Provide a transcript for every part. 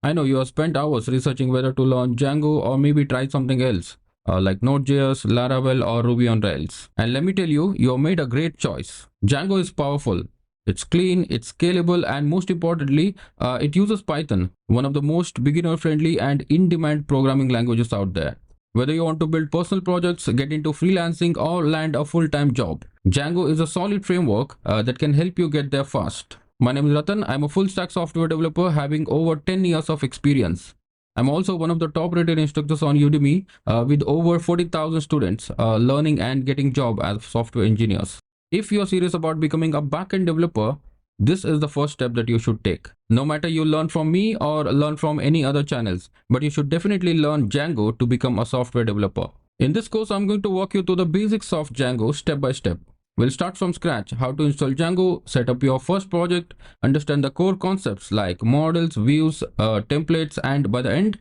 I know you have spent hours researching whether to learn Django or maybe try something else, like Node.js, Laravel, or Ruby on Rails. And let me tell you, you have made a great choice. Django is powerful. It's clean, it's scalable, and most importantly, it uses Python, one of the most beginner-friendly and in-demand programming languages out there. Whether you want to build personal projects, get into freelancing, or land a full-time job, Django is a solid framework that can help you get there fast. My name is Ratan. I'm a full stack software developer having over 10 years of experience. I'm also one of the top rated instructors on Udemy with over 40,000 students learning and getting job as software engineers. If you're serious about becoming a backend developer, this is the first step that you should take. No matter you learn from me or learn from any other channels, but you should definitely learn Django to become a software developer. In this course, I'm going to walk you through the basics of Django step by step. We'll start from scratch, how to install Django, set up your first project, understand the core concepts like models, views, templates, and by the end,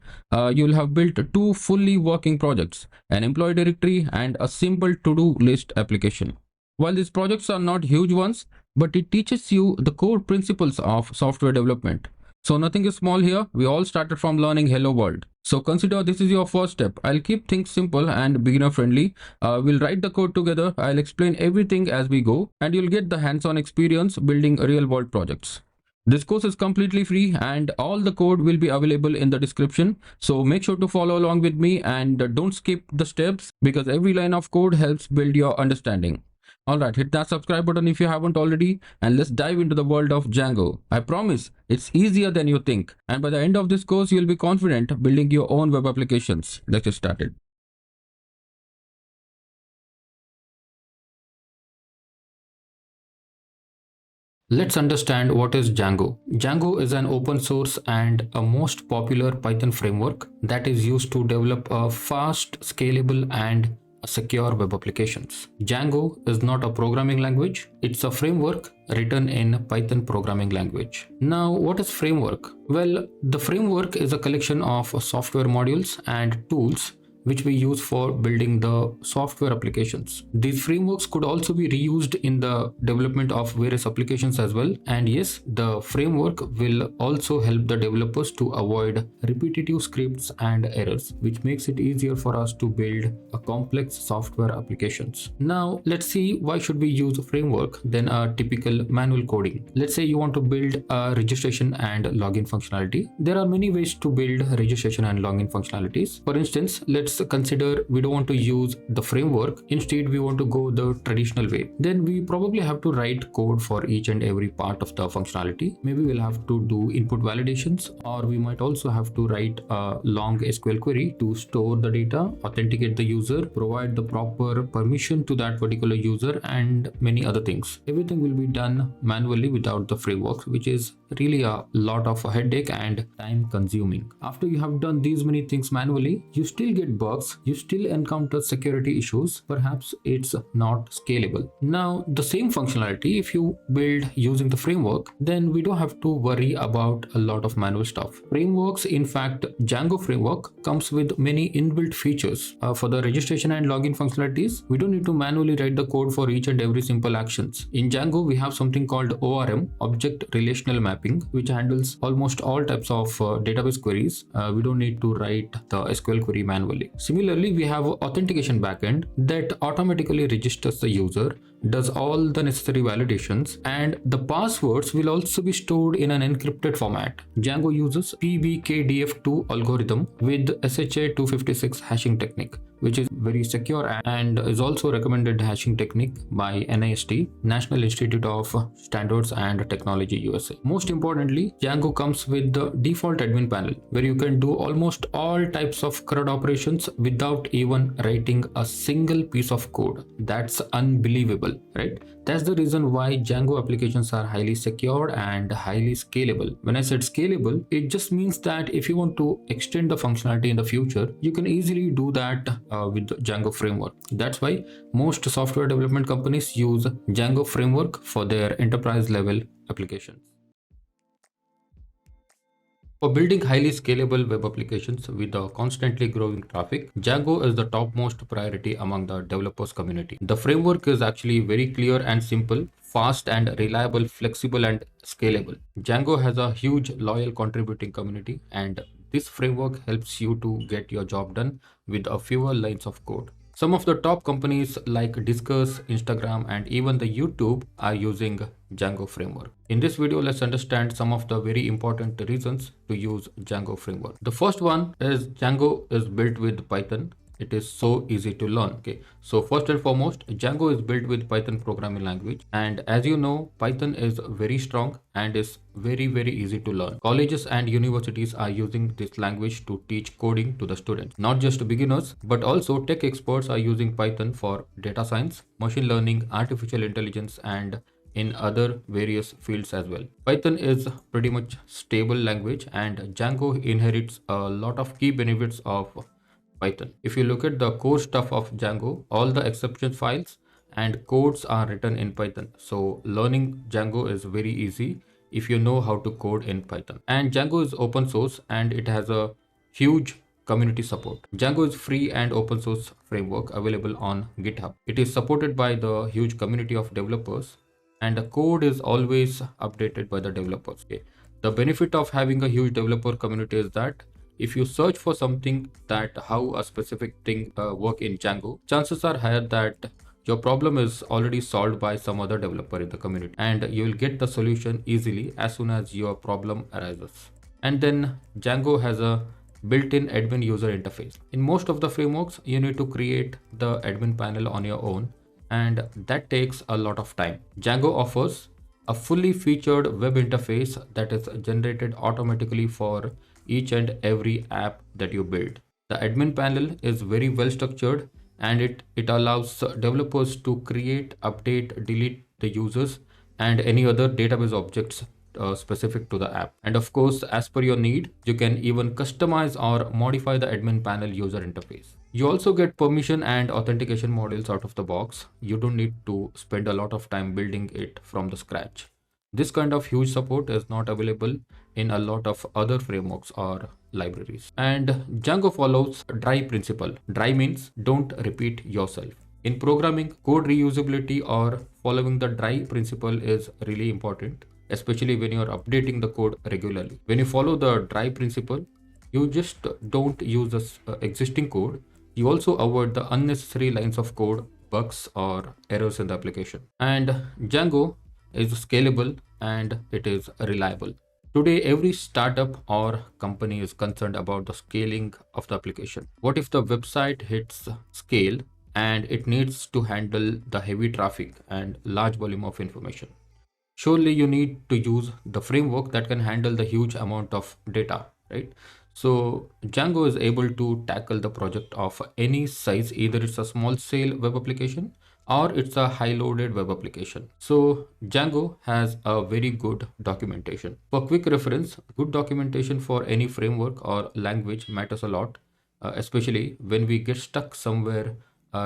you'll have built two fully working projects, an employee directory and a simple to-do list application. While these projects are not huge ones, but it teaches you the core principles of software development. So nothing is small here. We all started from learning Hello World. So consider this is your first step. I'll keep things simple and beginner friendly. We'll write the code together. I'll explain everything as we go, and you'll get the hands-on experience building real world projects. This course is completely free and all the code will be available in the description. So make sure to follow along with me and don't skip the steps because every line of code helps build your understanding. Alright, hit that subscribe button if you haven't already and let's dive into the world of Django. I promise it's easier than you think, and by the end of this course you'll be confident building your own web applications. Let's get started. Let's understand what is Django. Django is an open source and a most popular Python framework that is used to develop a fast, scalable and secure web applications. Django is not a programming language, it's a framework written in Python programming language. Now, what is framework? Well, the framework is a collection of software modules and tools which we use for building the software applications. These frameworks could also be reused in the development of various applications as well. And yes, the framework will also help the developers to avoid repetitive scripts and errors, which makes it easier for us to build a complex software applications. Now, let's see why should we use a framework than a typical manual coding. Let's say you want to build a registration and login functionality. There are many ways to build registration and login functionalities. For instance, let's consider we don't want to use the framework. Instead, we want to go the traditional way. Then we probably have to write code for each and every part of the functionality. Maybe we'll have to do input validations, or we might also have to write a long SQL query to store the data, authenticate the user, provide the proper permission to that particular user, and many other things. Everything will be done manually without the framework, which is really a lot of headache and time consuming. After you have done these many things manually, you still get bugs, you still encounter security issues, perhaps it's not scalable. Now, the same functionality, if you build using the framework, then we don't have to worry about a lot of manual stuff. Frameworks, in fact, Django framework comes with many inbuilt features. For the registration and login functionalities, we don't need to manually write the code for each and every simple actions. In Django, we have something called ORM, Object Relational Mapping, which handles almost all types of database queries. We don't need to write the SQL query manually. Similarly, we have authentication backend that automatically registers the user, does all the necessary validations, and the passwords will also be stored in an encrypted format. Django uses PBKDF2 algorithm with SHA-256 hashing technique, which is very secure and is also recommended hashing technique by NIST, National Institute of Standards and Technology USA. Most importantly, Django comes with the default admin panel where you can do almost all types of CRUD operations without even writing a single piece of code. That's unbelievable, right? That's the reason why Django applications are highly secured and highly scalable. When I said scalable, it just means that if you want to extend the functionality in the future, you can easily do that with the Django framework. That's why most software development companies use Django framework for their enterprise level applications. For building highly scalable web applications with a constantly growing traffic, Django is the topmost priority among the developers community. The framework is actually very clear and simple, fast and reliable, flexible and scalable. Django has a huge loyal contributing community, and this framework helps you to get your job done with a fewer lines of code. Some of the top companies like Discuss, Instagram, and even the YouTube are using Django framework. In this video, let's understand some of the very important reasons to use Django framework. The first one is Django is built with Python. It is so easy to learn. Okay, so first and foremost, Django is built with Python programming language, and as you know, Python is very strong and is very easy to learn. Colleges and universities are using this language to teach coding to the students. Not just beginners, but also tech experts are using Python for data science, machine learning, artificial intelligence, and in other various fields as well. Python is pretty much stable language, and Django inherits a lot of key benefits of Python. If you look at the core stuff of Django, all the exception files and codes are written in Python. So learning Django is very easy if you know how to code in Python. And Django is open source and it has a huge community support. Django is free and open source framework available on GitHub. It is supported by the huge community of developers, and the code is always updated by the developers. Okay. The benefit of having a huge developer community is that if you search for something that how a specific thing work in Django, chances are higher that your problem is already solved by some other developer in the community, and you will get the solution easily as soon as your problem arises. And then Django has a built-in admin user interface. In most of the frameworks, you need to create the admin panel on your own, and that takes a lot of time. Django offers a fully featured web interface that is generated automatically for each and every app that you build. The admin panel is very well structured, and it allows developers to create, update, delete the users and any other database objects specific to the app. And of course, as per your need, you can even customize or modify the admin panel user interface. You also get permission and authentication modules out of the box. You don't need to spend a lot of time building it from the scratch. This kind of huge support is not available in a lot of other frameworks or libraries. And Django follows dry principle. Dry means don't repeat yourself. In programming, code reusability or following the dry principle is really important, especially when you're updating the code regularly. When you follow the dry principle, you just don't use the existing code. You also avoid the unnecessary lines of code, bugs, or errors in the application. And Django is scalable and it is reliable. Today, every startup or company is concerned about the scaling of the application. What if the website hits scale and it needs to handle the heavy traffic and large volume of information? Surely you need to use the framework that can handle the huge amount of data, right? So Django is able to tackle the project of any size, either it's a small scale web application or it's a high loaded web application. So Django has a very good documentation. For quick reference, good documentation for any framework or language matters a lot, especially when we get stuck somewhere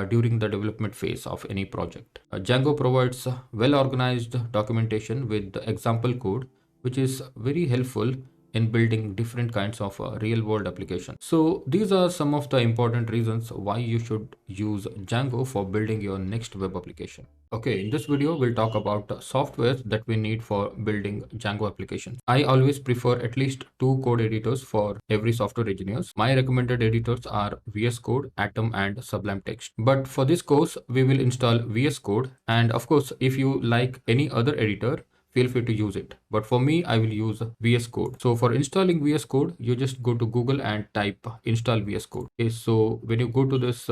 during the development phase of any project. Django provides well organized documentation with the example code, which is very helpful in building different kinds of real world applications. So these are some of the important reasons why you should use Django for building your next web application. Okay, in this video, we'll talk about softwares that we need for building Django applications. I always prefer at least 2 code editors for every software engineers. My recommended editors are VS Code, Atom, and Sublime Text. But for this course, we will install VS Code. And of course, if you like any other editor, feel free to use it. But for me, I will use VS Code. So for installing VS Code, you just go to Google and type install VS Code. Okay, so when you go to this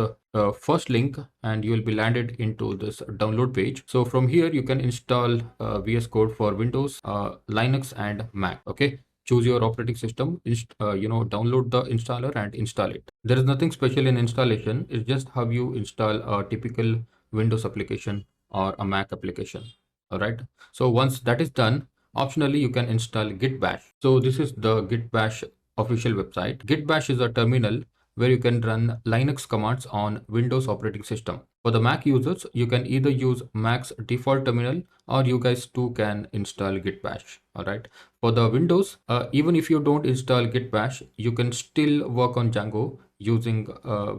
first link, and you will be landed into this download page. So from here, you can install VS Code for Windows, Linux, and Mac. Okay. Choose your operating system, download the installer and install it. There is nothing special in installation. It's just how you install a typical Windows application or a Mac application. All right. So once that is done, optionally you can install Git Bash. So this is the Git Bash official website. Git Bash is a terminal where you can run Linux commands on Windows operating system. For the Mac users, you can either use Mac's default terminal or you guys too can install Git Bash. Alright. For the Windows, even if you don't install Git Bash, you can still work on Django using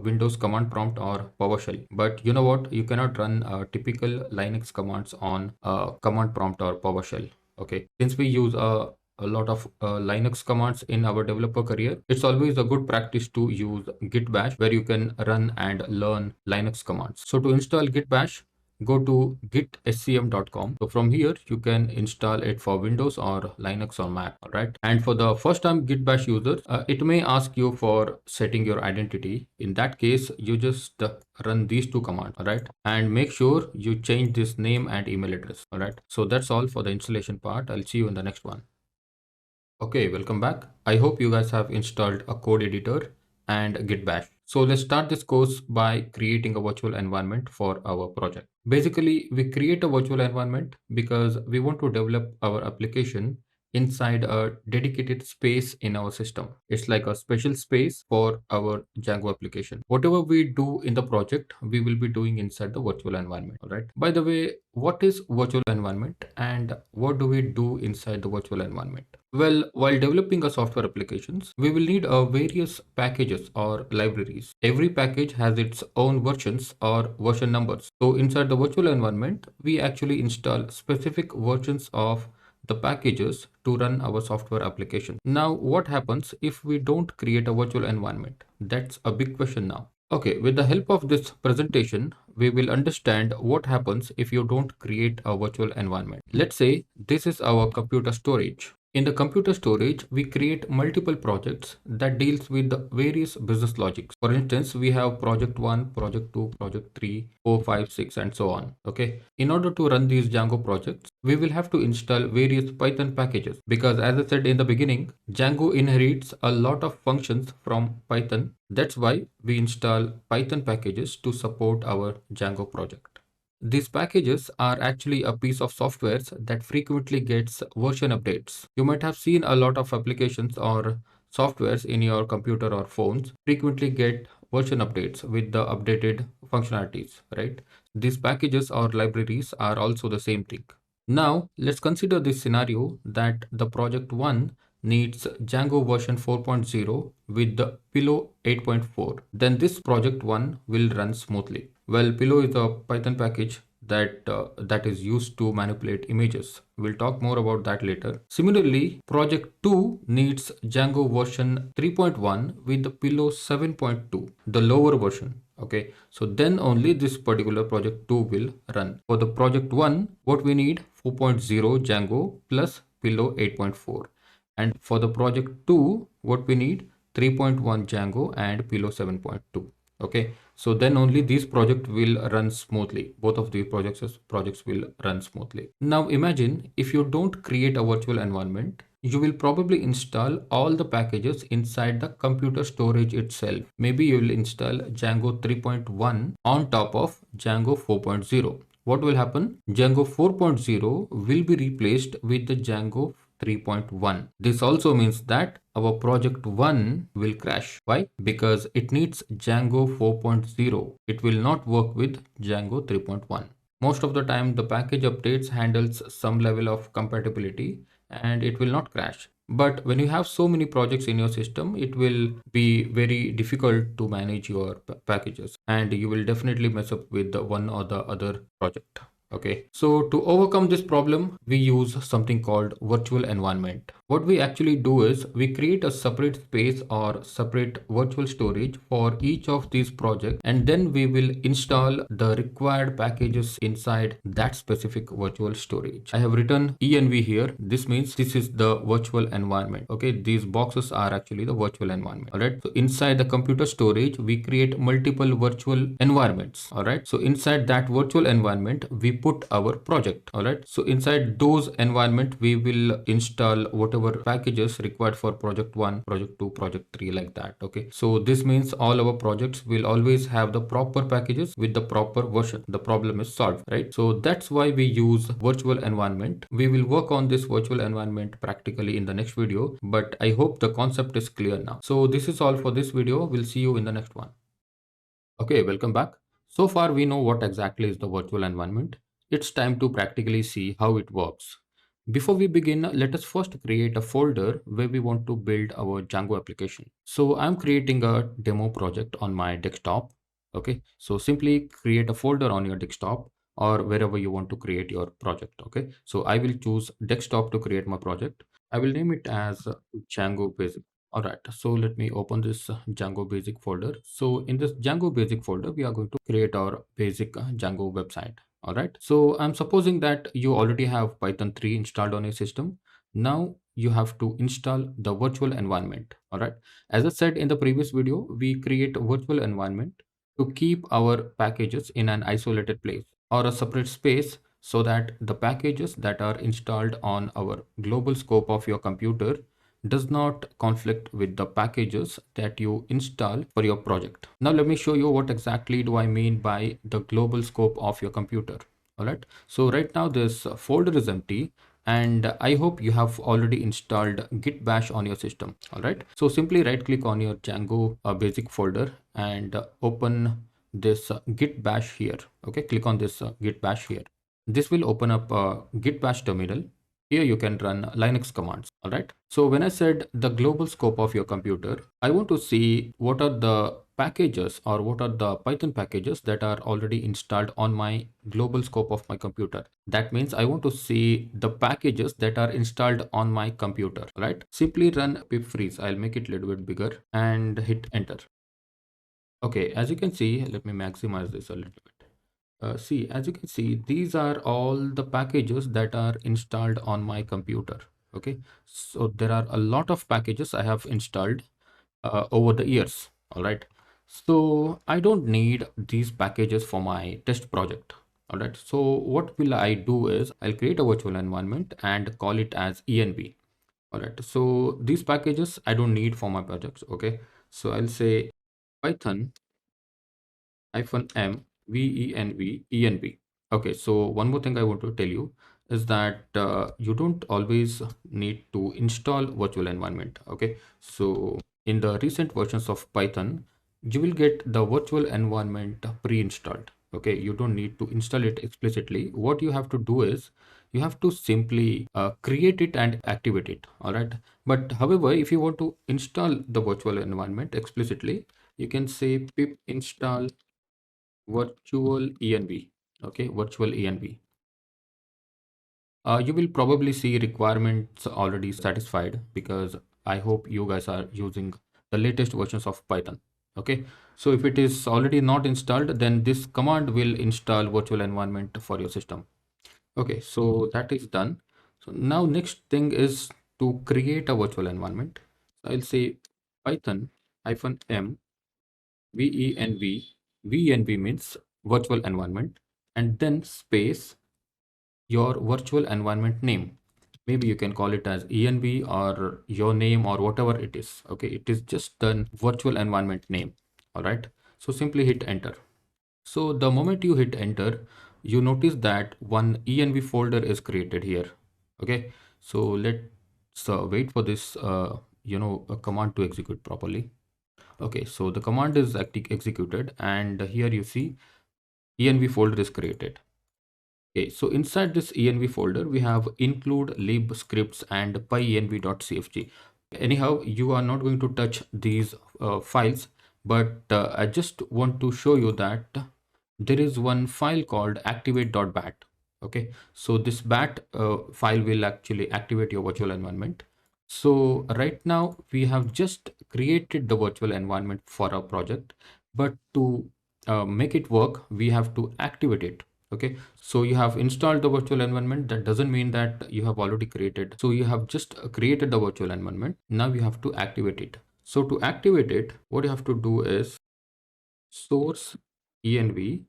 Windows command prompt or PowerShell. But you know what? You cannot run typical Linux commands on command prompt or PowerShell. Okay. Since we use a lot of Linux commands in our developer career, it's always a good practice to use Git Bash where you can run and learn Linux commands. So to install Git Bash, go to gitscm.com. So from here, you can install it for Windows or Linux or Mac, right? And for the first time Git Bash users, it may ask you for setting your identity. In that case, you just run these two commands, all right? And make sure you change this name and email address, all right? So that's all for the installation part. I'll see you in the next one. Okay, welcome back. I hope you guys have installed a code editor and Git Bash. So let's start this course by creating a virtual environment for our project. Basically, we create a virtual environment because we want to develop our application inside a dedicated space in our system. It's like a special space for our Django application. Whatever we do in the project, we will be doing inside the virtual environment. All right. By the way, what is virtual environment and what do we do inside the virtual environment? Well, while developing a software applications, we will need various packages or libraries. Every package has its own versions or version numbers. So inside the virtual environment, we actually install specific versions of the packages to run our software application. Now, what happens if we don't create a virtual environment? That's a big question now. Okay, with the help of this presentation, we will understand what happens if you don't create a virtual environment. Let's say this is our computer storage. In the computer storage, we create multiple projects that deals with the various business logics. For instance, we have project 1, project 2, project 3, 4, 5, 6 and so on. Okay. In order to run these Django projects, we will have to install various Python packages because as I said in the beginning, Django inherits a lot of functions from Python. That's why we install Python packages to support our Django project. These packages are actually a piece of software that frequently gets version updates. You might have seen a lot of applications or softwares in your computer or phones frequently get version updates with the updated functionalities, right? These packages or libraries are also the same thing. Now, let's consider this scenario that the project 1 needs Django version 4.0 with the Pillow 8.4. Then this project 1 will run smoothly. Well, Pillow is a Python package that is used to manipulate images. We'll talk more about that later. Similarly, project 2 needs Django version 3.1 with the Pillow 7.2, the lower version. Okay, so then only this particular project 2 will run. For the project 1, what we need 4.0 Django plus Pillow 8.4. And for the project 2, what we need 3.1 Django and Pillow 7.2. Okay, so then only this project will run smoothly. Both of these projects will run smoothly. Now imagine if you don't create a virtual environment, you will probably install all the packages inside the computer storage itself. Maybe you will install Django 3.1 on top of Django 4.0. What will happen? Django 4.0 will be replaced with the Django 3.1. This also means that our project 1 will crash. Why? Because it needs Django 4.0. It will not work with Django 3.1. Most of the time, the package updates handles some level of compatibility and it will not crash. But when you have so many projects in your system, it will be very difficult to manage your packages and you will definitely mess up with the one or the other project. Okay, so to overcome this problem, we use something called virtual environment. What we actually do is we create a separate space or separate virtual storage for each of these projects, and then we will install the required packages inside that specific virtual storage. I have written ENV here. This means this is the virtual environment. Okay, these boxes are actually the virtual environment. All right, so inside the computer storage, we create multiple virtual environments. All right, so inside that virtual environment, we put our project. All right, so inside those environment, we will install whatever packages required for project 1, project 2, project 3, like that. Okay, so this means all our projects will always have the proper packages with the proper version. The problem is solved, right? So that's why we use virtual environment. We will work on this virtual environment practically in the next video, but I hope the concept is clear now. So this is all for this video. We'll see you in the next one. Okay, welcome back. So far, we know what exactly is the virtual environment. It's time to practically see how it works. Before we begin, let us first create a folder where we want to build our Django application. So I'm creating a demo project on my desktop. Okay, so simply create a folder on your desktop or wherever you want to create your project. Okay, so I will choose desktop to create my project. I will name it as Django Basic. All right, so let me open this Django basic folder. So in this Django basic folder, we are going to create our basic Django website. All right, so I'm supposing that you already have Python 3 installed on your system. Now you have to install the virtual environment. All right, as I said in the previous video, we create a virtual environment to keep our packages in an isolated place or a separate space so that the packages that are installed on our global scope of your computer does not conflict with the packages that you install for your project. Now let me show you what exactly do I mean by the global scope of your computer. All right. So right now this folder is empty and I hope you have already installed Git Bash on your system. All right. So simply right click on your Django basic folder and open this Git Bash here. Okay. Click on this Git Bash here. This will open up a Git Bash terminal. Here you can run Linux commands. All right. So when I said the global scope of your computer, I want to see what are the packages or what are the Python packages that are already installed on my global scope of my computer. That means I want to see the packages that are installed on my computer, right? Simply run pip freeze. I'll make it a little bit bigger and hit enter. Okay, as you can see, let me maximize this a little bit. See, as you can see, these are all the packages that are installed on my computer. Okay, so there are a lot of packages I have installed over the years. All right, so I don't need these packages for my test project. All right, so what will I do is I'll create a virtual environment and call it as ENV. All right, so these packages I don't need for my projects. Okay, so I'll say Python -m venv. Okay, so one more thing I want to tell you is that you don't always need to install virtual environment. Okay, so in the recent versions of Python, you will get the virtual environment pre-installed. Okay, you don't need to install it explicitly. What you have to do is you have to simply create it and activate it. All right, but however, if you want to install the virtual environment explicitly, you can say pip install virtual env. Okay, virtual env. You will probably see requirements already satisfied because I hope you guys are using the latest versions of Python. Okay, so if it is already not installed, then this command will install virtual environment for your system. Okay, so that is done. So now next thing is to create a virtual environment. So I'll say Python -m venv. Venv means virtual environment, and then space your virtual environment name. Maybe you can call it as env or your name or whatever it is. Okay, it is just the virtual environment name. All right, so simply hit enter. So the moment you hit enter, you notice that one env folder is created here. Okay, so let's wait for this a command to execute properly. Okay, so the command is executed and here you see env folder is created. Okay, so inside this env folder, we have include lib scripts and pyenv.cfg. Anyhow, you are not going to touch these files, but I just want to show you that there is one file called activate.bat. Okay, so this bat file will actually activate your virtual environment. So right now we have just created the virtual environment for our project, but to make it work, we have to activate it. Okay, so you have installed the virtual environment. That doesn't mean that you have already created. So you have just created the virtual environment. Now you have to activate it. So to activate it, what you have to do is source env.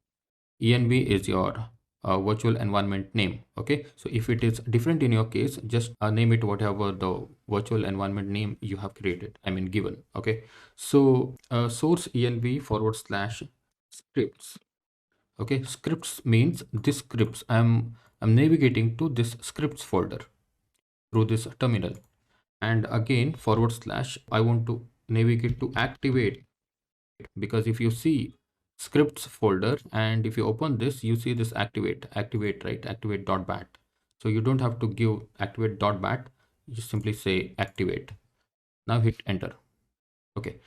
Env is your virtual environment name. Okay, so if it is different in your case, just name it whatever the virtual environment name you have created, I mean given. Okay, so source env / scripts. Okay, scripts means this scripts. I'm navigating to this scripts folder through this terminal, and again / I want to navigate to activate, because if you see scripts folder, and if you open this, you see this activate, right? Activate.bat. So you don't have to give activate.bat, you just simply say activate. Now hit enter. Okay,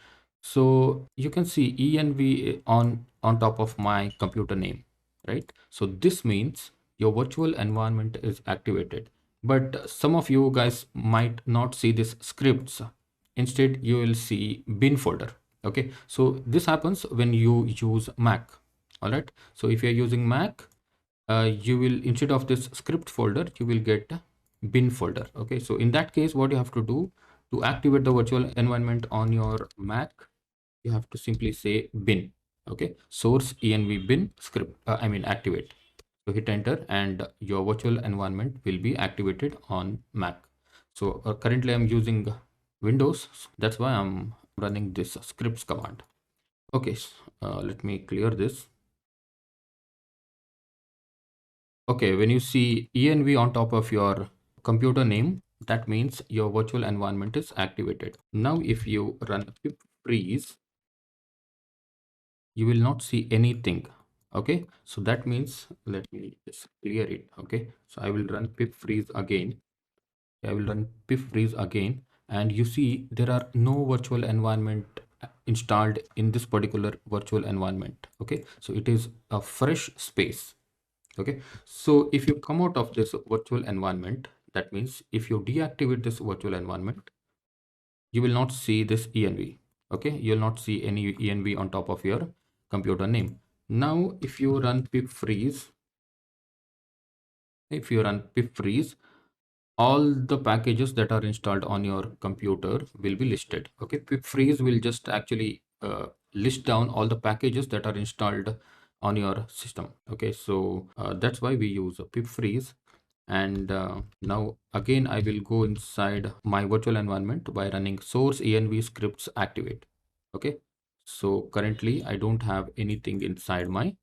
so you can see env on top of my computer name, right? So this means your virtual environment is activated, but some of you guys might not see this scripts. Instead you will see bin folder. Okay, so this happens when you use Mac. All right, so if you're using Mac, you will, instead of this script folder, you will get a bin folder. Okay, so in that case, what you have to do to activate the virtual environment on your Mac, you have to simply say bin. Okay, source env bin script, activate. So hit enter and your virtual environment will be activated on Mac. So currently I'm using Windows, that's why I'm running this scripts command. Okay, let me clear this. Okay, when you see env on top of your computer name, that means your virtual environment is activated. Now if you run pip freeze, you will not see anything. Okay, so that means, let me just clear it. Okay, so I will run pip freeze again. I will run pip freeze again, and you see there are no virtual environment installed in this particular virtual environment. Okay, so it is a fresh space. Okay, so if you come out of this virtual environment, that means if you deactivate this virtual environment, you will not see this env. Okay, you will not see any env on top of your computer name. Now if you run pip freeze, all the packages that are installed on your computer will be listed. Okay, pip freeze will just actually list down all the packages that are installed on your system. Okay, so that's why we use a pip freeze. And now again I will go inside my virtual environment by running source env scripts activate. Okay, so currently I don't have anything inside my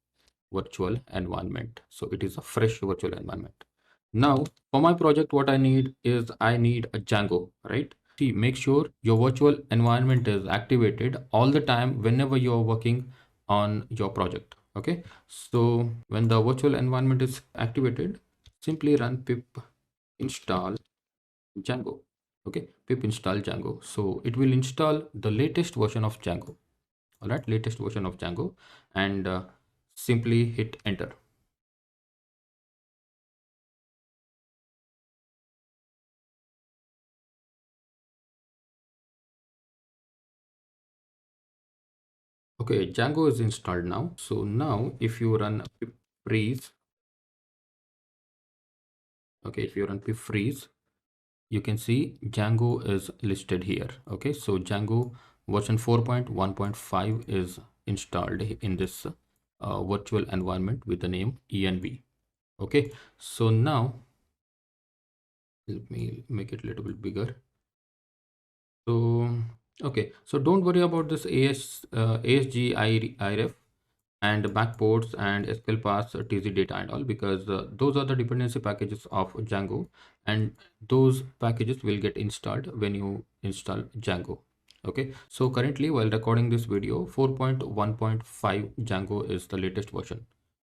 virtual environment, so it is a fresh virtual environment. Now for my project, what I need is, I need a Django, right? See, make sure your virtual environment is activated all the time whenever you're working on your project. Okay, so when the virtual environment is activated, simply run pip install Django. Okay, pip install Django. So it will install the latest version of Django. All right, latest version of Django, and simply hit enter. Okay, Django is installed now. So now if you run pip freeze, okay, if you run pip freeze, you can see Django is listed here. Okay, so Django version 4.1.5 is installed in this virtual environment with the name ENV. Okay, so now let me make it a little bit bigger. So okay, so don't worry about this ASGIRF and backports and SQL pass TZ data and all, because those are the dependency packages of Django, and those packages will get installed when you install Django. Okay, so currently while recording this video, 4.1.5 Django is the latest version.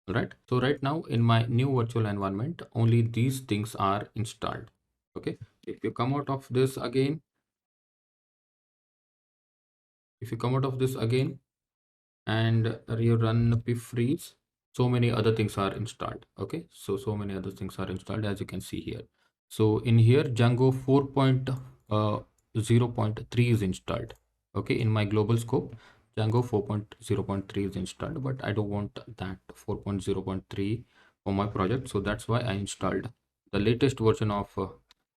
All right, so right now in my new virtual environment, only these things are installed. Okay, if you come out of this again, and you run pip freeze, so many other things are installed. Okay, so many other things are installed, as you can see here. So in here Django 4.0.3 is installed. Okay, in my global scope Django 4.0.3 is installed, but I don't want that 4.0.3 for my project, so that's why I installed the latest version of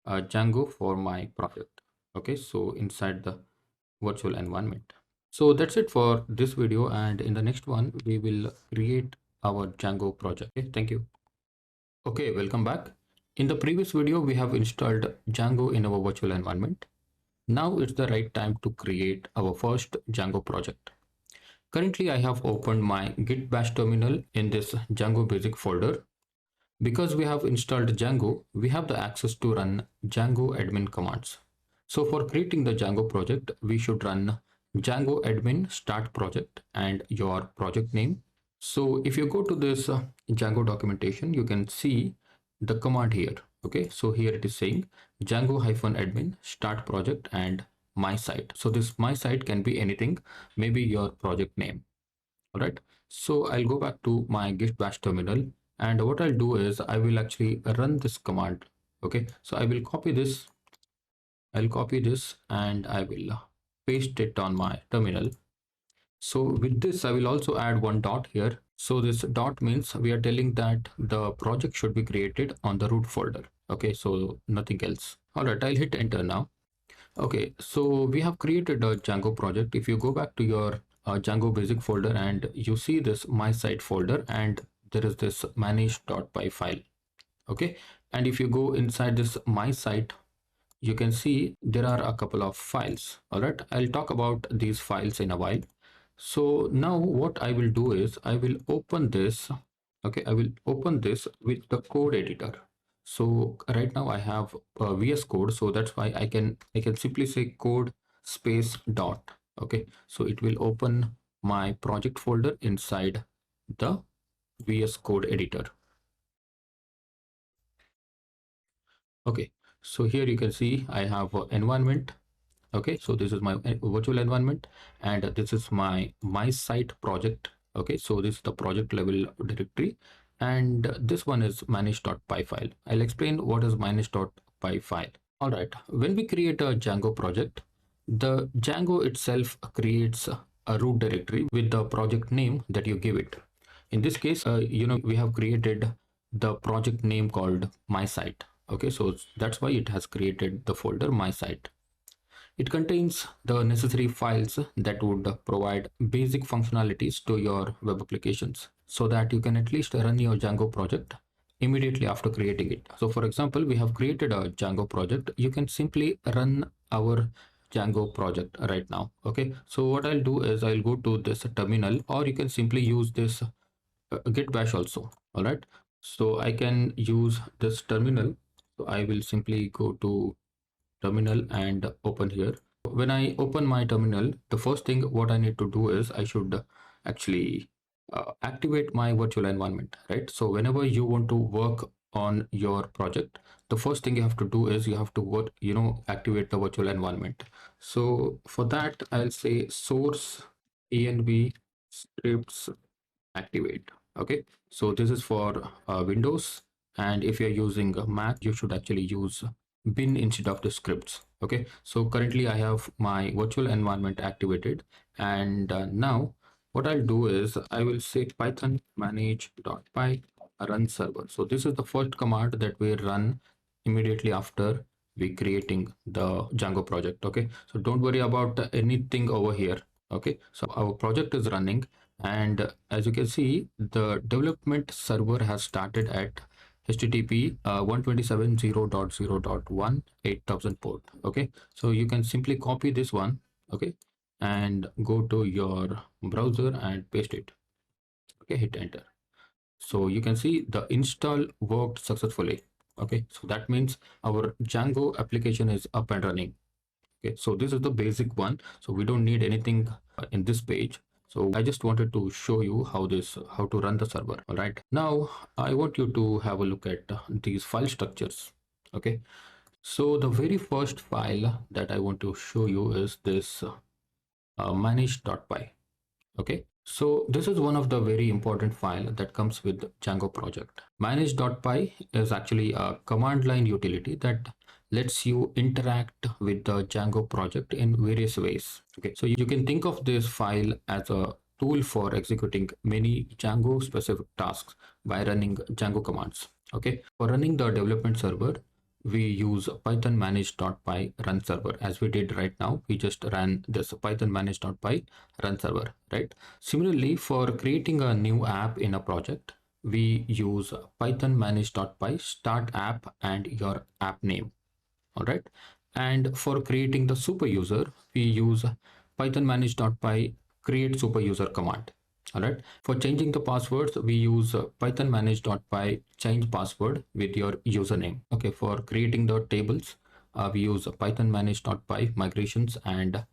Django for my project. Okay, so inside the virtual environment. So that's it for this video, and in the next one we will create our Django project. Okay, thank you. Okay, welcome back. In the previous video we have installed Django in our virtual environment. Now it's the right time to create our first Django project. Currently I have opened my Git bash terminal in this Django basic folder. Because we have installed Django, we have the access to run Django admin commands. So for creating the Django project, we should run Django admin start project and your project name. So if you go to this Django documentation, you can see the command here. Okay, so here it is saying Django-admin start project and my site. So this my site can be anything, maybe your project name. All right, so I'll go back to my git bash terminal, and what I'll do is I will actually run this command. Okay, so I will copy this, and I will paste it on my terminal. So with this, I will also add one dot here. So this dot means we are telling that the project should be created on the root folder. Okay, so nothing else. All right, I'll hit enter now. Okay, so we have created a Django project. If you go back to your Django basic folder and you see this my site folder, and there is this manage.py file. Okay, and if you go inside this my site, you can see there are a couple of files. All right, I'll talk about these files in a while. So now what I will do is I will open this. Okay, I will open this with the code editor. So right now I have VS Code, so that's why I can simply say code space dot. Okay, so it will open my project folder inside the VS Code editor. Okay, so here you can see I have environment. Okay, so this is my virtual environment, and this is my site project. Okay, so this is the project level directory, and this one is manage.py file. I'll explain what is manage.py file. All right, when we create a Django project, the Django itself creates a root directory with the project name that you give it. In this case, we have created the project name called my site. Okay, so that's why it has created the folder my site. It contains the necessary files that would provide basic functionalities to your web applications so that you can at least run your Django project immediately after creating it. So for example, we have created a Django project. You can simply run our Django project right now. Okay, so what I'll do is I'll go to this terminal, or you can simply use this git bash also. All right, so I can use this terminal. So I will simply go to terminal and open here. When I open my terminal, the first thing what I need to do is I should actually activate my virtual environment, right? So whenever you want to work on your project, the first thing you have to do is you have to work, activate the virtual environment. So for that, I'll say source env scripts activate. Okay, so this is for Windows, and if you're using a Mac, you should actually use bin instead of the scripts. Okay, so currently I have my virtual environment activated, and now what I'll do is I will say python manage.py run server. So this is the first command that we run immediately after we creating the Django project. Okay, so don't worry about anything over here. Okay, so our project is running, and as you can see, the development server has started at HTTP 127.0.0.1 8000 port. Okay, so you can simply copy this one. Okay, and go to your browser and paste it. Okay, hit enter. So you can see the install worked successfully. Okay, so that means our Django application is up and running. Okay, so this is the basic one, so we don't need anything in this page. So I just wanted to show you how to run the server. All right, now I want you to have a look at these file structures. Okay, so the very first file that I want to show you is this manage.py. Okay, so this is one of the very important file that comes with Django project. Manage.py is actually a command line utility that lets you interact with the Django project in various ways. Okay, so you can think of this file as a tool for executing many Django specific tasks by running Django commands. Okay, for running the development server, we use python manage.py run server. As we did right now, we just ran this python manage.py run server, right? Similarly, for creating a new app in a project, we use python manage.py start app and your app name. All right, and for creating the superuser, we use python manage.py create superuser command. All right, for changing the passwords, we use python manage.py change password with your username. Okay, for creating the tables, we use python manage.py migrations and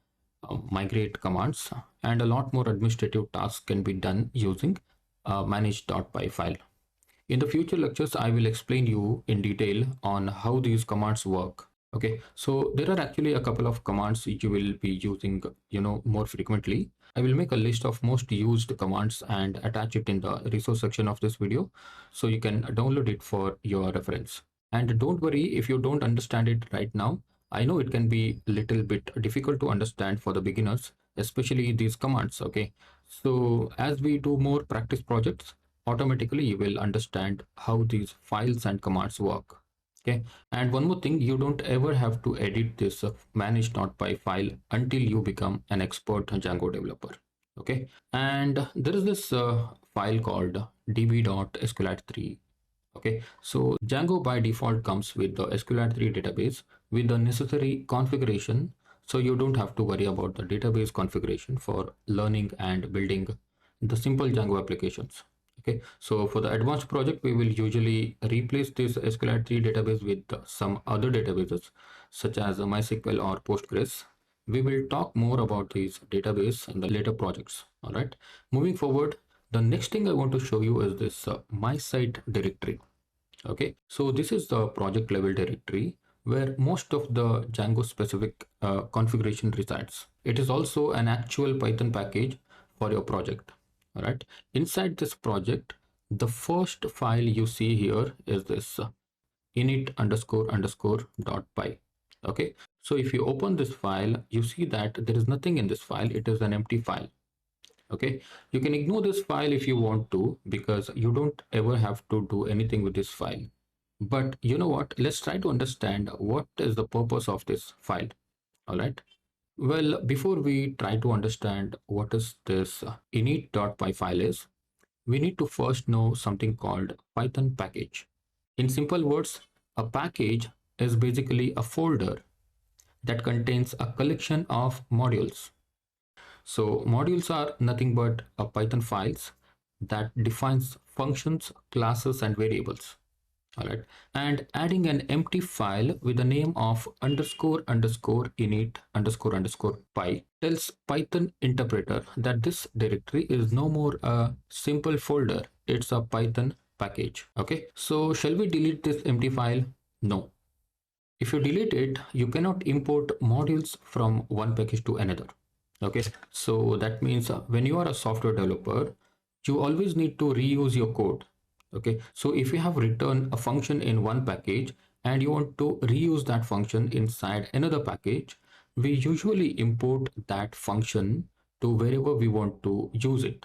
migrate commands, and a lot more administrative tasks can be done using manage.py file. In the future lectures, I will explain you in detail on how these commands work. Okay, so there are actually a couple of commands you will be using, more frequently. I will make a list of most used commands and attach it in the resource section of this video, so you can download it for your reference. And don't worry if you don't understand it right now. I know it can be a little bit difficult to understand for the beginners, especially these commands. Okay, so as we do more practice projects, automatically you will understand how these files and commands work. Okay, and one more thing, you don't ever have to edit this manage.py file until you become an expert Django developer. Okay, and there is this file called db.sqlite3. Okay, so Django by default comes with the SQLite3 database with the necessary configuration, so you don't have to worry about the database configuration for learning and building the simple Django applications. Okay, so for the advanced project, we will usually replace this SQLite3 database with some other databases such as MySQL or Postgres. We will talk more about these database in the later projects. All right, moving forward, the next thing I want to show you is this my site directory. Okay, so this is the project level directory where most of the Django specific configuration resides. It is also an actual Python package for your project. All right, inside this project, the first file you see here is this init__.py. Okay, so if you open this file, you see that there is nothing in this file. It is an empty file. Okay, you can ignore this file if you want to, because you don't ever have to do anything with this file. But you know what, let's try to understand what is the purpose of this file. All right, well, before we try to understand what is this init.py file is, we need to first know something called Python package. In simple words, a package is basically a folder that contains a collection of modules. So modules are nothing but Python files that defines functions, classes, and variables. All right, and adding an empty file with the name of __init__py tells Python interpreter that this directory is no more a simple folder, it's a Python package. Okay, so shall we delete this empty file? No. If you delete it, you cannot import modules from one package to another. Okay, so that means when you are a software developer, you always need to reuse your code. Okay, so if you have written a function in one package and you want to reuse that function inside another package, we usually import that function to wherever we want to use it.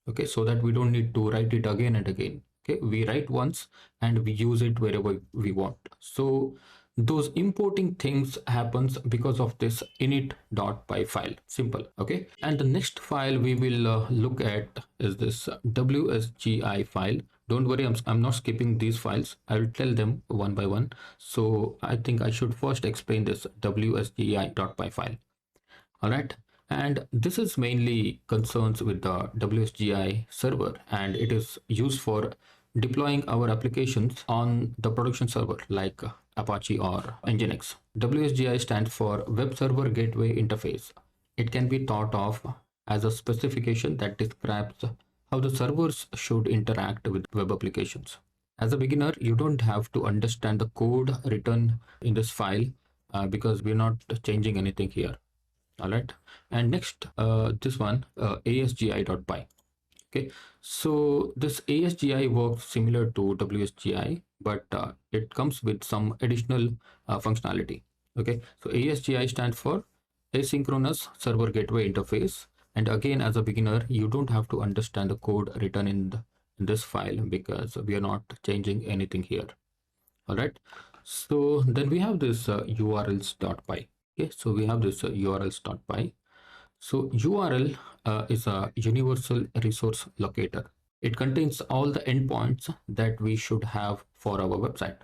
Okay, so that we don't need to write it again and again. Okay, we write once and we use it wherever we want. So those importing things happens because of this init.py file. Simple. Okay, and the next file we will look at is this wsgi file. Don't worry, I'm not skipping these files. I will tell them one by one. So I think I should first explain this wsgi.py file. All right, and this is mainly concerns with the WSGI server, and it is used for deploying our applications on the production server like Apache or Nginx. WSGI stands for Web Server Gateway Interface. It can be thought of as a specification that describes how the servers should interact with web applications. As a beginner, you don't have to understand the code written in this file because we're not changing anything here. All right, and next this one asgi.py. Okay, so this ASGI works similar to WSGI, but it comes with some additional functionality. Okay, so ASGI stands for Asynchronous Server Gateway Interface. And again, as a beginner, you don't have to understand the code written in this file because we are not changing anything here. All right, so then we have this urls.py. Okay, so we have this urls.py. So URL is a universal resource locator. It contains all the endpoints that we should have for our website.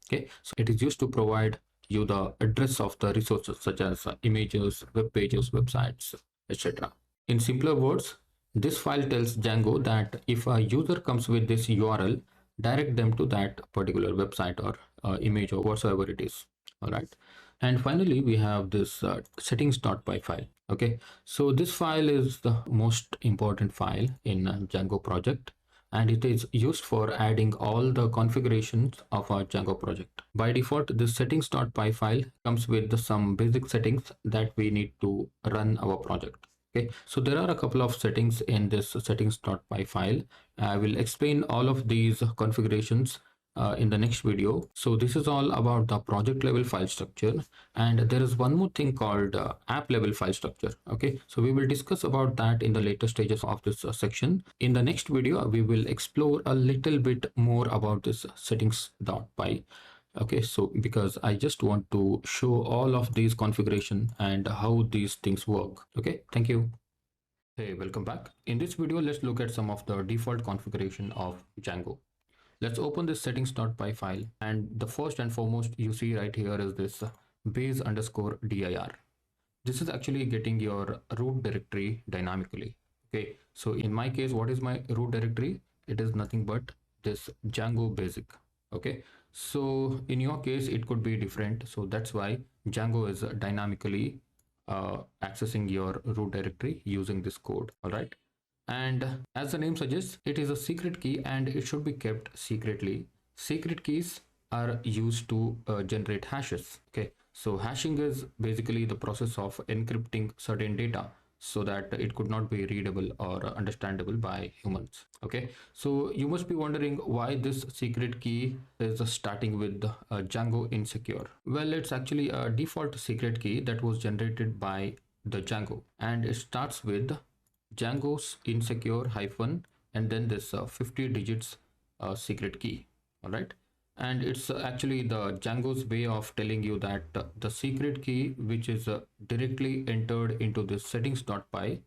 Okay, so it is used to provide you the address of the resources such as images, web pages, websites, etc. In simpler words, this file tells Django that if a user comes with this URL, direct them to that particular website or image or whatsoever it is. All right. And finally, we have this settings.py file. Okay, so this file is the most important file in Django project, and it is used for adding all the configurations of our Django project. By default, this settings.py file comes with some basic settings that we need to run our project. Okay, so there are a couple of settings in this settings.py file. I will explain all of these configurations in the next video. So this is all about the project level file structure, and there is one more thing called app level file structure. Okay, so we will discuss about that in the later stages of this section. In the next video, we will explore a little bit more about this settings.py. Okay, so because I just want to show all of these configuration and how these things work. Okay, thank you. Hey, welcome back. In this video, let's look at some of the default configuration of Django. Let's open this settings.py file, and the first and foremost you see right here is this base_dir. This is actually getting your root directory dynamically. Okay, so in my case, what is my root directory? It is nothing but this Django basic. Okay, so in your case it could be different, so that's why Django is dynamically accessing your root directory using this code. All right, and as the name suggests, it is a secret key and it should be kept secretly. Secret keys are used to generate hashes. Okay, so hashing is basically the process of encrypting certain data so that it could not be readable or understandable by humans. Okay, so you must be wondering why this secret key is starting with Django insecure. Well, it's actually a default secret key that was generated by the Django, and it starts with Django's insecure hyphen and then this 50 digits secret key. All right, and it's actually the Django's way of telling you that the secret key which is directly entered into this settings.py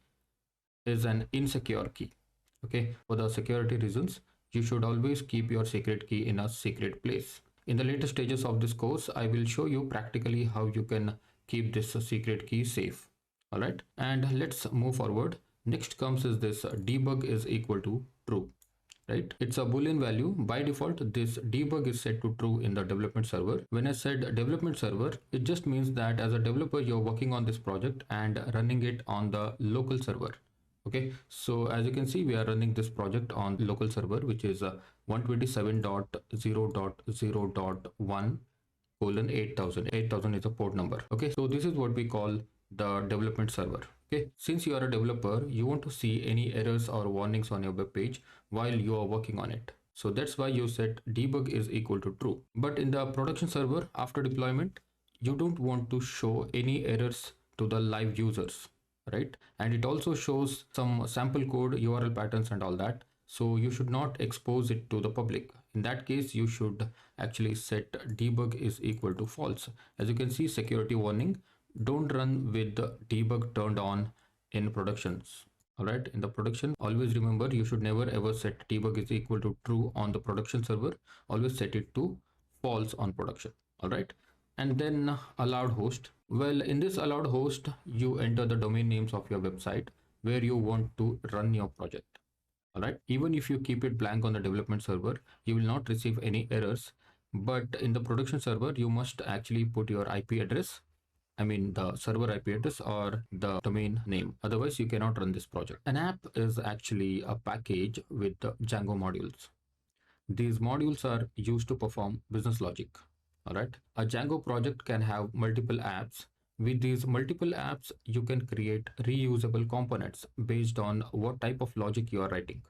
is an insecure key. Okay, for the security reasons, you should always keep your secret key in a secret place. In the later stages of this course, I will show you practically how you can keep this secret key safe. All right, and let's move forward. Next comes is this debug is equal to true. Right, it's a boolean value. By default, this debug is set to true in the development server. When I said development server, it just means that as a developer you're working on this project and running it on the local server. Okay, so as you can see, we are running this project on local server, which is 127.0.0.1:8000. 8000 is a port number. Okay, so this is what we call the development server. Okay, since you are a developer, you want to see any errors or warnings on your web page while you are working on it. So that's why you set debug is equal to true. But in the production server, after deployment, you don't want to show any errors to the live users, right? And it also shows some sample code, URL patterns and all that. So you should not expose it to the public. In that case, you should actually set debug is equal to false. As you can see, security warning, don't run with the debug turned on in productions. All right, in the production, always remember you should never ever set debug is equal to true on the production server. Always set it to false on production. All right, and then allowed host. Well, in this allowed host, you enter the domain names of your website where you want to run your project. All right, even if you keep it blank on the development server, you will not receive any errors. But in the production server, you must actually put your IP address, I mean the server IP address or the domain name. Otherwise, you cannot run this project. An app is actually a package with the Django modules. These modules are used to perform business logic. All right. A Django project can have multiple apps. With these multiple apps, you can create reusable components based on what type of logic you are writing.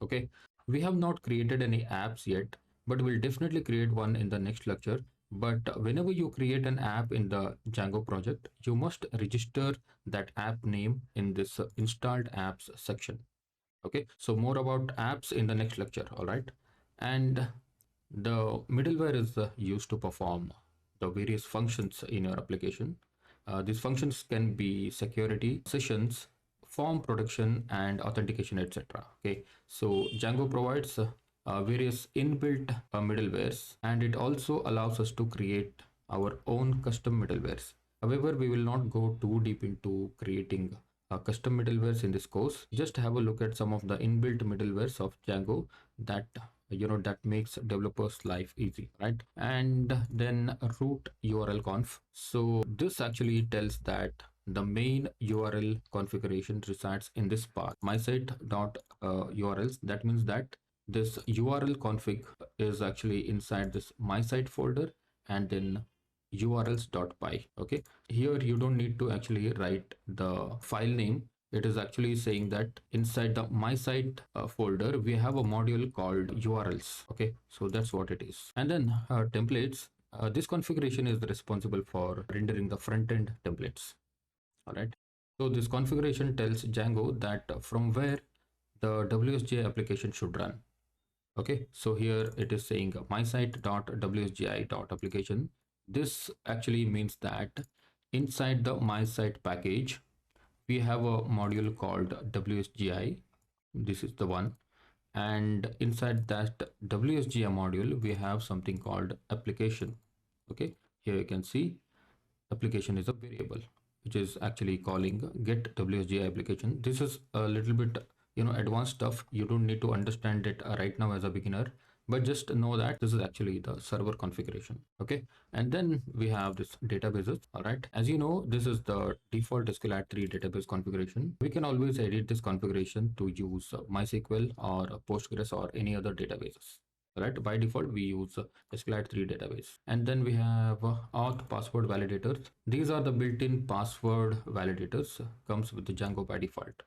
Okay, we have not created any apps yet, but we'll definitely create one in the next lecture. But whenever you create an app in the Django project, you must register that app name in this installed apps section. Okay, so more about apps in the next lecture. All right, and the middleware is used to perform the various functions in your application. These functions can be security, sessions, form protection, and authentication, etc. Okay, so Django provides various inbuilt middlewares, and it also allows us to create our own custom middlewares. However, we will not go too deep into creating custom middlewares in this course. Just have a look at some of the inbuilt middlewares of Django that that makes developers life easy, right? And then root URL conf. So this actually tells that the main URL configuration resides in this path, mysite.urls. That means that this URL config is actually inside this mysite folder, and then urls.py. Okay, here you don't need to actually write the file name. It is actually saying that inside the my site folder we have a module called urls. Okay, so that's what it is. And then templates, this configuration is responsible for rendering the front end templates. All right, so this configuration tells Django that from where the WSGI application should run. Okay, so here it is saying mysite.wsgi.application. This actually means that inside the mysite package we have a module called WSGI. This is the one, and inside that WSGI module we have something called application. Okay, here you can see application is a variable which is actually calling get WSGI application. This is a little bit advanced stuff. You don't need to understand it right now as a beginner, but just know that this is actually the server configuration. Okay, and then we have this databases. All right, as you know, this is the default SQLite 3 database configuration. We can always edit this configuration to use MySQL or Postgres or any other databases. Right, by default we use SQLite 3 database. And then we have auth password validators. These are the built-in password validators, comes with the Django by default.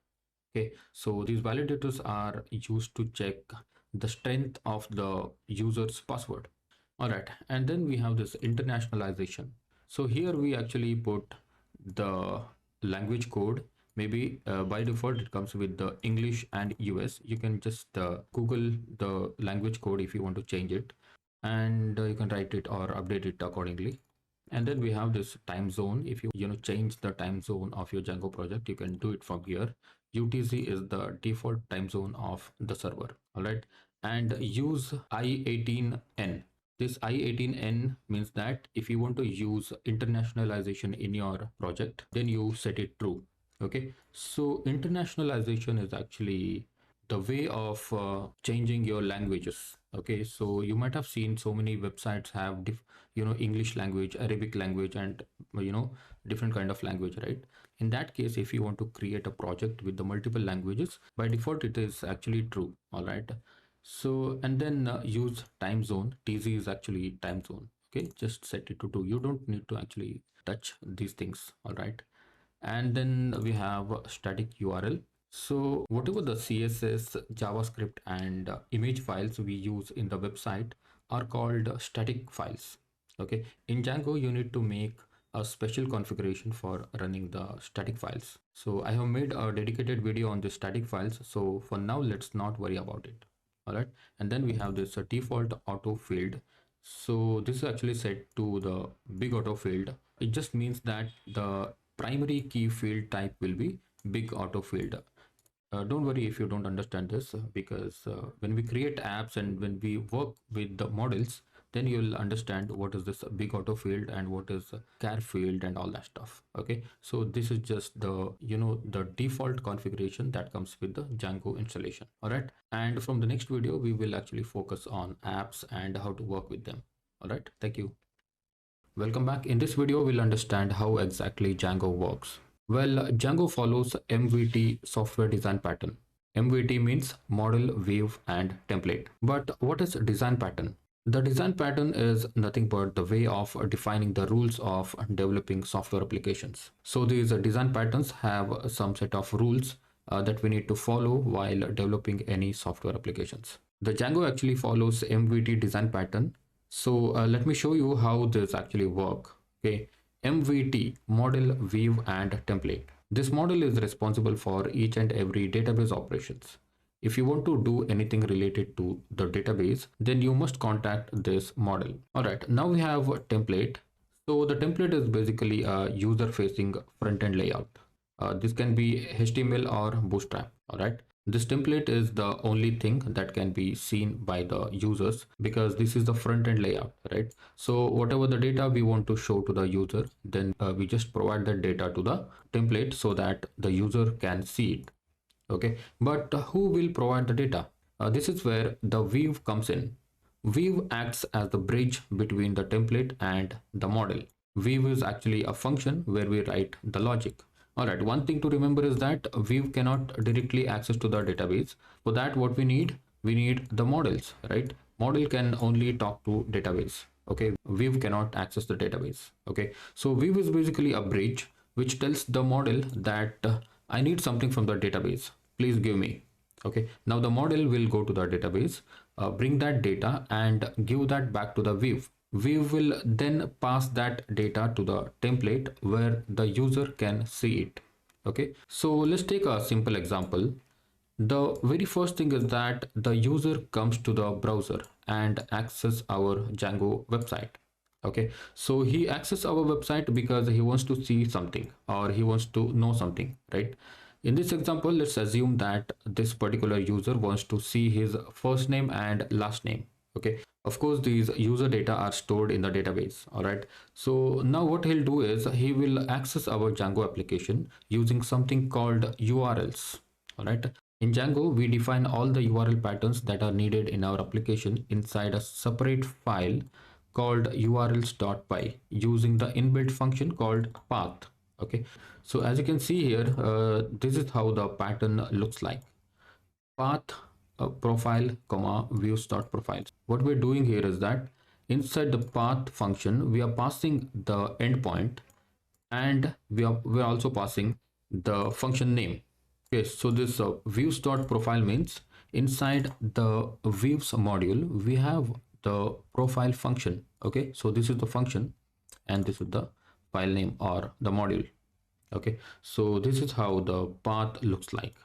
Okay, so these validators are used to check the strength of the user's password. All right, and then we have this internationalization. So here we actually put the language code. Maybe by default it comes with the English and US. You can just Google the language code if you want to change it, and you can write it or update it accordingly. And then we have this time zone. If you change the time zone of your Django project, you can do it from here. UTC is the default time zone of the server. All right, and use I18N. This I18N means that if you want to use internationalization in your project, then you set it true. Okay, so internationalization is actually the way of changing your languages. Okay, so you might have seen so many websites have English language, Arabic language, and different kind of language, right? In that case, if you want to create a project with the multiple languages, by default it is actually true. All right, so and then use time zone. TZ is actually time zone. Okay, just set it to 2. You don't need to actually touch these things. All right, and then we have static URL. So whatever the CSS, JavaScript, and image files we use in the website are called static files. Okay, in Django you need to make a special configuration for running the static files. So I have made a dedicated video on the static files, so for now let's not worry about it. All right, and then we have this default auto field. So this is actually set to the big auto field. It just means that the primary key field type will be big auto field. Don't worry if you don't understand this, because when we create apps and when we work with the models, then you'll understand what is this big auto field and what is char field and all that stuff. Okay, so this is just the the default configuration that comes with the Django installation. All right, and from the next video we will actually focus on apps and how to work with them. All right, thank you. Welcome back. In this video we'll understand how exactly Django works. Well, Django follows MVT software design pattern. MVT means model, view, and template. But what is design pattern? The design pattern is nothing but the way of defining the rules of developing software applications. So these design patterns have some set of rules that we need to follow while developing any software applications. The Django actually follows MVT design pattern. So let me show you how this actually work. Okay, MVT, model, view, and template. This model is responsible for each and every database operations. If you want to do anything related to the database, then you must contact this model. All right, now we have a template. So the template is basically a user-facing front-end layout. This can be HTML or Bootstrap. All right. This template is the only thing that can be seen by the users because this is the front-end layout, right? So whatever the data we want to show to the user, then we just provide that data to the template so that the user can see it. Okay, but who will provide the data? This is where the weave comes in. Weave acts as the bridge between the template and the model. Weave is actually a function where we write the logic. All right, one thing to remember is that Weave cannot directly access to the database. For that, what we need the models, right? Model can only talk to database. Okay, Weave cannot access the database. Okay, so Weave is basically a bridge which tells the model that I need something from the database. Please give me. Okay, now the model will go to the database, bring that data and give that back to the Weave. We will then pass that data to the template where the user can see it. Okay, so let's take a simple example. The very first thing is that the user comes to the browser and access our Django website. Okay, so he accesses our website because he wants to see something or he wants to know something, right? In this example, let's assume that this particular user wants to see his first name and last name. Okay, of course these user data are stored in the database. All right, so now what he'll do is he will access our Django application using something called URLs. All right, in Django we define all the URL patterns that are needed in our application inside a separate file called urls.py using the inbuilt function called path. Okay, so as you can see here, this is how the pattern looks like. Path profile comma views dot profiles. What we're doing here is that inside the path function we are passing the endpoint and we're also passing the function name. Okay, so this views dot profile means inside the views module we have the profile function. Okay, so this is the function and this is the file name or the module. Okay, so this is how the path looks like.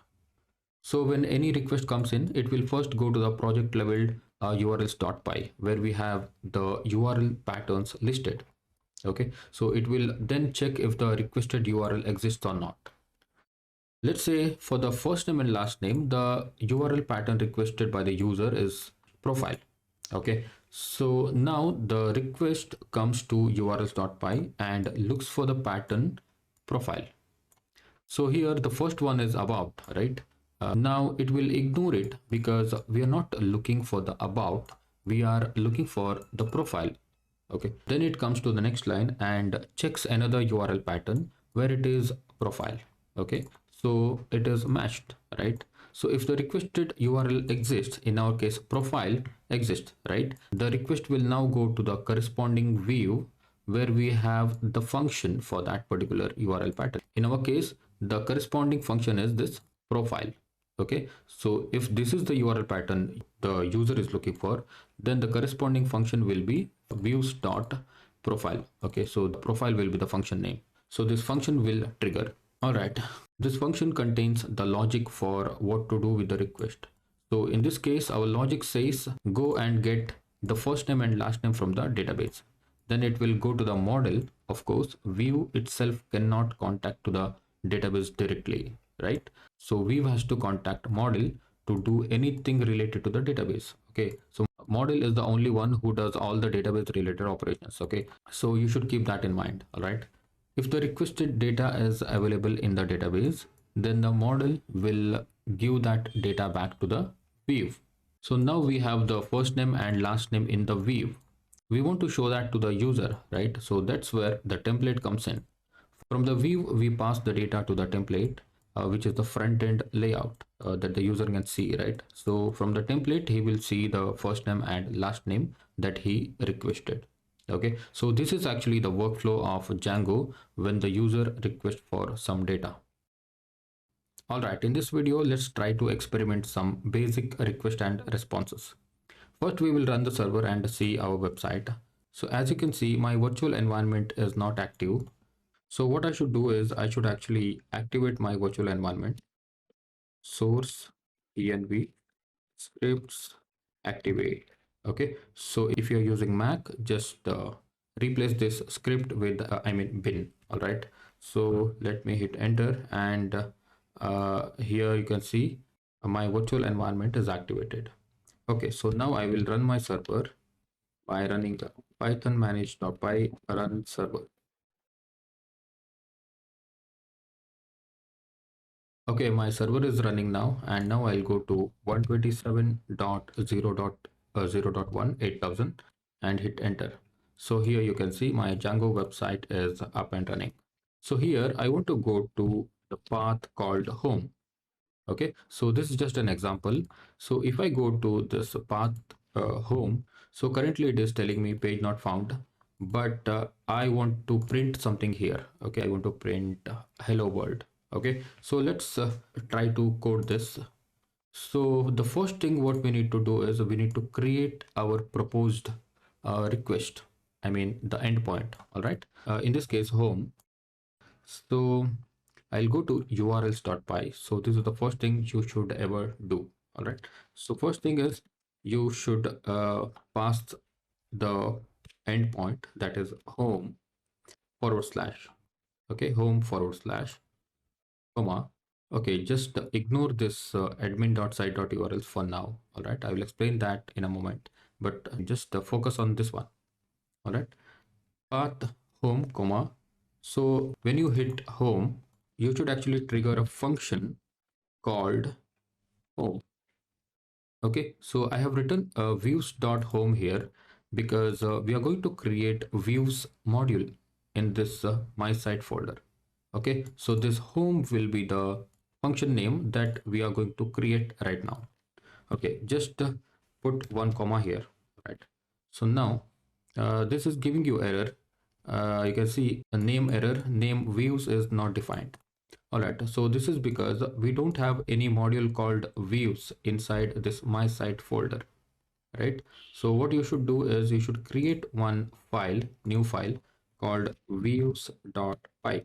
So when any request comes in, it will first go to the project level urls.py where we have the URL patterns listed. Okay, so it will then check if the requested URL exists or not. Let's say for the first name and last name, the URL pattern requested by the user is profile. Okay, so now the request comes to urls.py and looks for the pattern profile. So here the first one is about, right? Now it will ignore it because we are not looking for the about, we are looking for the profile. Okay, then it comes to the next line and checks another URL pattern where it is profile. Okay, so it is matched, right? So if the requested URL exists, in our case profile exists, right? The request will now go to the corresponding view where we have the function for that particular URL pattern. In our case, the corresponding function is this profile. Okay, so if this is the URL pattern the user is looking for, then the corresponding function will be views dot profile. Okay, so the profile will be the function name. So this function will trigger. All right, this function contains the logic for what to do with the request. So in this case, our logic says go and get the first name and last name from the database. Then it will go to the model. Of course, view itself cannot contact to the database directly, right? So Weave has to contact model to do anything related to the database. Okay, so model is the only one who does all the database related operations. Okay, so you should keep that in mind. All right, if the requested data is available in the database, then the model will give that data back to the Weave. So now we have the first name and last name in the Weave. We want to show that to the user, right? So that's where the template comes in. From the view, we pass the data to the template, which is the front end layout that the user can see, right? So from the template, he will see the first name and last name that he requested. Okay, so this is actually the workflow of Django when the user requests for some data. All right, in this video, let's try to experiment some basic request and responses. First, we will run the server and see our website. So as you can see, my virtual environment is not active. So what I should do is I should actually activate my virtual environment. Source env scripts activate. Okay, so if you're using Mac, just replace this script with bin. All right, so let me hit enter and here you can see my virtual environment is activated. Okay, so now I will run my server by running the python manage.py run server. Okay, my server is running now, and now I'll go to 127.0.0.1 and hit enter. So here you can see my Django website is up and running. So here I want to go to the path called home. Okay, so this is just an example. So if I go to this path home, so currently it is telling me page not found, but I want to print something here. Okay, I want to print hello world. Okay, so let's try to code this. So the first thing what we need to do is we need to create our proposed request. I mean the endpoint. All right, in this case home. So I'll go to urls.py. So this is the first thing you should ever do. All right. So first thing is you should pass the endpoint, that is home forward slash. Okay, home forward slash comma. Okay, just ignore this admin.site.urls for now. All right, I will explain that in a moment, but just focus on this one. All right, path home comma. So when you hit home, you should actually trigger a function called home. Okay, so I have written views.home here because we are going to create views module in this my site folder. Okay, so this home will be the function name that we are going to create right now. Okay, just put one comma here, right? So now this is giving you error. You can see a name error, name views is not defined. All right, so this is because we don't have any module called views inside this my site folder, right? So what you should do is you should create one file, new file called views.py.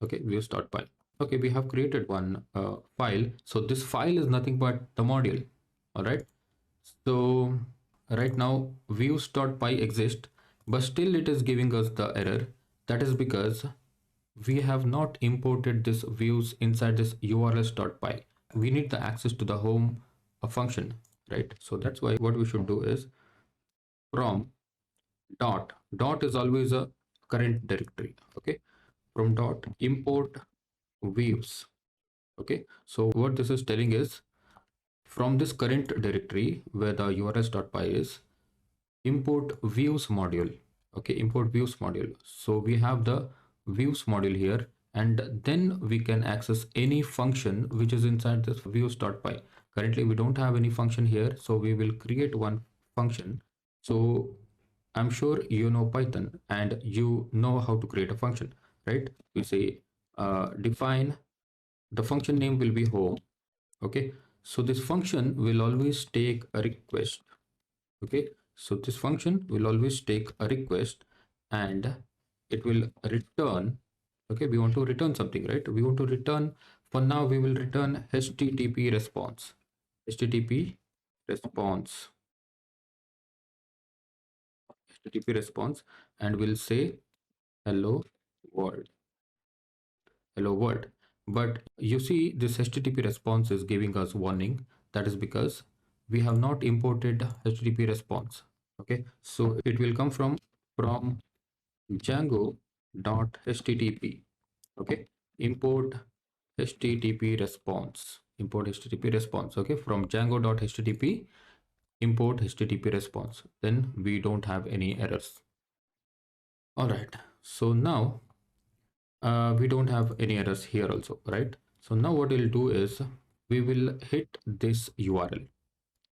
Okay, views.py. Okay, we have created one file. So this file is nothing but the module. All right. So right now views.py exists, but still it is giving us the error. That is because we have not imported this views inside this urls.py. We need the access to the home function, right? So that's why what we should do is from dot is always a current directory. Okay, from dot import views. Okay, so what this is telling is from this current directory where the urls.py is, import views module. Okay, import views module. So we have the views module here, and then we can access any function which is inside this views.py. Currently we don't have any function here, so we will create one function. So I'm sure you know Python and you know how to create a function, right? We say define, the function name will be home. Okay, so this function will always take a request. Okay, so this function will always take a request and it will return. Okay, we want to return something, right? We want to return, for now we will return http response, http response, http response, and we'll say hello world, hello world. But you see this http response is giving us warning. That is because we have not imported http response. Okay, so it will come from Django.http. Okay, import http response, import http response. Okay, from Django.http, import http response, then we don't have any errors. All right, so now we don't have any errors here also, right? So now what we'll do is we will hit this URL.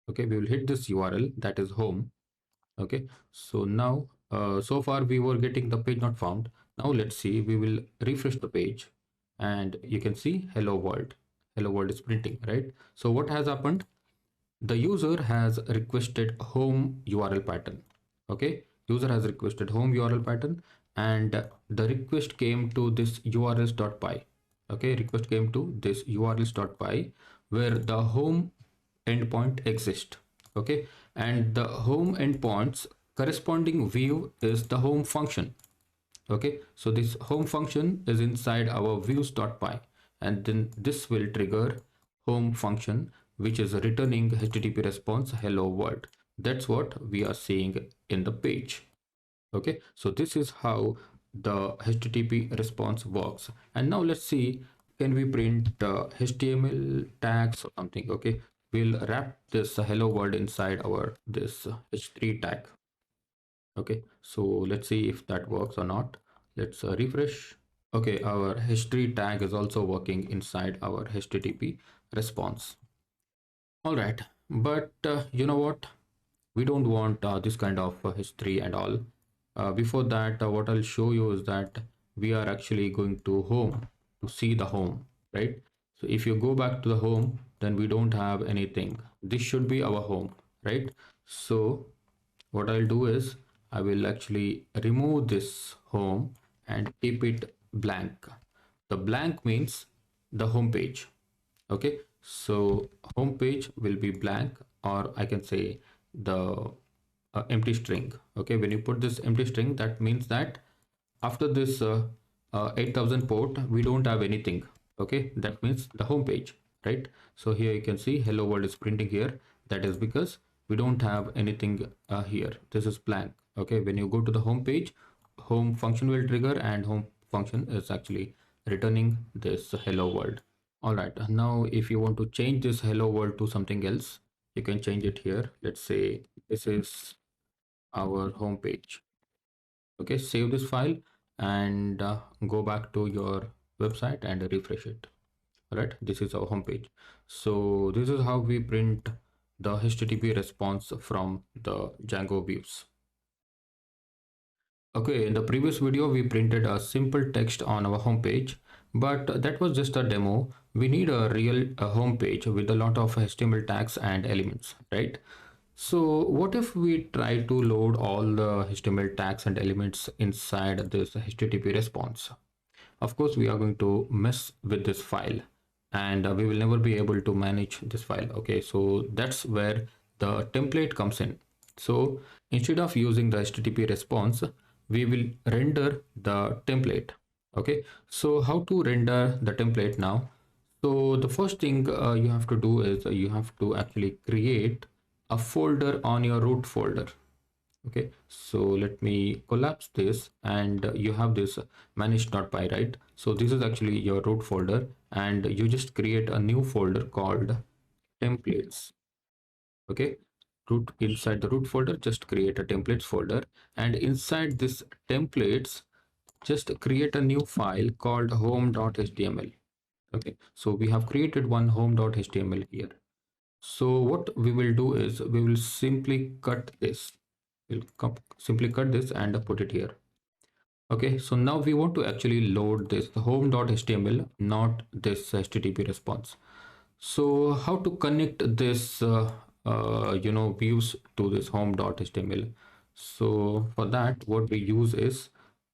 Okay, we will hit this URL, that is home. Okay, so now so far we were getting the page not found. Now let's see, we will refresh the page and you can see hello world, hello world is printing, right? So what has happened, the user has requested home URL pattern. Okay, user has requested home URL pattern and the request came to this urls.py. Okay, request came to this urls.py where the home endpoint exists. Okay, and the home endpoint's corresponding view is the home function. Okay, so this home function is inside our views.py and then this will trigger home function which is returning http response hello world. That's what we are seeing in the page. Okay, so this is how the http response works. And now let's see can we print HTML tags or something? Okay, we'll wrap this hello world inside our this h3 tag. Okay, so let's see if that works or not. Let's refresh. Okay, our h3 tag is also working inside our HTTP response. All right, but you know what? We don't want this kind of history and all. Before that, what I'll show you is that we are actually going to home to see the home, right? So if you go back to the home, then we don't have anything. This should be our home, right? So what I'll do is I will actually remove this home and keep it blank. The blank means the home page. Okay, so home page will be blank, or I can say the empty string. Okay, when you put this empty string, that means that after this 8000 port we don't have anything. Okay, that means the home page, right? So here you can see hello world is printing here. That is because we don't have anything here. This is blank. Okay, when you go to the home page, home function will trigger and home function is actually returning this hello world. All right, now if you want to change this hello world to something else, you can change it here. Let's say this is our home page. Okay, save this file and go back to your website and refresh it. All right, this is our home page. So this is how we print the HTTP response from the Django views. Okay, in the previous video we printed a simple text on our home page, but that was just a demo. We need a real home page with a lot of HTML tags and elements, right? So what if we try to load all the HTML tags and elements inside this HTTP response? Of course, we are going to mess with this file and we will never be able to manage this file. Okay, so that's where the template comes in. So instead of using the HTTP response, we will render the template. Okay, so how to render the template now? So the first thing you have to do is you have to actually create a folder on your root folder. Okay, so let me collapse this and you have this manage.py, right? So this is actually your root folder and you just create a new folder called templates. Okay, root inside the root folder, just create a templates folder, and inside this templates, just create a new file called home.html. Okay, so we have created one home.html here. So what we will do is we will simply cut this. We'll simply cut this and put it here. Okay, so now we want to actually load this home.html, not this HTTP response. So how to connect this views to this home.html? So for that, what we use is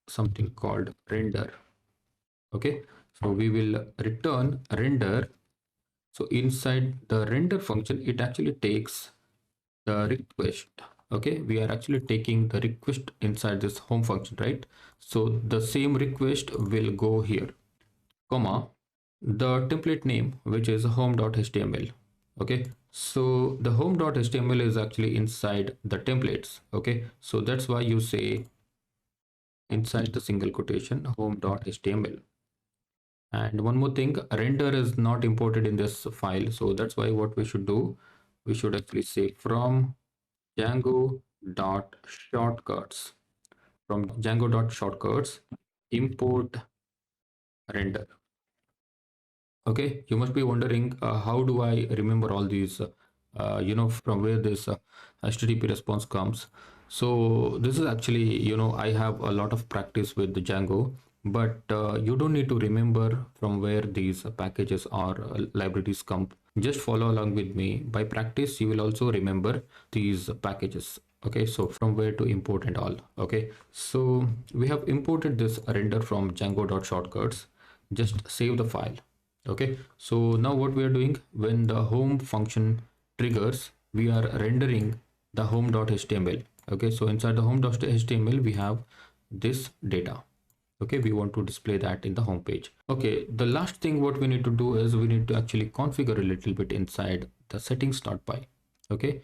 something called render. Okay, so we will return render. So inside the render function, it actually takes the request. Okay, we are actually taking the request inside this home function, right? So the same request will go here, comma, the template name, which is home.html. Okay, so the home.html is actually inside the templates. Okay, so that's why you say inside the single quotation home.html. And one more thing, render is not imported in this file, so that's why what we should do, we should actually say from Django.shortcuts, import render. Okay, you must be wondering how do I remember all these from where this HTTP response comes. So this is actually, I have a lot of practice with the Django, but you don't need to remember from where these packages or libraries come. Just follow along with me. By practice, you will also remember these packages. Okay, so from where to import and all. Okay, so we have imported this render from Django.shortcuts. Just save the file. Okay, so now what we are doing, when the home function triggers, we are rendering the home.html. Okay, so inside the home.html we have this data. Okay, we want to display that in the home page. Okay, the last thing what we need to do is we need to actually configure a little bit inside the settings.py. Okay,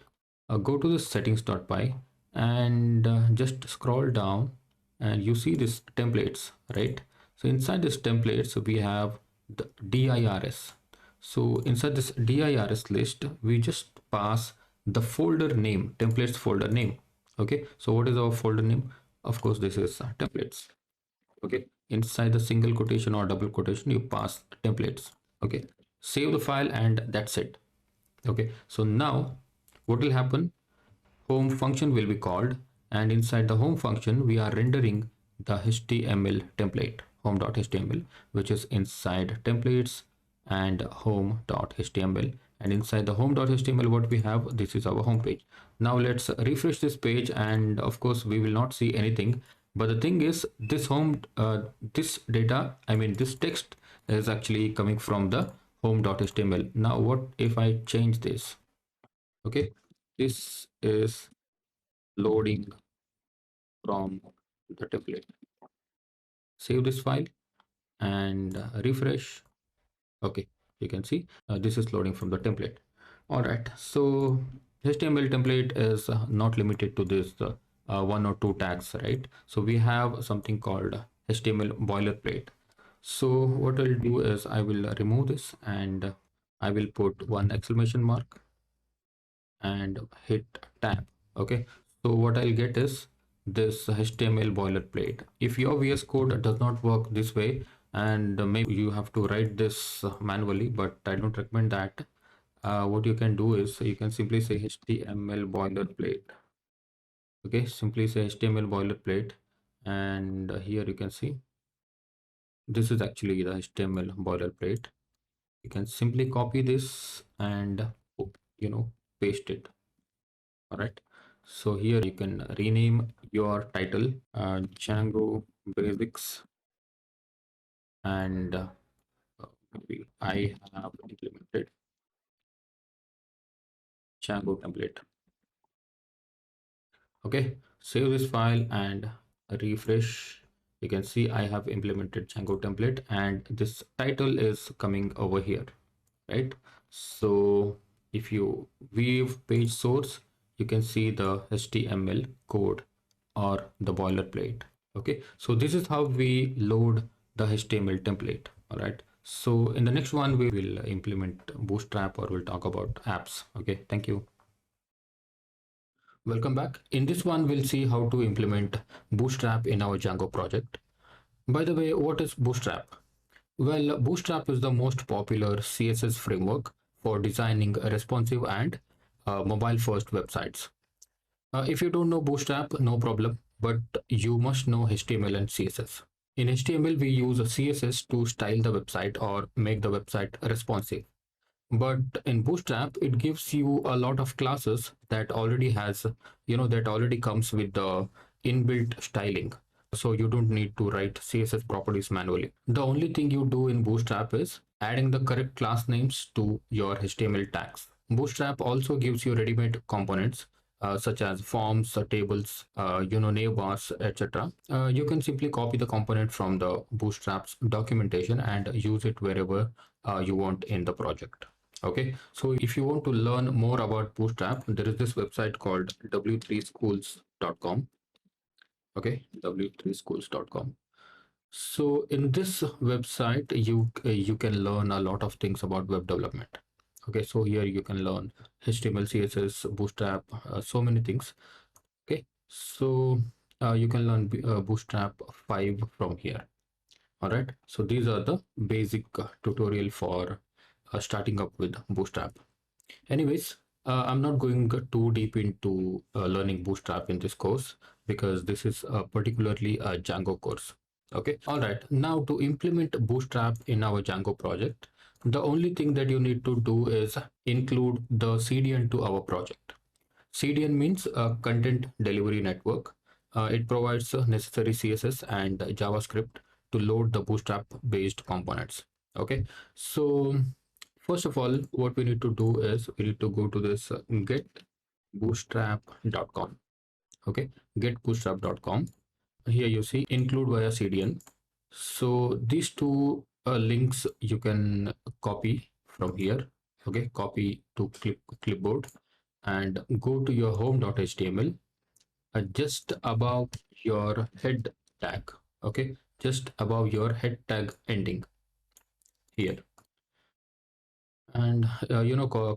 go to the settings.py and just scroll down and you see this templates, right? So inside this templates we have the dirs. So inside this dirs list, we just pass the folder name, templates folder name. Okay, so what is our folder name? Of course, this is templates. Okay, inside the single quotation or double quotation, you pass templates. Okay, save the file and that's it. Okay, so now what will happen? Home function will be called, and inside the home function we are rendering the html template, home.html, which is inside templates and home.html. And inside the home.html, what we have, this is our home page. Now let's refresh this page, and of course we will not see anything. But the thing is, this this data, I mean this text, is actually coming from the home.html. Now what if I change this? Okay, this is loading from the template. Save this file and refresh. Okay, you can see this is loading from the template. All right, so HTML template is not limited to this one or two tags, right? So we have something called HTML boilerplate. So what I'll do is I will remove this and I will put one exclamation mark and hit tab. Okay, so what I'll get is this HTML boilerplate. If your VS Code does not work this way, and maybe you have to write this manually, but I don't recommend that. What you can do is you can simply say HTML boilerplate. Okay, simply say HTML boilerplate, and here you can see this is actually the HTML boilerplate. You can simply copy this and paste it. All right, so here you can rename your title Django basics, and maybe I have implemented Django template. Okay, save this file and refresh. You can see I have implemented Django template, and this title is coming over here, right? So if you view page source, you can see the HTML code or the boilerplate. Okay, so this is how we load the HTML template. All right, so in the next one we will implement Bootstrap, or we'll talk about apps. Okay, thank you. Welcome back. In this one we'll see how to implement Bootstrap in our Django project. By the way, what is Bootstrap? Well, Bootstrap is the most popular CSS framework for designing responsive and mobile first websites. If you don't know Bootstrap, no problem, but you must know HTML and CSS. In HTML, we use CSS to style the website or make the website responsive. But in Bootstrap, it gives you a lot of classes that already has, that already comes with the inbuilt styling. So you don't need to write CSS properties manually. The only thing you do in Bootstrap is adding the correct class names to your HTML tags. Bootstrap also gives you ready-made components such as forms, tables, navbars, etc. You can simply copy the component from the Bootstrap's documentation and use it wherever you want in the project. Okay, so if you want to learn more about Bootstrap, there is this website called w3schools.com. Okay, w3schools.com. So in this website, you can learn a lot of things about web development. Okay, so here you can learn HTML, CSS, Bootstrap, so many things. Okay, so you can learn Bootstrap 5 from here. All right, so these are the basic tutorial for starting up with Bootstrap. Anyways, I'm not going too deep into learning Bootstrap in this course because this is particularly a Django course. Okay, all right. Now to implement Bootstrap in our Django project, the only thing that you need to do is include the CDN to our project. CDN means Content Delivery Network. It provides necessary CSS and JavaScript to load the Bootstrap based components. Okay, so first of all, what we need to do is we need to go to this getbootstrap.com. Okay, getbootstrap.com. Here you see include via CDN. So these two links you can copy from here. Okay, copy to clipboard and go to your home.html just above your head tag. Okay, just above your head tag ending. here, and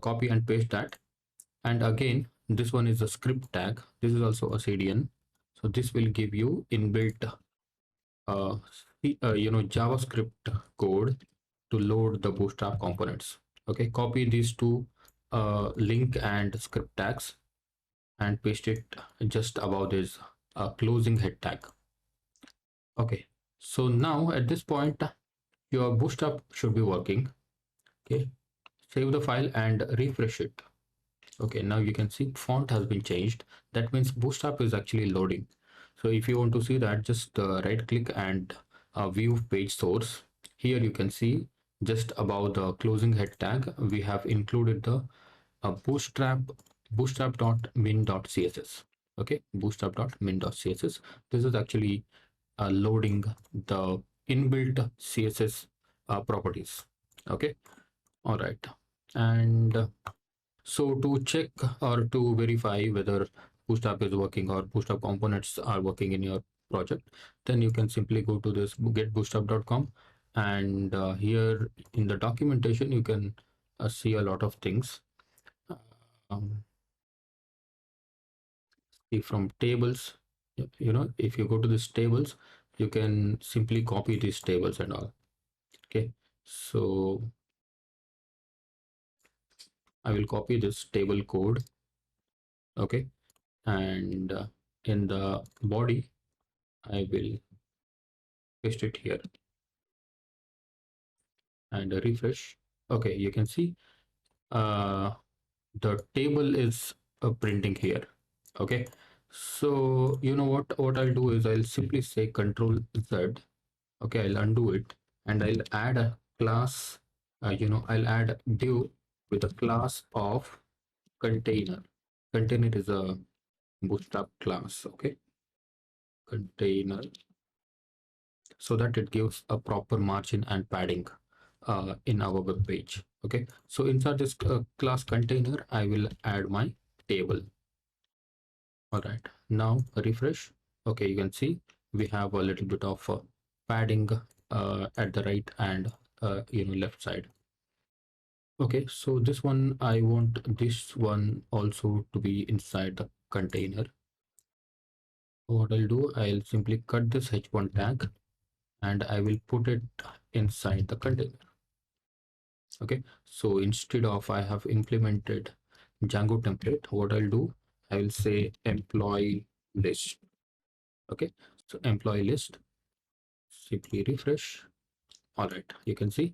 copy and paste that. And again, this one is a script tag. This is also a CDN. So this will give you inbuilt JavaScript code to load the Bootstrap components. Okay, copy these two link and script tags and paste it just above this closing head tag. Okay, so now at this point your Bootstrap should be working. Okay, save the file and refresh it. Okay, now you can see font has been changed. That means Bootstrap is actually loading. So if you want to see that, just right click and view page source. Here you can see just above the closing head tag, we have included the bootstrap.min.css. Okay, bootstrap.min.css. This is actually loading the inbuilt CSS properties. Okay, all right. And so to check or to verify whether Bootstrap is working or Bootstrap components are working in your project, then you can simply go to this getbootstrap.com, and here in the documentation you can see a lot of things. See from tables, if you go to this tables, you can simply copy these tables and all. Okay, so I will copy this table code. Okay, and in the body I will paste it here and refresh. Okay, you can see the table is printing here. Okay, so you know what I'll do is I'll simply say Control Z. Okay, I'll undo it and I'll add a class. I'll add div with a class of container. Container is a Bootstrap class. Okay, container, so that it gives a proper margin and padding in our web page. Okay, so inside this class container, I will add my table. All right, now refresh. Okay, you can see we have a little bit of padding at the right and left side. Okay, so this one, I want this one also to be inside the container. What I'll do, I'll simply cut this h1 tag and I will put it inside the container. Okay, so instead of I have implemented Django template, what I'll do, I will say employee list. Okay, so employee list, simply refresh. All right, you can see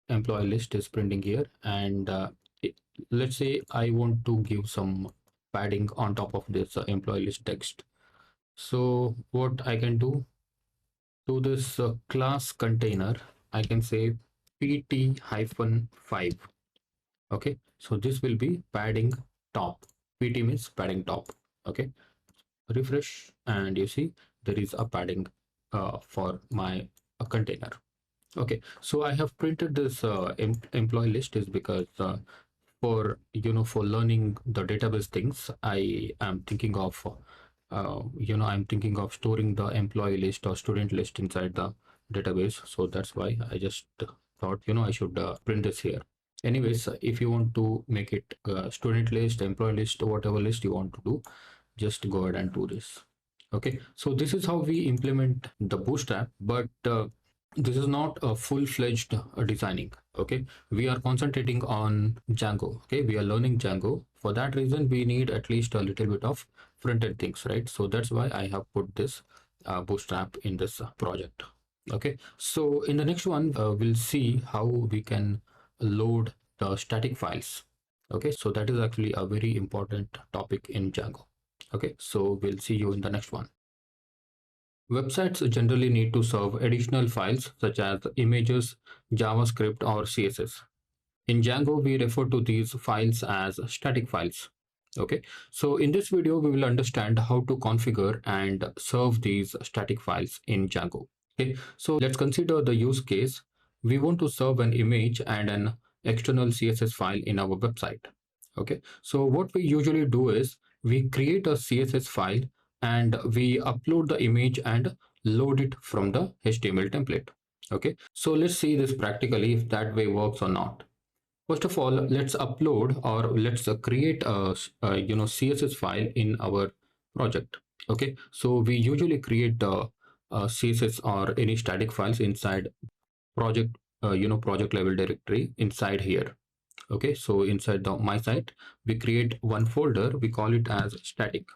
employee list is printing here, and let's say I want to give some padding on top of this employee list text. So what I can do, to this class container, I can say pt-5. Okay, so this will be padding top. PT means padding top. Okay, refresh and you see there is a padding for my container. Okay, so I have printed this employee list is because for learning the database things, I am thinking of I'm thinking of storing the employee list or student list inside the database. So that's why I just thought I should print this here. Anyways, if you want to make it student list, employee list, whatever list you want to do, just go ahead and do this. Okay, so this is how we implement the Bootstrap, but this is not a full-fledged designing. Okay, we are concentrating on Django. Okay, we are learning Django. For that reason, we need at least a little bit of front-end things, right? So that's why I have put this Bootstrap in this project. Okay, so in the next one, we'll see how we can load the static files. Okay, so that is actually a very important topic in Django. Okay, so we'll see you in the next one. Websites generally need to serve additional files such as images, JavaScript, or CSS. In Django, we refer to these files as static files. Okay, so in this video, we will understand how to configure and serve these static files in Django. Okay, so let's consider the use case. We want to serve an image and an external CSS file in our website. Okay, so what we usually do is we create a CSS file and we upload the image and load it from the HTML template. Okay, so let's see this practically if that way works or not. First of all, let's upload or let's create a CSS file in our project. Okay, so we usually create CSS or any static files inside project project level directory inside here. Okay, so inside the my site we create one folder, we call it as static.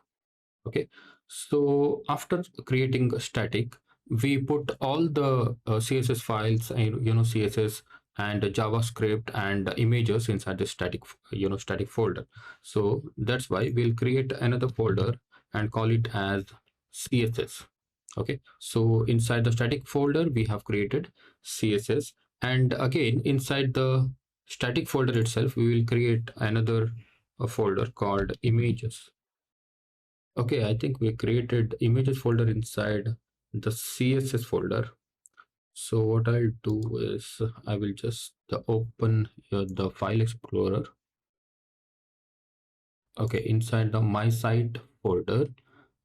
Okay, so after creating static, we put all the CSS files and CSS and JavaScript and images inside the static folder. So that's why we'll create another folder and call it as CSS. Okay, so inside the static folder we have created CSS, and again inside the static folder itself we will create another folder called images. Okay, I think we created images folder inside the CSS folder. So what I'll do is I will just open the file explorer. Okay, inside the my site folder,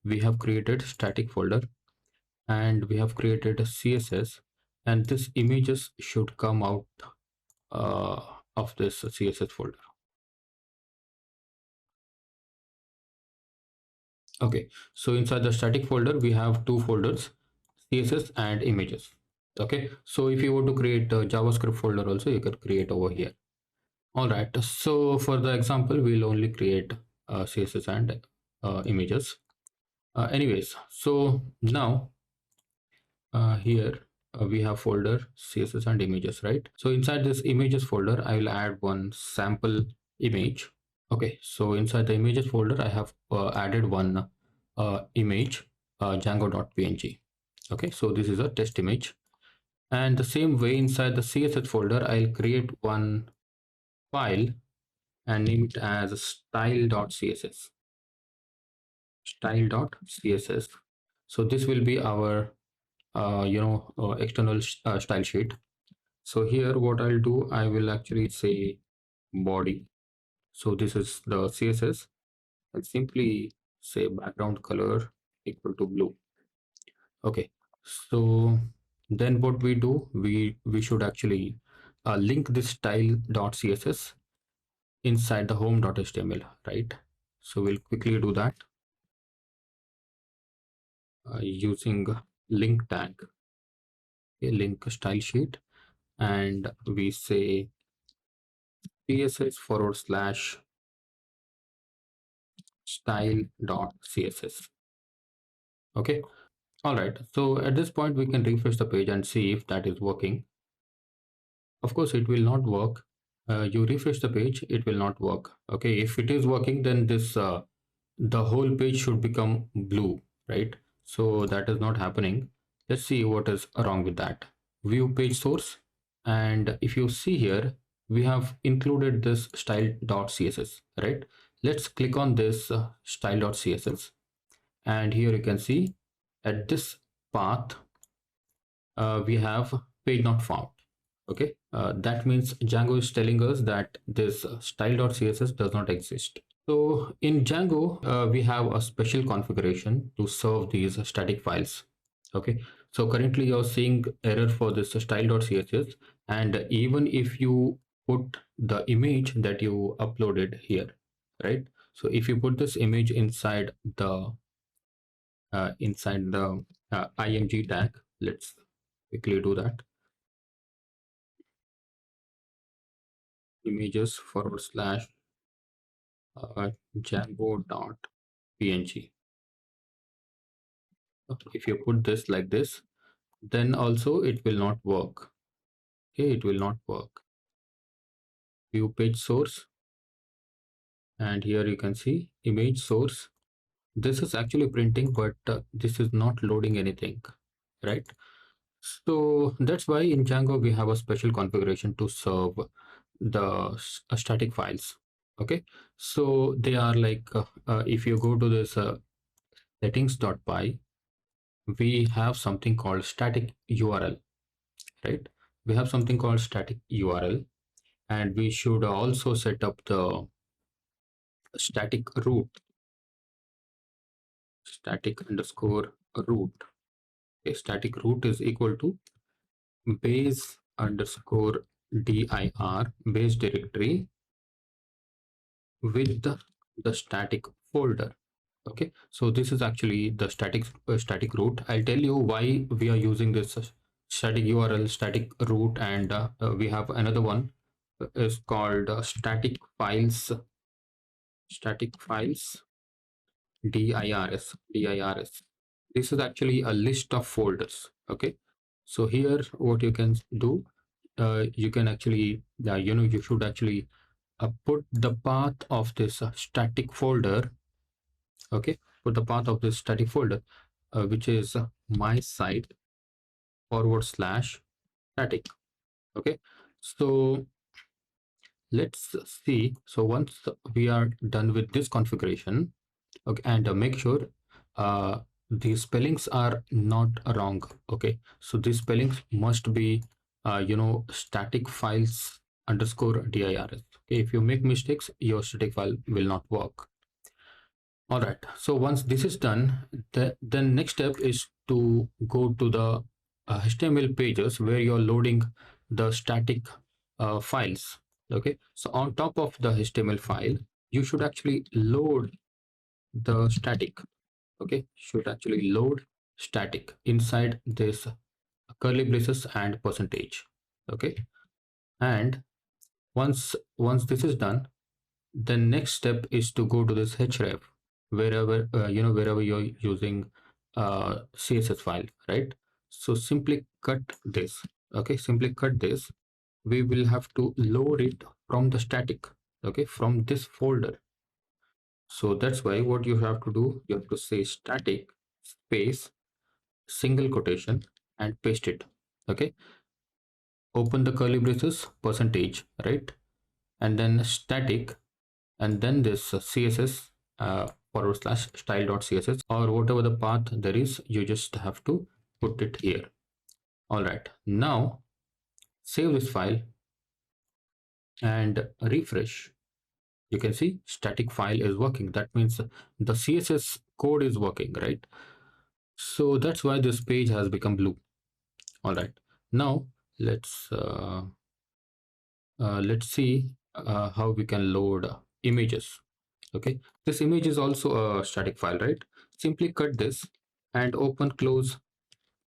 we have created static folder and we have created a CSS, and this images should come out of this CSS folder. Okay, so inside the static folder, we have two folders, CSS and images. Okay, so if you want to create a JavaScript folder also, you can create over here. All right, so for the example, we'll only create CSS and images. Anyways, so now here we have folder CSS and images, right? So inside this images folder, I will add one sample image. Okay, so inside the images folder, I have added one image, Django.png. Okay, so this is a test image. And the same way inside the CSS folder, I'll create one file and name it as style.css. Style.css. So this will be our external style sheet. So here what I'll do, I will actually say body. So this is the CSS. I'll simply say background color equal to blue. Okay, so then what we do, we should actually link this style.css inside the home.html, right? So we'll quickly do that using link tag, a link style sheet, and we say css / style.css. Okay, all right, so at this point we can refresh the page and see if that is working. Of course it will not work. You refresh the page, it will not work. Okay, if it is working, then this the whole page should become blue, right? So that is not happening. Let's see what is wrong with that. View page source, and if you see here, we have included this style.css, right? Let's click on this style.css, and here you can see at this path we have page not found. Okay, that means Django is telling us that this style.css does not exist. So in Django, we have a special configuration to serve these static files. Okay, so currently you're seeing error for this style.css, and even if you put the image that you uploaded here, right? So if you put this image inside the img tag, let's quickly do that. Images / Django.png. If you put this like this, then also it will not work. Okay, it will not work. View page source, and here you can see image source. This is actually printing, but this is not loading anything, right? So that's why in Django we have a special configuration to serve the static files. Okay, so they are like if you go to this settings.py, we have something called static URL, right? We have something called static URL, and we should also set up the static root, static underscore root. A static root is equal to base underscore dir base directory with the static folder. Okay, so this is actually the static root. I'll tell you why we are using this static URL static root, and we have another one is called static files dirs. This is actually a list of folders. Okay, so here what you can do, you can actually you should actually put the path of this static folder. Okay, put the path of this static folder, which is my site /static. Okay, so let's see. So once we are done with this configuration, okay, and make sure the spellings are not wrong. Okay, so these spellings must be static files underscore dirs. Okay, if you make mistakes, your static file will not work. All right, so once this is done, the next step is to go to the HTML pages where you're loading the static files. Okay, so on top of the HTML file, you should actually load the static. Okay, should actually load static inside this curly braces and percentage. Okay, and once this is done, the next step is to go to this href wherever wherever you're using css file, right? So simply cut this. Okay, simply cut this. We will have to load it from the static, okay, from this folder. So that's why what you have to do, you have to say static space single quotation and paste it. Okay, open the curly braces percentage, right? And then static, and then this css /style.css or whatever the path there is, you just have to put it here. All right, now save this file and refresh. You can see static file is working. That means the css code is working, right? So that's why this page has become blue. All right, now let's see how we can load images. Okay, this image is also a static file, right? Simply cut this and open close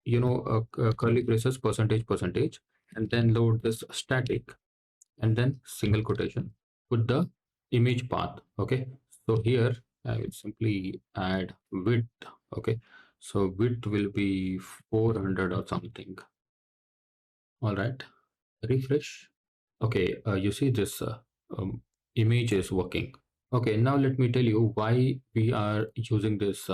curly braces percentage, and then load this static, and then single quotation, put the image path. Okay, so here I will simply add width. Okay, so width will be 400 or something. All right, refresh. Okay, you see this image is working. Okay, now let me tell you why we are using this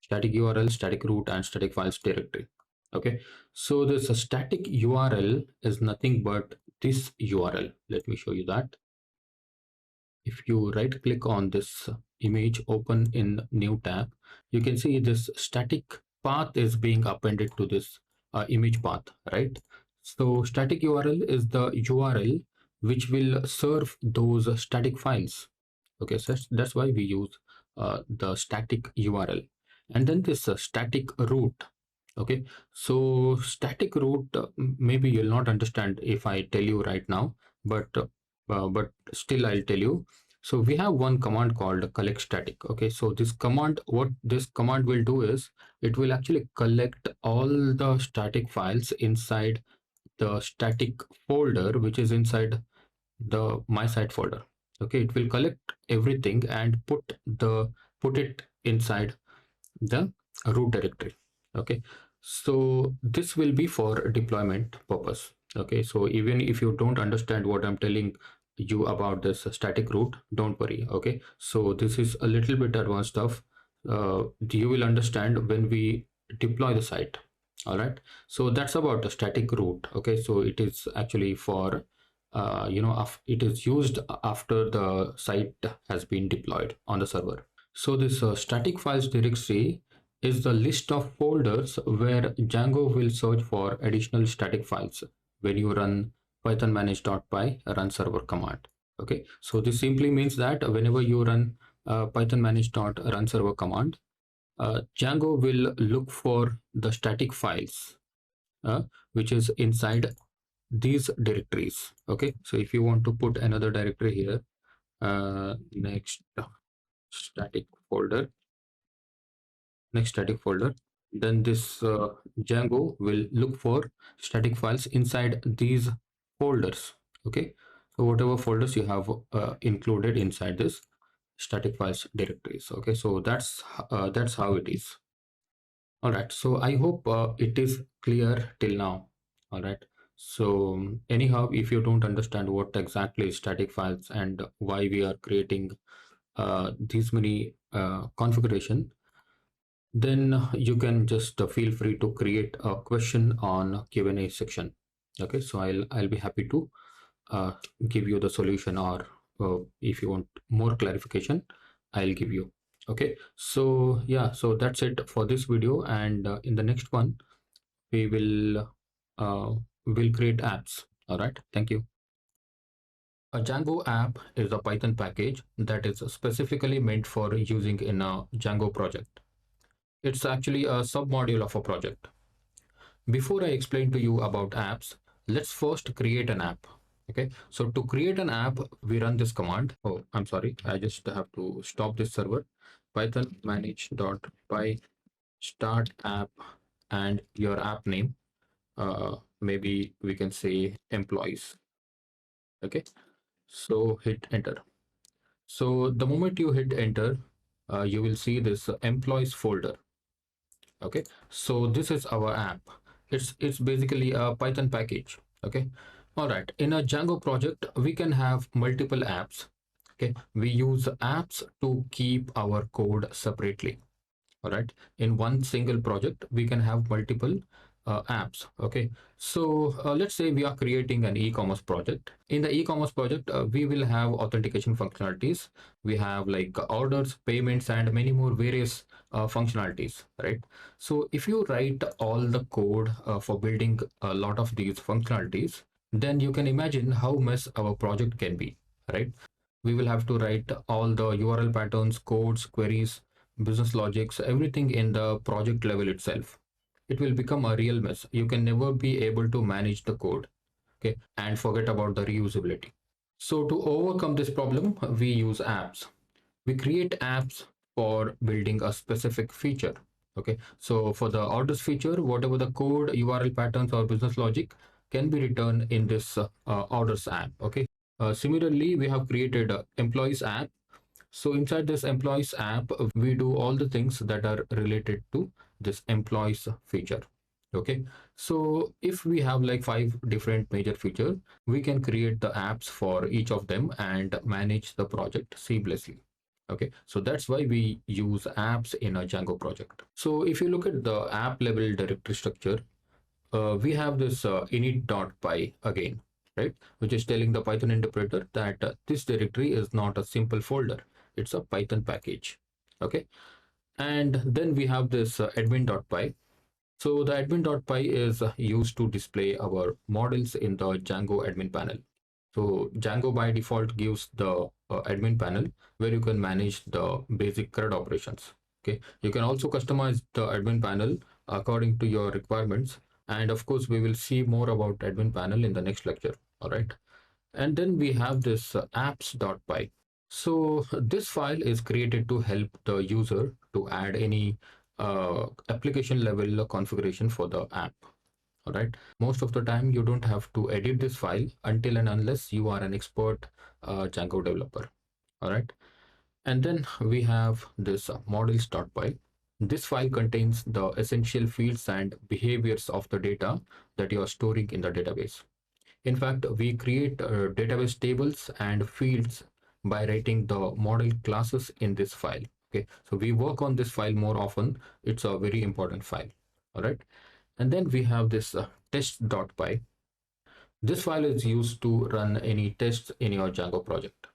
static URL, static root, and static files directory. Okay, so this static URL is nothing but this URL. Let me show you that. If you right click on this image, open in new tab, you can see this static path is being appended to this image path, right? So static URL is the URL which will serve those static files. Okay, so that's why we use the static URL. And then this static root. Okay, so static root, maybe you'll not understand if I tell you right now, but still I'll tell you. So we have one command called collect static. Okay, so this command, what this command will do is it will actually collect all the static files inside the static folder, which is inside the my site folder. Okay, it will collect everything and put it inside the root directory. Okay, so this will be for deployment purpose. Okay, so even if you don't understand what I'm telling you about this static root, don't worry. Okay, so this is a little bit advanced stuff. You will understand when we deploy the site. All right, so that's about the static root. Okay, so it is actually for it is used after the site has been deployed on the server. So this static files directory is the list of folders where Django will search for additional static files when you run python manage.py run server command. Okay, so this simply means that whenever you run python manage.run server command, Django will look for the static files which is inside these directories. Okay, so if you want to put another directory here, next static folder, then this Django will look for static files inside these folders. Okay, so whatever folders you have included inside this static files directories. Okay, so that's how it is. All right, so I hope it is clear till now. All right, so anyhow, if you don't understand what exactly is static files and why we are creating these many configuration, then you can just feel free to create a question on Q&A section. Okay, so I'll be happy to uh, give you the solution, or if you want more clarification, I'll give you. Okay, so yeah, so that's it for this video, and in the next one we will create apps. All right, thank you. A Django app is a Python package that is specifically meant for using in a Django project. It's actually a submodule of a project. Before I explain to you about apps, let's first create an app. Okay, so to create an app, we run this command. Oh, I'm sorry, I just have to stop this server. Python manage.py start app and your app name. Maybe we can say employees. Okay, so hit enter. So the moment you hit enter, you will see this employees folder. Okay, so this is our app. It's basically a Python package. Okay, all right, in a Django project we can have multiple apps. Okay, we use apps to keep our code separately. All right, in one single project we can have multiple apps. Okay, so let's say we are creating an e-commerce project. In the e-commerce project we will have authentication functionalities. We have like orders, payments, and many more various functionalities, right? So if you write all the code for building a lot of these functionalities, then you can imagine how mess our project can be, right? We will have to write all the URL patterns, codes, queries, business logics, everything in the project level itself. It will become a real mess. You can never be able to manage the code. Okay, and forget about the reusability. So to overcome this problem, we use apps. We create apps for building a specific feature. Okay, so for the orders feature, whatever the code, URL patterns, or business logic can be written in this orders app. Okay, similarly, we have created employees app. So inside this employees app, we do all the things that are related to this employees feature. Okay, so if we have like 5 different major features, we can create the apps for each of them and manage the project seamlessly. Okay, so that's why we use apps in a Django project. So if you look at the app level directory structure, we have this init.py again, right? Which is telling the Python interpreter that this directory is not a simple folder, it's a Python package. Okay, and then we have this admin.py. So the admin.py is used to display our models in the Django admin panel. So Django by default gives the admin panel where you can manage the basic CRUD operations. Okay, you can also customize the admin panel according to your requirements. And of course, we will see more about admin panel in the next lecture. All right. And then we have this apps.py. So this file is created to help the user to add any application level configuration for the app. All right, most of the time you don't have to edit this file until and unless you are an expert Django developer. All right, and then we have this models.py. This file contains the essential fields and behaviors of the data that you are storing in the database. In fact, we create database tables and fields by writing the model classes in this file. Okay, so we work on this file more often. It's a very important file. All right, and then we have this test.py. This file is used to run any tests in your Django project.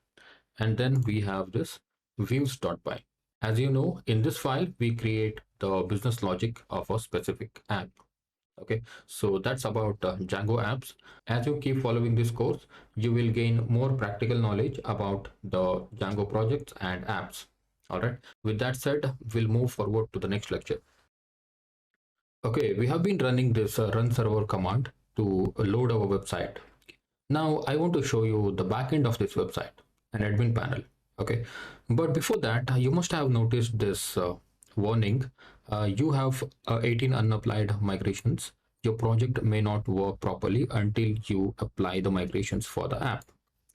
And then we have this views.py. As you know, in this file, we create the business logic of a specific app. Okay, so that's about Django apps. As you keep following this course, you will gain more practical knowledge about the Django projects and apps. All right, with that said, we'll move forward to the next lecture. Okay, we have been running this run server command to load our website. Now I want to show you the backend of this website, an admin panel. Okay, but before that, you must have noticed this warning. You have 18 unapplied migrations. Your project may not work properly until you apply the migrations for the app.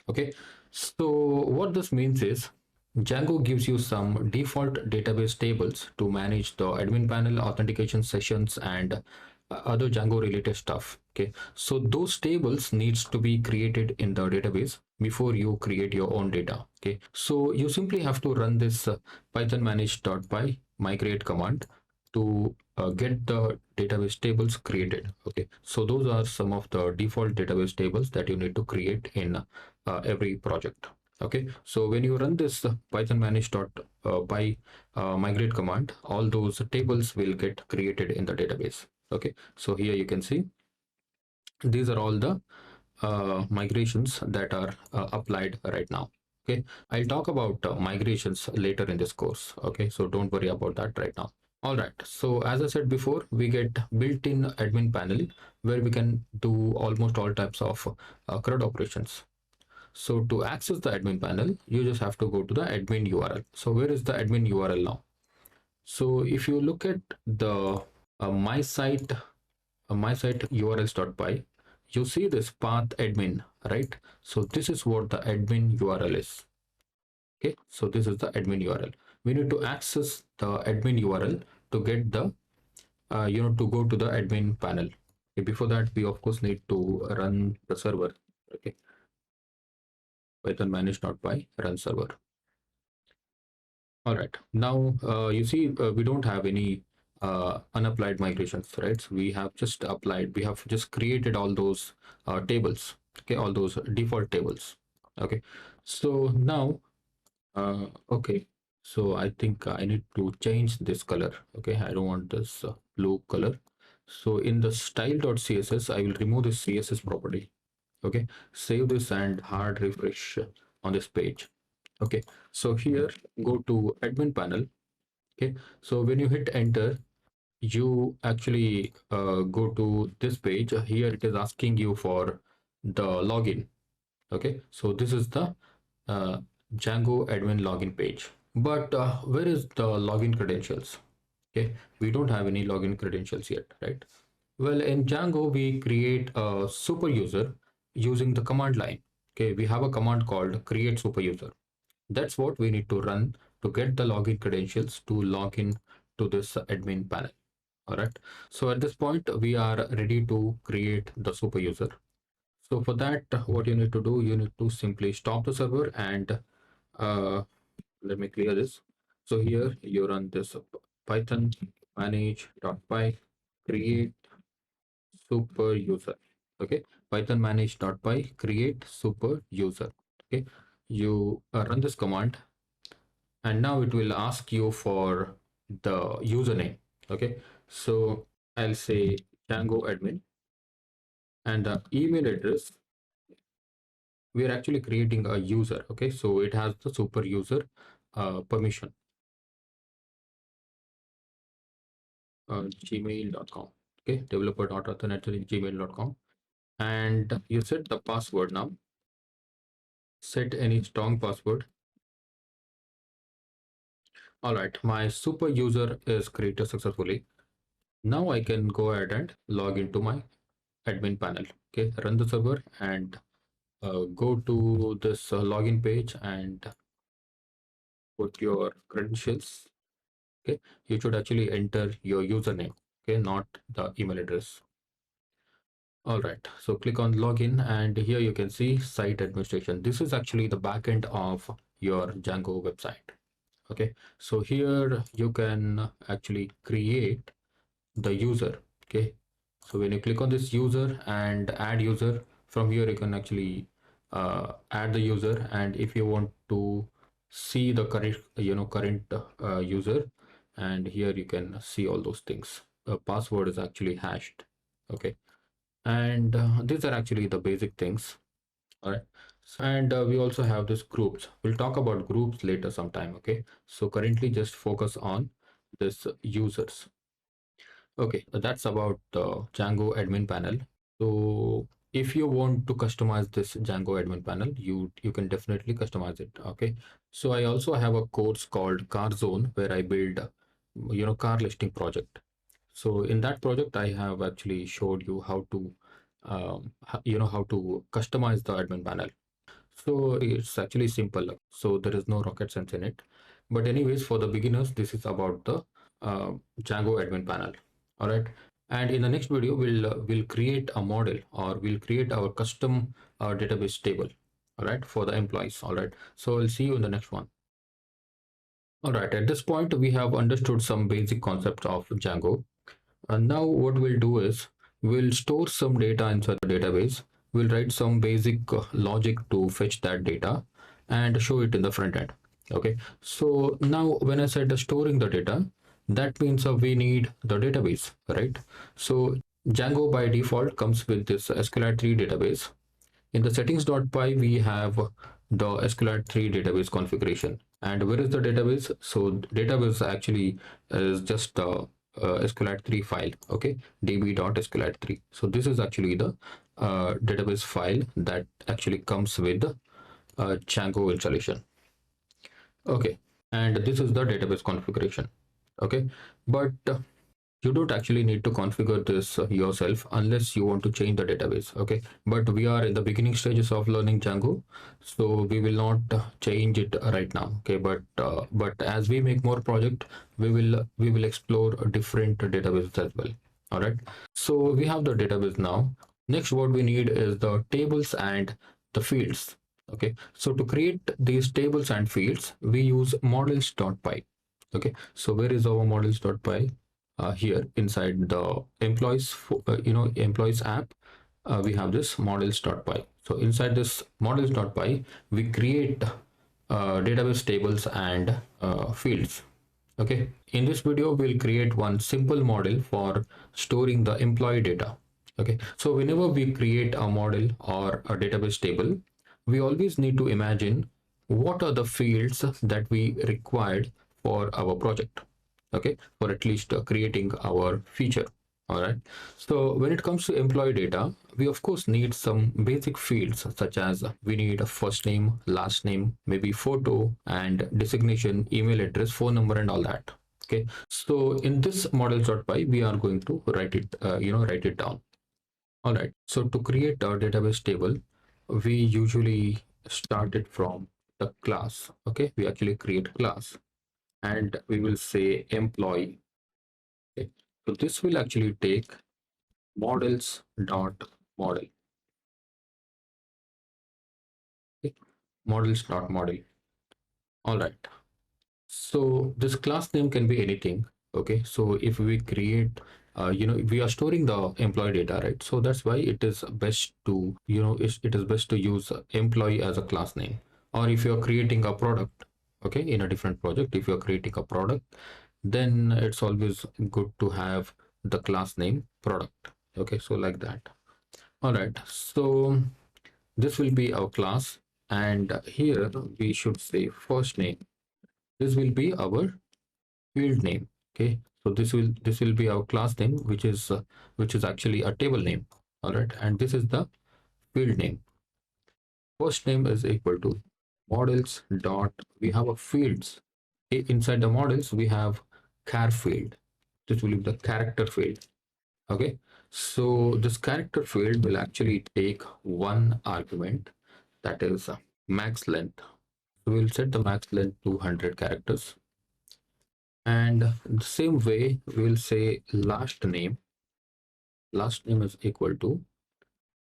Okay, so what this means is Django gives you some default database tables to manage the admin panel, authentication sessions, and other Django related stuff. Okay, so those tables needs to be created in the database before you create your own data. Okay, so you simply have to run this python manage.py migrate command to get the database tables created. Okay, so those are some of the default database tables that you need to create in every project. Okay, so when you run this python manage.py migrate command, all those tables will get created in the database. Okay, so here you can see these are all the migrations that are applied right now. Okay, I'll talk about migrations later in this course. Okay, so don't worry about that right now. All right, so as I said before, we get built-in admin panel where we can do almost all types of CRUD operations. So to access the admin panel, you just have to go to the admin URL. So where is the admin URL now? So if you look at the my site urls.py, you see this path admin, right? So this is what the admin URL is. Okay, so this is the admin URL. We need to access the admin URL to get the to go to the admin panel. Okay, before that, we of course need to run the server. Okay, python manage.py run server. All right, now you see we don't have any unapplied migrations, right? So we have just applied, we have just created all those tables, okay, all those default tables. Okay, so now okay, so I think I need to change this color. Okay, I don't want this blue color. So in the style.css, I will remove this CSS property. Okay, save this and hard refresh on this page. Okay, so here go to admin panel. Okay, so when you hit enter, you actually go to this page. Here it is asking you for the login. Okay, so this is the uh, Django admin login page. But where is the login credentials? Okay, we don't have any login credentials yet, right? Well, in Django, we create a super user using the command line. Okay, we have a command called create super user. That's what we need to run to get the login credentials to log in to this admin panel. All right. So at this point, we are ready to create the super user. So for that, what you need to do, you need to simply stop the server and uh, let me clear this. So here you run this python manage.py create super user. Okay, python manage.py create super user. Okay, you run this command and now it will ask you for the username. Okay, so I'll say Django admin and the email address. We are actually creating a user. Okay, so it has the super user permission, gmail.com. Okay, developer.author@gmail.com, and you set the password now. Set any strong password. All right, my super user is created successfully. Now I can go ahead and log into my admin panel. Okay, run the server and go to this login page and put your credentials. Okay, you should actually enter your username. Okay, not the email address. All right, so click on login and here you can see site administration. This is actually the backend of your Django website. Okay, so here you can actually create the user. Okay, so when you click on this user and add user, from here you can actually add the user, and if you want to see the current user, and here you can see all those things. The password is actually hashed. Okay, and these are actually the basic things. All right, and we also have this groups. We'll talk about groups later sometime. Okay, so currently just focus on this users. Okay, that's about the Django admin panel. So if you want to customize this Django admin panel, you can definitely customize it. Okay. So I also have a course called Car Zone where I build, car listing project. So in that project, I have actually showed you how to, how to customize the admin panel. So it's actually simple. So there is no rocket science in it. But anyways, for the beginners, this is about the Django admin panel. All right. And in the next video, we'll create a model, or we'll create our custom database table. All right, for the employees. All right. So I'll see you in the next one. All right. At this point, we have understood some basic concepts of Django. And now what we'll do is we'll store some data inside the database. We'll write some basic logic to fetch that data and show it in the front end. Okay. So now when I said storing the data, that means we need the database, right? So Django by default comes with this SQLite3 database. In the settings.py, we have the SQLite3 database configuration. And where is the database? So database actually is just SQLite3 file, okay, db.sqlite3. So this is actually the database file that actually comes with the Django installation. Okay, and this is the database configuration. Okay, but you don't actually need to configure this yourself unless you want to change the database. Okay, but we are in the beginning stages of learning Django, so we will not change it right now. Okay, but as we make more project, we will explore different databases as well. All right, so we have the database now. Next, what we need is the tables and the fields. Okay, so to create these tables and fields, we use models.py. Okay, so where is our models.py? Here inside the employees app, we have this models.py. So inside this models.py, we create database tables and fields. Okay, in this video, we'll create one simple model for storing the employee data. Okay, so whenever we create a model or a database table, we always need to imagine what are the fields that we required for our project. Okay, for at least creating our feature. All right, so when it comes to employee data, we of course need some basic fields, such as we need a first name, last name, maybe photo and designation, email address, phone number, and all that. Okay, so in this models.py, we are going to write it down. All right, so to create a database table, we usually start it from the class. Okay, we actually create class and we will say employee. Okay. So this will actually take models dot model. Okay. Models dot model. All right. So this class name can be anything. Okay. So if we create, we are storing the employee data, right? So that's why it is best to, it is best to use employee as a class name. Or if you're creating a product, okay, in a different project, if you're creating a product, then it's always good to have the class name product. Okay, so like that. All right, so this will be our class, and here we should say first name. This will be our field name. Okay, so this will be our class name, which is actually a table name. All right, and this is the field name. First name is equal to models dot, we have a fields. Inside the models we have char field. This will be the character field. Okay, so this character field will actually take one argument, that is max length. So we'll set the max length to 100 characters, and the same way we'll say last name. Last name is equal to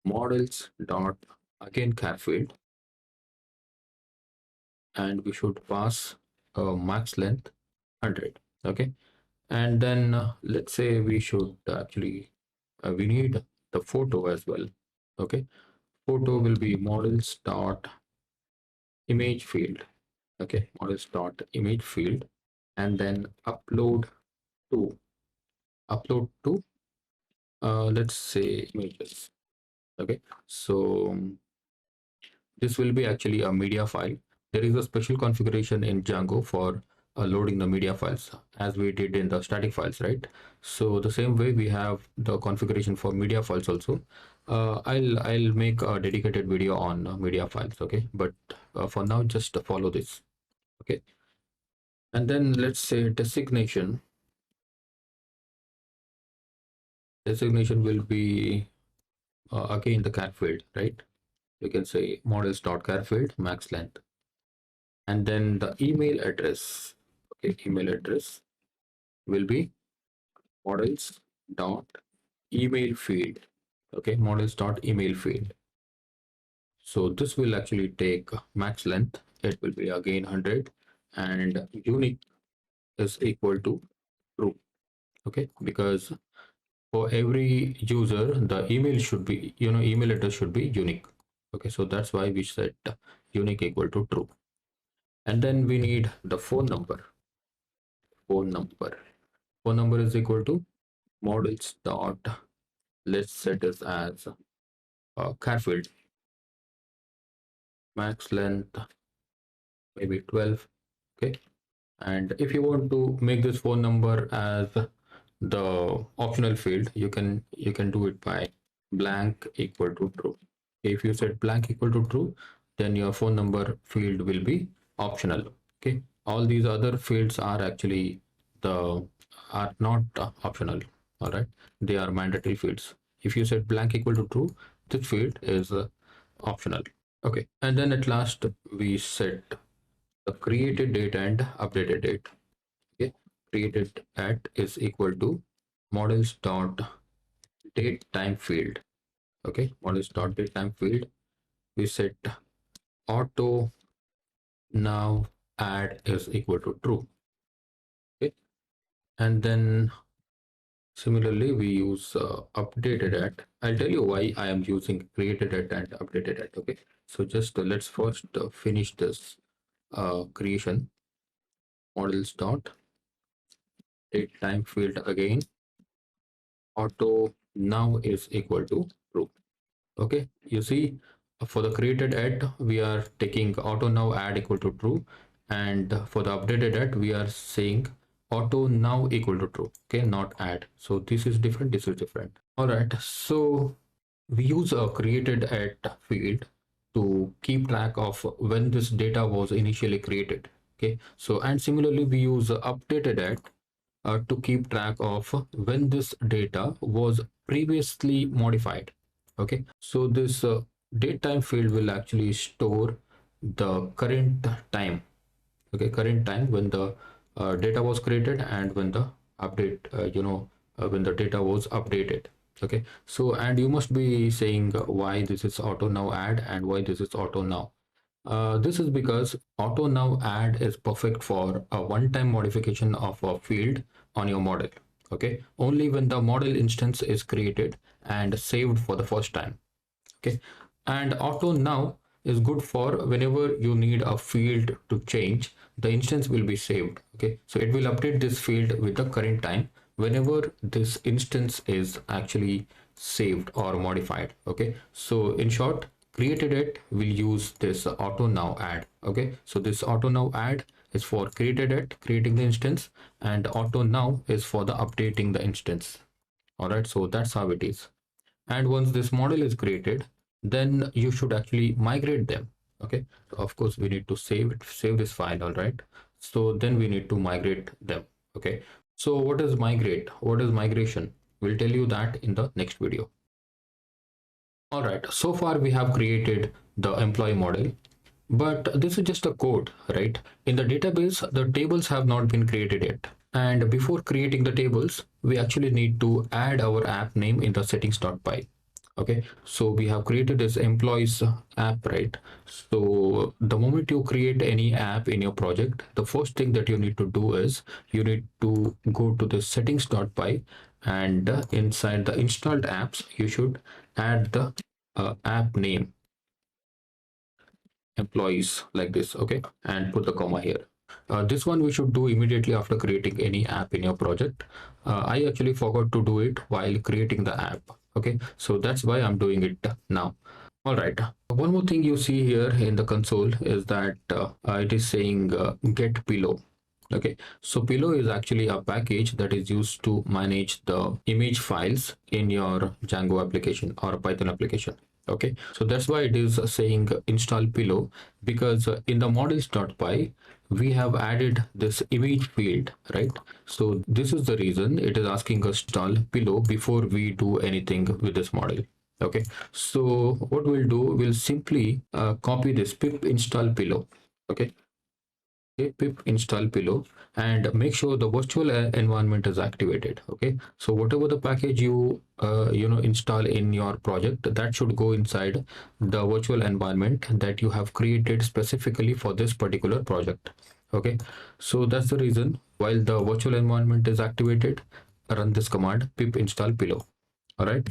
models dot, again char field, and we should pass a max length 100. Okay, and then let's say we should actually we need the photo as well. Okay, photo will be models dot image field. Okay, models dot image field, and then to upload to let's say images. Okay, so this will be actually a media file. There is a special configuration in Django for loading the media files, as we did in the static files, right? So the same way we have the configuration for media files also. I'll make a dedicated video on media files, okay? But for now, just follow this, okay? And then let's say designation. Designation will be again the char field, right? You can say models.char field max length, and then the email address. Okay, email address will be models dot email field. Okay, models dot email field. So this will actually take max length. It will be again 100, and unique is equal to true. Okay, because for every user, the email should be, email address should be unique. Okay, so that's why we set unique equal to true. And then we need the phone number. Phone number. Phone number is equal to models dot, let's set this as char field, max length maybe 12. Okay, and if you want to make this phone number as the optional field, you can do it by blank equal to true. If you set blank equal to true, then your phone number field will be optional. Okay, all these other fields are actually the are not optional. All right, they are mandatory fields. If you set blank equal to true, this field is optional. Okay, and then at last we set the created date and updated date. Okay, created at is equal to models dot date time field. Okay, models dot date time field. We set auto now add is equal to true. Okay, and then similarly we use updated at. I'll tell you why I am using created at and updated at. Okay, so just let's first finish this creation. Models dot date time field again. Auto now is equal to true. Okay, you see, for the created at we are taking auto now add equal to true, and for the updated at we are saying auto now equal to true. Okay, not add. So this is different, this is different. All right, so we use a created at field to keep track of when this data was initially created. Okay, so and similarly we use updated at to keep track of when this data was previously modified. Okay, so this date time field will actually store the current time. Okay, current time when the data was created and when the update, when the data was updated. Okay, so and you must be saying why this is auto now add and why this is auto now. This is because auto now add is perfect for a one-time modification of a field on your model. Okay, only when the model instance is created and saved for the first time. Okay, and auto now is good for whenever you need a field to change, the instance will be saved. Okay, so it will update this field with the current time whenever this instance is actually saved or modified. Okay, so in short, created it will use this auto now add. Okay, so this auto now add is for created it, creating the instance, and auto now is for the updating the instance. All right, so that's how it is. And once this model is created, then you should actually migrate them. Okay, so of course we need to save this file. All right, so then we need to migrate them. Okay, so what is migrate, what is migration? We'll tell you that in the next video. All right, so far we have created the employee model, but this is just a code, right? In the database, the tables have not been created yet. And before creating the tables, we actually need to add our app name in the settings.py. Okay, so we have created this employees app, right? So the moment you create any app in your project, the first thing that you need to do is you need to go to the settings.py, and inside the installed apps, you should add the app name employees like this. Okay, and put the comma here. This one we should do immediately after creating any app in your project. I actually forgot to do it while creating the app. Okay, so that's why I'm doing it now. All right, one more thing you see here in the console is that it is saying get below. Okay, so Pillow is actually a package that is used to manage the image files in your Django application or Python application. Okay, so that's why it is saying install Pillow, because in the models.py we have added this image field, right? So this is the reason it is asking us to install Pillow before we do anything with this model. Okay, so what we'll do, we'll simply copy this pip install Pillow. Okay, pip install Pillow, and make sure the virtual environment is activated. Okay, so whatever the package you install in your project, that should go inside the virtual environment that you have created specifically for this particular project. Okay, so that's the reason, while the virtual environment is activated, run this command pip install Pillow. All right.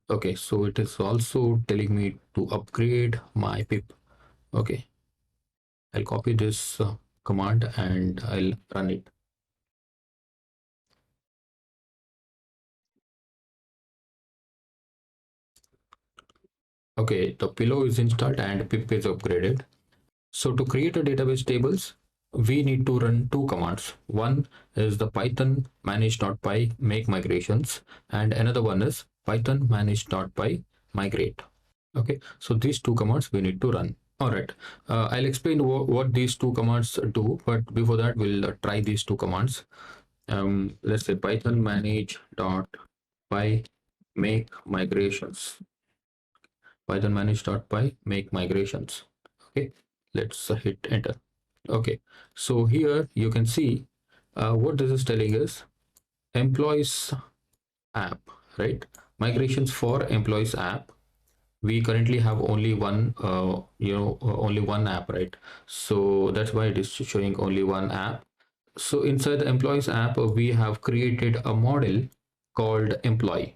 Okay, so it is also telling me to upgrade my pip. Okay, I'll copy this command and I'll run it. Okay, the Pillow is installed and pip is upgraded. So to create a database tables, we need to run two commands. One is the Python manage.py make migrations, and another one is Python manage.py migrate. Okay, so these two commands we need to run. All right, I'll explain what these two commands do, but before that, we'll try these two commands. Let's say Python manage.py make migrations. Python manage.py make migrations. Okay, let's hit enter. Okay, so here you can see what this is telling us: employees app, right? Migrations for employees app. We currently have only one only one app, right? So that's why it is showing only one app. So inside the employees app, we have created a model called employee.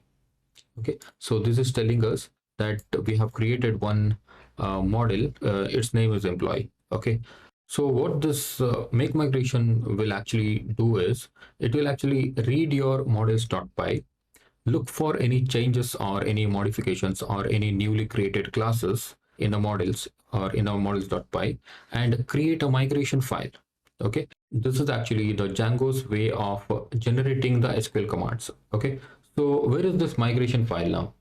Okay, so this is telling us that we have created one model, its name is employee. Okay, so what this make migration will actually do is, it will actually read your models.py, look for any changes or any modifications or any newly created classes in the models or in our models.py, and create a migration file. Okay, this is actually the Django's way of generating the SQL commands. Okay, so where is this migration file now?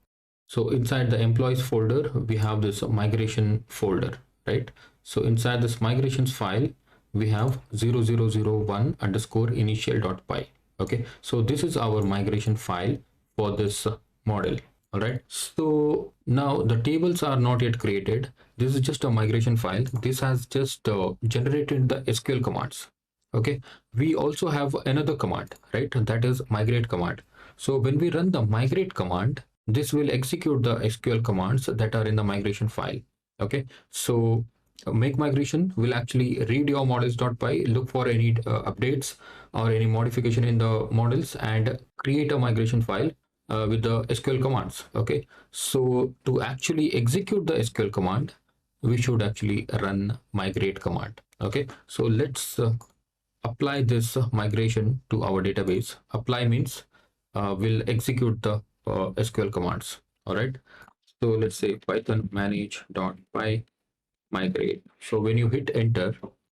So inside the employees folder, we have this migration folder, right? So inside this migrations file, we have 0001 underscore initial.py. Okay, so this is our migration file for this model. All right, so now the tables are not yet created. This is just a migration file. This has just generated the SQL commands. Okay, we also have another command, right? That is migrate command. So when we run the migrate command, this will execute the SQL commands that are in the migration file. Okay, so make migration will actually read your models.py, look for any updates or any modification in the models, and create a migration file with the SQL commands. Okay, so to actually execute the SQL command, we should actually run migrate command. Okay, so let's apply this migration to our database. Apply means we'll execute the SQL commands. All right, so let's say Python manage.py migrate. So when you hit enter,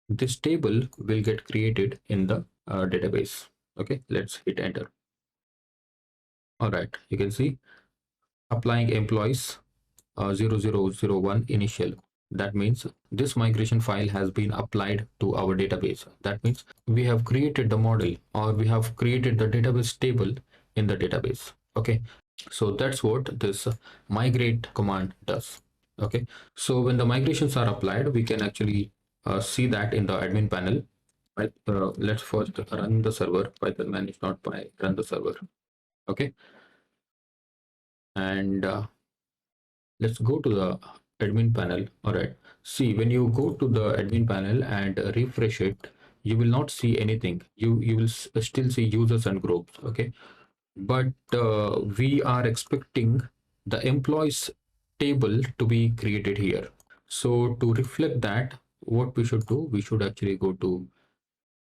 this table will get created in the database. Okay, let's hit enter. All right, you can see applying employees 0001 initial. That means this migration file has been applied to our database. That means we have created the model, or we have created the database table in the database. Okay, so that's what this migrate command does. Okay, so when the migrations are applied, we can actually see that in the admin panel. Right, let's first run the server, python manage.py, run the server. Okay, and let's go to the admin panel. All right, see, when you go to the admin panel and refresh it, you will not see anything. You will still see users and groups. Okay, but we are expecting the employees table to be created here. So to reflect that, what we should do, we should actually go to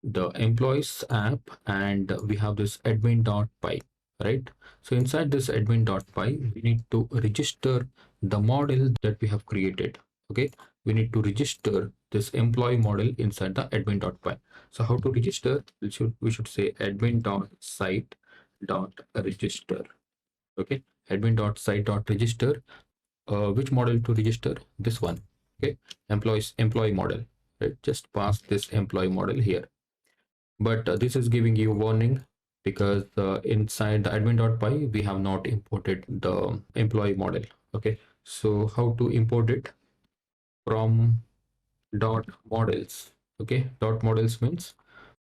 the employees app, and we have this admin.py, right? So inside this admin.py, we need to register the model that we have created. Okay, we need to register this employee model inside the admin.py. So how to register? We should say admin.site.register. Okay, admin.site.register. Which model to register? This one. Okay, employee model. Right, just pass this employee model here. But this is giving you warning because inside the admin.py we have not imported the employee model. Okay, so how to import it? From dot models. Okay, dot models means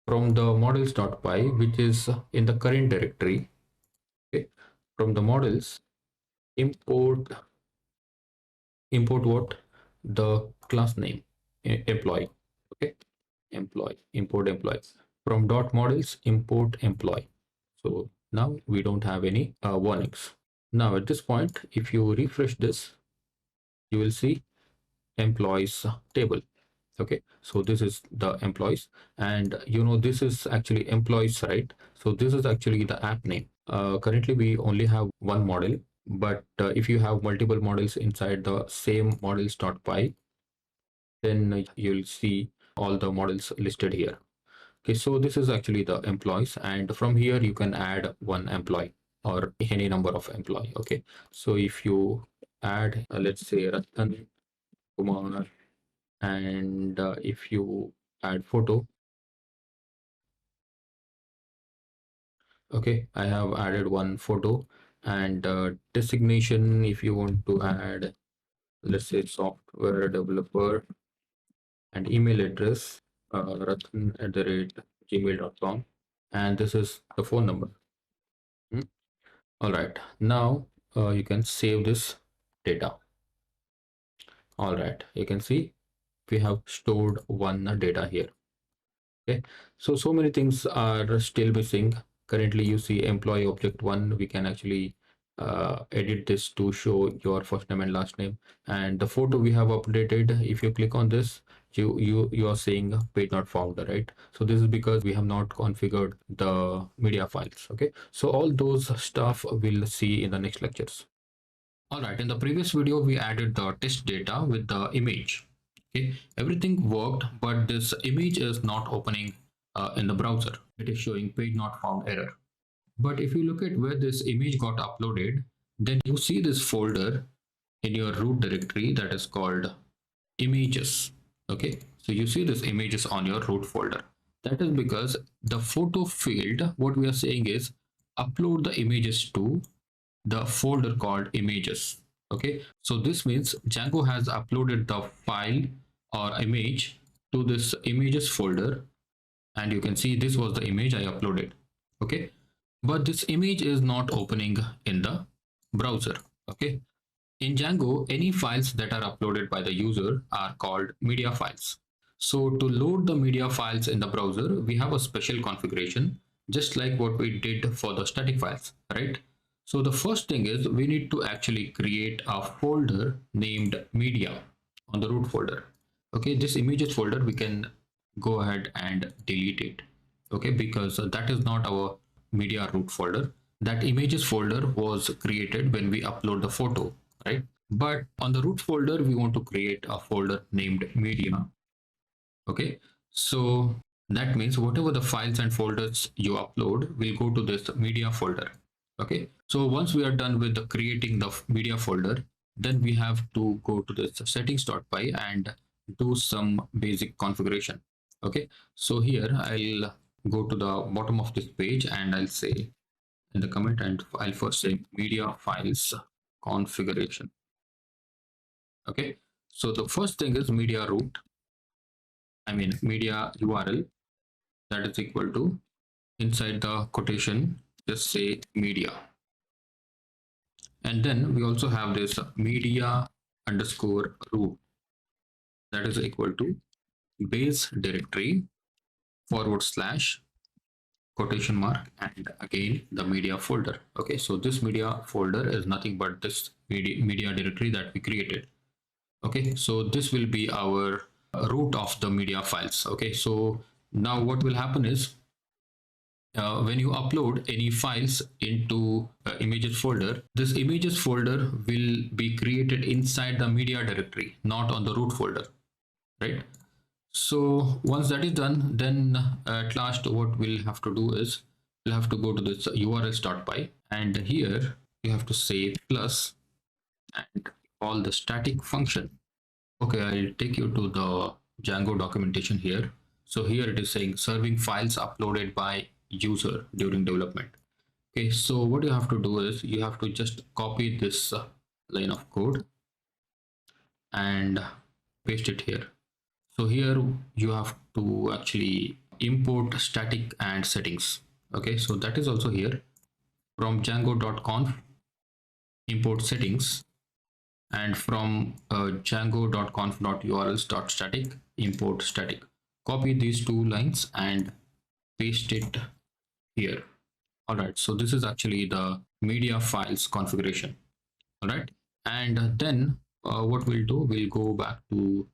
from the models.py, which is in the current directory. Okay, from the models, import what? The class name, employee. Okay, employee, import employee. From dot models, import employee. So now we don't have any warnings. Now at this point, if you refresh this, you will see employees table. Okay, so this is the employees, and this is actually employees, right? So this is actually the app name. Currently we only have one model, but if you have multiple models inside the same models.py, then you'll see all the models listed here. Okay, so this is actually the employees, and from here you can add one employee or any number of employee. Okay, so if you add let's say Ratan Kumar, and if you add photo. Okay, I have added one photo, and designation, if you want to add, let's say software developer, and email address ratan@gmail.com, and this is the phone number. All right, now you can save this data. All right, you can see we have stored one data here. Okay, so many things are still missing. Currently you see employee object one. We can actually edit this to show your first name and last name, and the photo we have updated. If you click on this, you are seeing page not found, right? So this is because we have not configured the media files. Okay, so all those stuff we'll see in the next lectures. All right, in the previous video we added the test data with the image. Okay, everything worked, but this image is not opening in the browser. It is showing page not found error. But if you look at where this image got uploaded, then you see this folder in your root directory that is called images. Okay, so you see this images on your root folder. That is because the photo field, what we are saying is upload the images to the folder called images. Okay, so this means Django has uploaded the file or image to this images folder, and you can see this was the image I uploaded. Okay, but this image is not opening in the browser. Okay, in Django, any files that are uploaded by the user are called media files. So to load the media files in the browser, we have a special configuration, just like what we did for the static files, right? So the first thing is we need to actually create a folder named media on the root folder. Okay, this images folder, we can go ahead and delete it. Okay, because that is not our media root folder. That images folder was created when we upload the photo, right? But on the root folder, we want to create a folder named media. Okay, so that means whatever the files and folders you upload will go to this media folder. Okay, so once we are done with the creating the media folder, then we have to go to this settings.py and do some basic configuration. Okay, so here I'll go to the bottom of this page and I'll say in the comment, and I'll first say media files configuration. Okay, so the first thing is media root, media URL, that is equal to, inside the quotation just say media, and then we also have this media underscore root, that is equal to base directory / quotation mark and again the media folder. Okay, so this media folder is nothing but this media directory that we created. Okay, so this will be our root of the media files. Okay, so now what will happen is when you upload any files into images folder, this images folder will be created inside the media directory, not on the root folder, right? So once that is done, then at last what we'll have to do is we'll have to go to this urls.py, and here you have to say plus and call the static function. Okay, I'll take you to the Django documentation here. So here it is saying serving files uploaded by user during development. Okay, so what you have to do is you have to just copy this line of code and paste it here. So here you have to actually import static and settings. Okay, so that is also here from django.conf import settings, and from django.conf.urls.static import static. Copy these two lines and paste it here. All right, so this is actually the media files configuration. All right, and then what we'll do, we'll go back to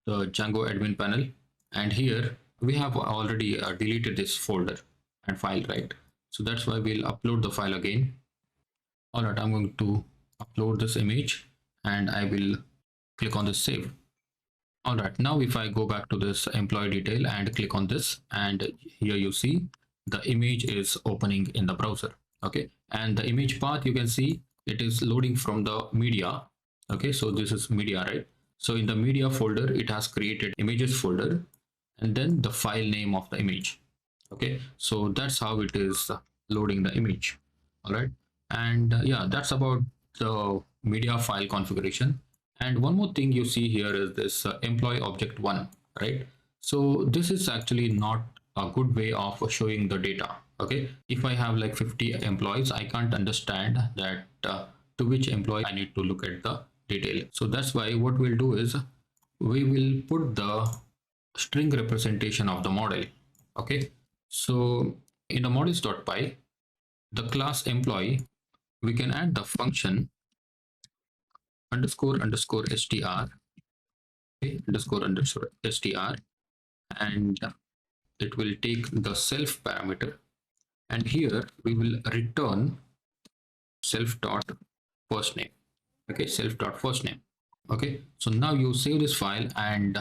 the Django admin panel, and here we have already deleted this folder and file, right? So that's why we'll upload the file again. All right, I'm going to upload this image and I will click on this save. All right, now if I go back to this employee detail and click on this, and here you see the image is opening in the browser. Okay, and the image path, you can see it is loading from the media. Okay, so this is media, right? So in the media folder, it has created images folder and then the file name of the image. Okay, so that's how it is loading the image. All right, and yeah, that's about the media file configuration. And one more thing you see here is this employee object one, right? So this is actually not a good way of showing the data. Okay, if I have like 50 employees, I can't understand that to which employee I need to look at the detail. So that's why what we'll do is we will put the string representation of the model. Okay, so in the models.py, the class employee, we can add the function underscore underscore str, okay, underscore str, and it will take the self parameter, and here we will return self dot first name. Okay, self dot first name. Okay, so now you save this file and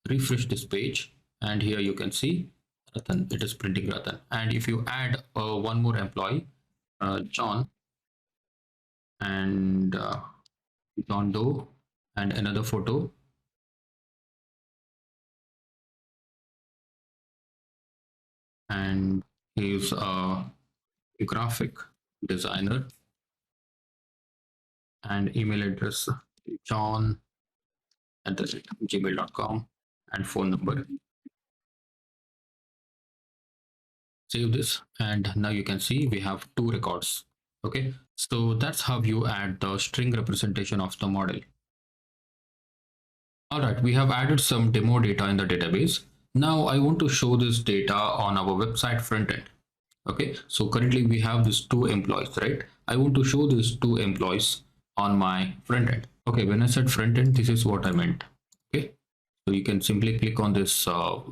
refresh this page, and here you can see Ratan, it is printing Ratan. And if you add one more employee, John, and John Doe, and another photo, and he is a graphic designer, and email address john@gmail.com, and phone number. Save this, and now you can see we have two records. Okay, so that's how you add the string representation of the model. All right, we have added some demo data in the database. Now I want to show this data on our website front end. Okay, so currently we have these two employees, right? I want to show these two employees on my front end. Okay, when I said front end, this is what I meant. Okay, so you can simply click on this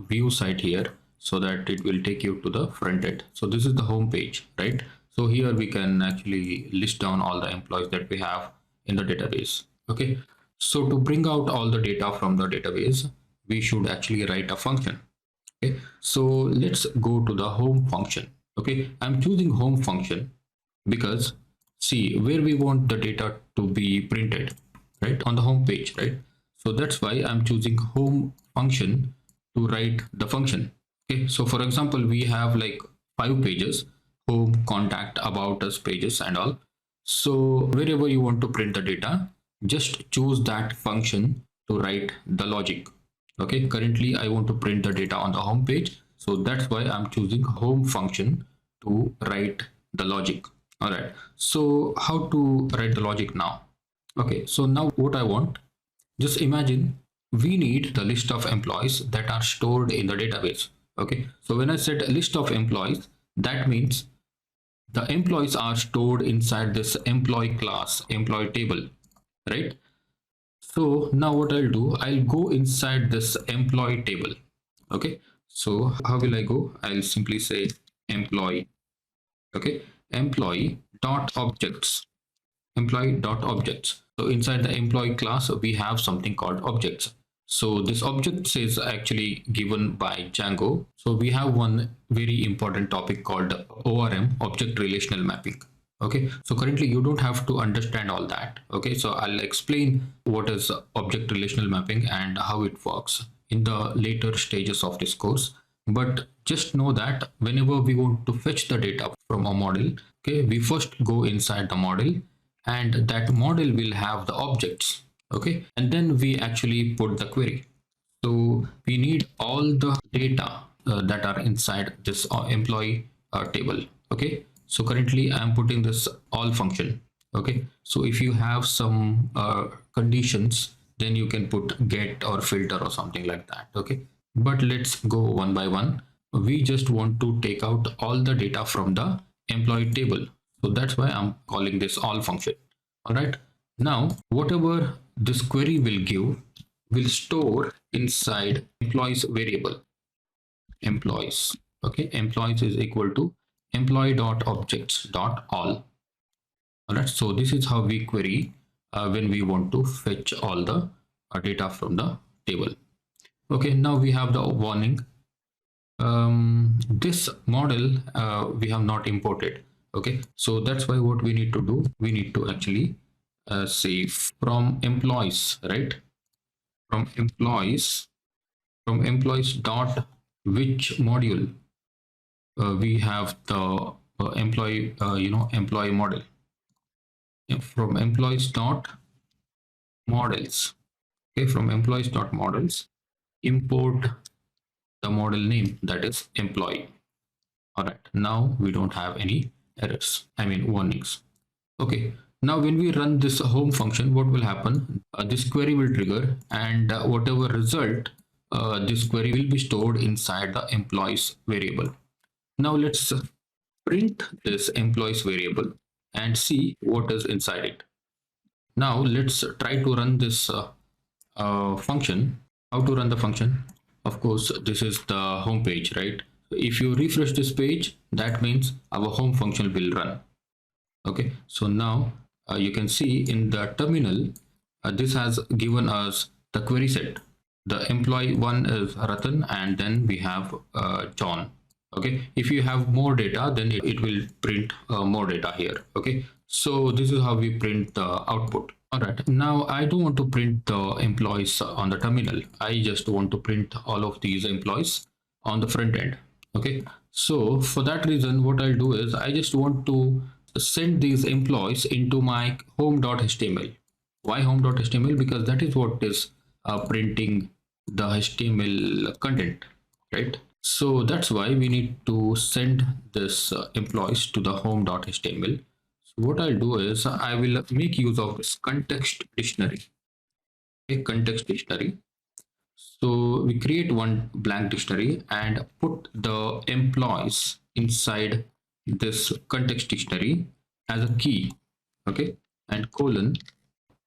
view site here so that it will take you to the front end. So this is the home page, right? So here we can actually list down all the employees that we have in the database. Okay, so to bring out all the data from the database, we should actually write a function. Okay, so let's go to the home function. Okay, I'm choosing home function because see where we want the data to be printed, right, on the home page, right? So that's why I'm choosing home function to write the function. Okay, so for example, we have like 5 pages: home, contact, about us pages and all. So wherever you want to print the data, just choose that function to write the logic. Okay, currently I want to print the data on the home page, so that's why I'm choosing home function to write the logic. All right, so how to write the logic now? Okay, so now what I want, just imagine we need the list of employees that are stored in the database. Okay, so when I said a list of employees, that means the employees are stored inside this employee class, employee table, right? So now what I'll do, I'll go inside this employee table. Okay, so how will I go? I'll simply say employee. Okay, employee dot objects, employee dot objects. So inside the employee class, we have something called objects. So this objects is actually given by Django. So we have one very important topic called ORM, object relational mapping. Okay, so currently you don't have to understand all that. Okay, so I'll explain what is object relational mapping and how it works in the later stages of this course. But just know that whenever we want to fetch the data from a model, okay, we first go inside the model, and that model will have the objects. Okay, and then we actually put the query. So we need all the data that are inside this employee table. Okay, so currently I'm putting this all function. Okay, so if you have some conditions, then you can put get or filter or something like that. Okay, but let's go one by one. We just want to take out all the data from the employee table, so that's why I'm calling this all function. All right, now whatever this query will give will store inside employees variable. Employees, okay, employees is equal to employee dot objects dot all. All right, so this is how we query when we want to fetch all the data from the table. Okay, now we have the warning. This model we have not imported. Okay, so that's why what we need to do, we need to actually say from employees, right? From employees dot which module we have the employee employee model. From employees dot models. Okay, from employees dot models, import the model name, that is employee. All right, now we don't have any errors, I mean warnings. Okay, now when we run this home function, what will happen? This query will trigger, and whatever result, this query will be stored inside the employees variable. Now let's print this employees variable and see what is inside it. Now let's try to run this function. How to run the function? Of course, this is the home page, right? If you refresh this page, that means our home function will run. Okay, so now you can see in the terminal, this has given us the query set. The employee one is Ratan, and then we have John. Okay, if you have more data, then it will print more data here. Okay, so this is how we print the output. All right, now I don't want to print the employees on the terminal. I just want to print all of these employees on the front end. Okay, so for that reason, what I'll do is I just want to send these employees into my home.html. Why home.html? Because that is what is printing the HTML content, right? So that's why we need to send this employees to the home.html. So what I'll do is I will make use of this context dictionary, a context dictionary. So we create one blank dictionary and put the employees inside this context dictionary as a key. Okay, and colon,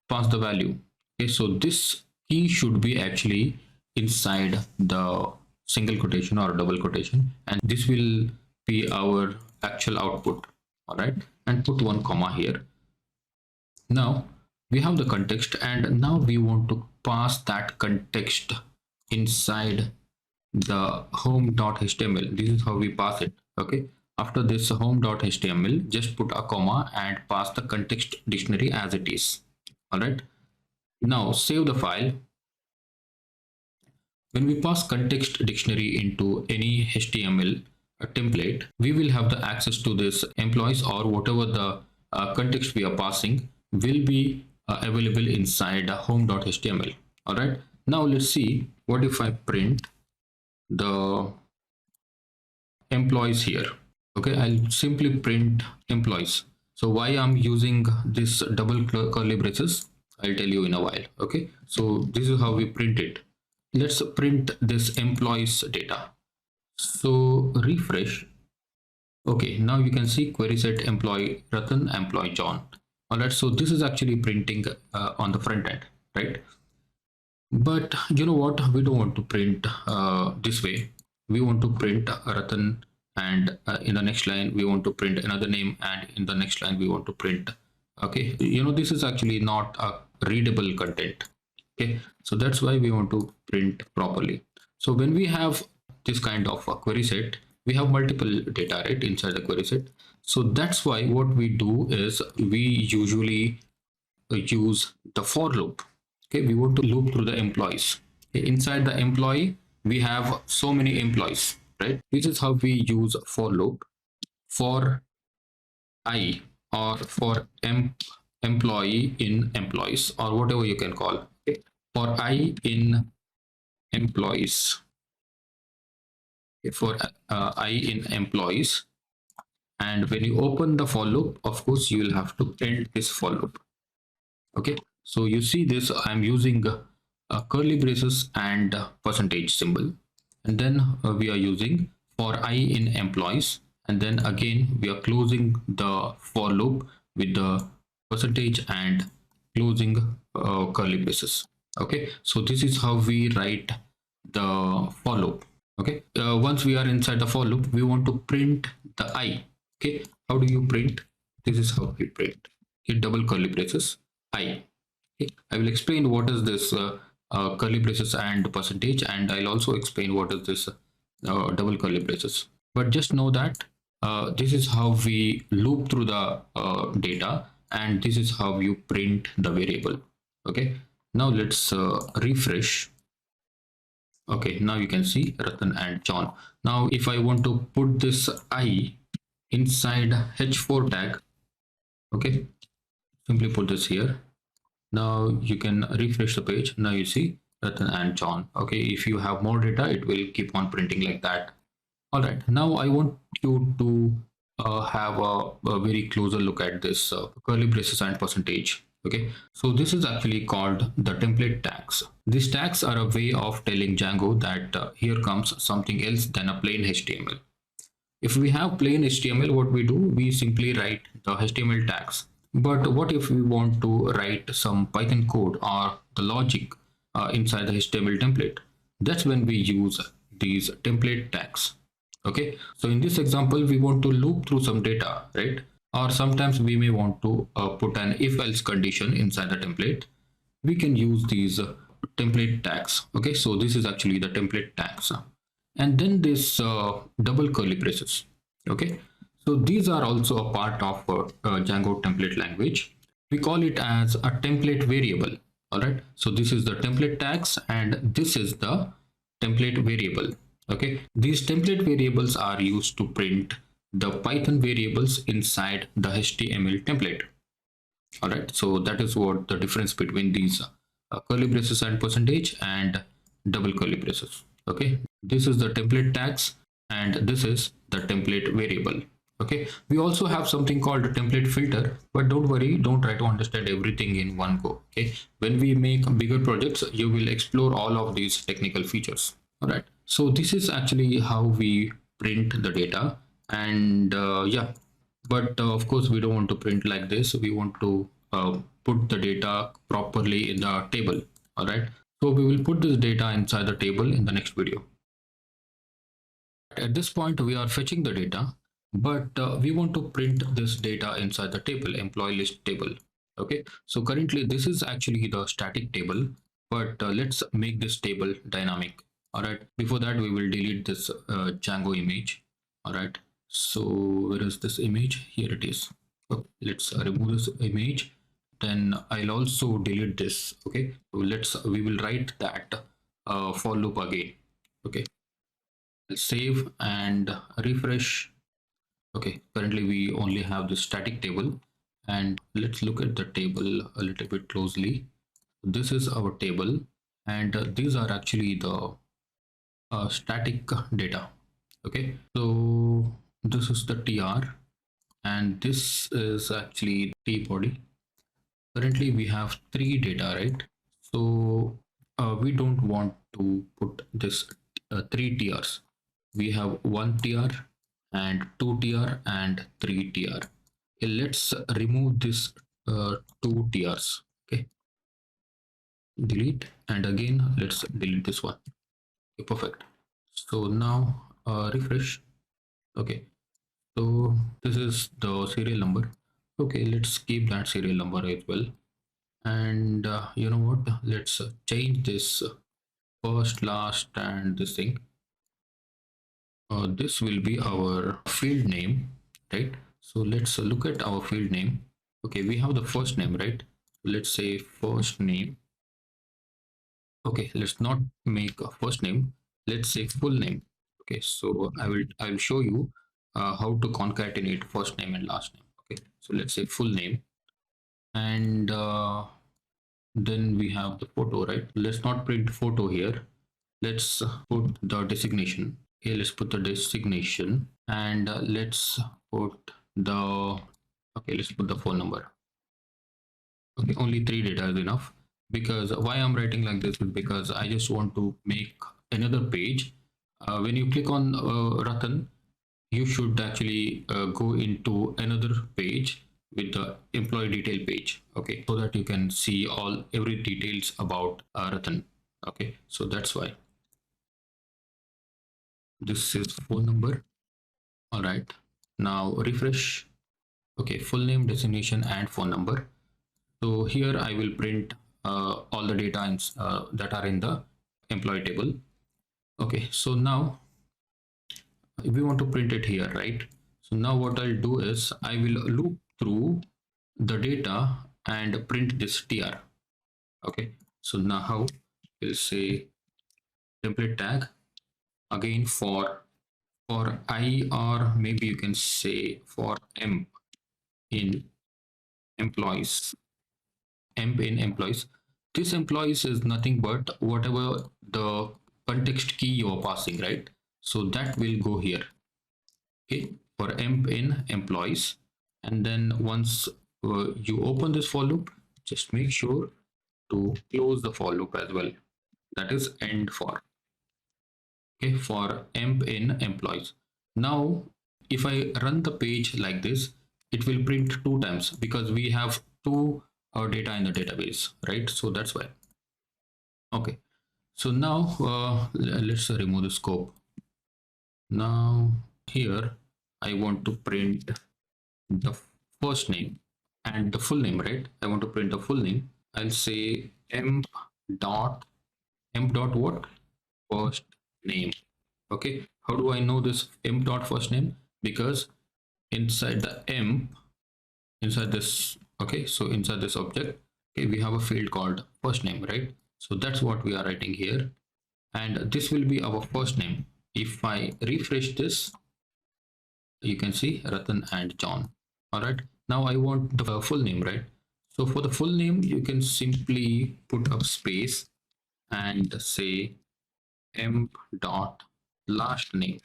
pass the value. Okay, so this key should be actually inside the single quotation or double quotation, and this will be our actual output. All right, and put one comma here. Now we have the context, and now we want to pass that context inside the home.html. This is how we pass it. Okay, after this home.html, just put a comma and pass the context dictionary as it is. All right, now save the file. When we pass context dictionary into any HTML template, we will have the access to this employees, or whatever the context we are passing will be available inside home.html. All right, now let's see what if I print the employees here. Okay, I'll simply print employees. So why I'm using this double curly braces, I'll tell you in a while. Okay, so this is how we print it. Let's print this employees data. So refresh. Okay, now you can see query set employee Ratan, employee John. All right, so this is actually printing on the front end, right? But you know what, we don't want to print this way. We want to print Ratan and in the next line we want to print another name, and in the next line we want to print. Okay, this is actually not a readable content. Okay, so that's why we want to print properly. So when we have this kind of a query set, we have multiple data, right, inside the query set. So that's why what we do is we usually use the for loop. Okay, we want to loop through the employees. Okay, inside the employee we have so many employees, right? This is how we use for loop. For I, or for employee in employees, or whatever you can call. Okay, for I in employees. Okay, for I in employees, and when you open the for loop, of course you will have to end this for loop. Okay, so you see this, I'm using curly braces and percentage symbol, and then we are using for I in employees, and then again we are closing the for loop with the percentage and closing curly braces. Okay, so this is how we write the for loop. Okay, once we are inside the for loop, we want to print the I. Okay, how do you print? This is how we print. Hit double curly braces I. Okay, I will explain what is this curly braces and percentage, and I'll also explain what is this double curly braces. But just know that this is how we loop through the data, and this is how you print the variable. Okay, now let's refresh. Okay, now you can see Ratan and John. Now if I want to put this I inside h4 tag, okay, simply put this here. Now you can refresh the page. Now you see Ratan and John. Okay, if you have more data, it will keep on printing like that. All right, now I want you to have a very closer look at this curly braces and percentage. Okay, so this is actually called the template tags. These tags are a way of telling Django that here comes something else than a plain HTML. If we have plain HTML, what we do, we simply write the HTML tags. But what if we want to write some Python code or the logic inside the HTML template? That's when we use these template tags. Okay, so in this example, we want to loop through some data, right? Or sometimes we may want to put an if-else condition inside the template. We can use these template tags. Okay, so this is actually the template tags, and then this double curly braces. Okay, so these are also a part of Django template language. We call it as a template variable. All right, so this is the template tags, and this is the template variable. Okay, these template variables are used to print the Python variables inside the HTML template. All right, so that is what the difference between these curly braces and percentage and double curly braces. Okay, this is the template tags, and this is the template variable. Okay, we also have something called a template filter, but don't worry, don't try to understand everything in one go. Okay, when we make bigger projects, you will explore all of these technical features. All right, so this is actually how we print the data, and yeah, but of course we don't want to print like this. We want to put the data properly in the table. All right, so we will put this data inside the table in the next video. At this point we are fetching the data, but we want to print this data inside the table, employee list table. Okay, so currently this is actually the static table, but let's make this table dynamic. All right, before that we will delete this Django image. All right, so where is this image? Here it is. Okay, let's remove this image. Then I'll also delete this. Okay, so we will write that for loop again. Okay, save and refresh. Okay, currently we only have the static table, and let's look at the table a little bit closely. This is our table, and these are actually the static data. Okay, so this is the tr, and this is actually t body. Currently we have three data, right? So we don't want to put this three tiers. We have one tier and two tier and three tier. Okay, let's remove this two tiers. Okay, delete, and again let's delete this one. Okay, perfect. So now refresh. Okay, so this is the serial number. Okay, let's keep that serial number as well. And you know what, let's change this first, last, and this thing. This will be our field name, right? So let's look at our field name. Okay, we have the first name, right? Let's say first name. Okay, let's not make a first name. Let's say full name. Okay, so I will show you how to concatenate first name and last name. Okay, so let's say full name, and then we have the photo, right? Let's not print photo here. Let's put the designation. Okay, let's put the designation, and let's put the, okay, let's put the phone number. Okay, only 3 data is enough, because why I'm writing like this is because I just want to make another page. When you click on Ratan, you should actually go into another page with the employee detail page. Okay, so that you can see all every details about Ratan. Okay, so that's why this is phone number. All right, now refresh. Okay, full name, designation, and phone number. So here I will print all the data that are in the employee table. Okay, so now if we want to print it here, right? So now what I'll do is I will loop through the data and print this tr. Okay, so now how we'll say template tag again for I, or maybe you can say for m in employees. Emp in employees. This employees is nothing but whatever the context key you are passing, right? So that will go here. Okay, for emp in employees. And then once you open this for loop, just make sure to close the for loop as well. That is end for. Okay, for emp in employees. Now, if I run the page like this, it will print 2 times because we have 2 data in the database, right? So that's why. Okay, so now let's remove the scope. Now here I want to print the first name and the full name, right? I want to print the full name. I'll say emp dot what? First name. Okay, how do I know this emp dot first name? Because inside the emp, inside this, okay, so inside this object, okay, we have a field called first name, right? So that's what we are writing here, and this will be our first name. If I refresh this, you can see Ratan and John. All right, now I want the full name, right? So for the full name, you can simply put up space and say emp dot last name.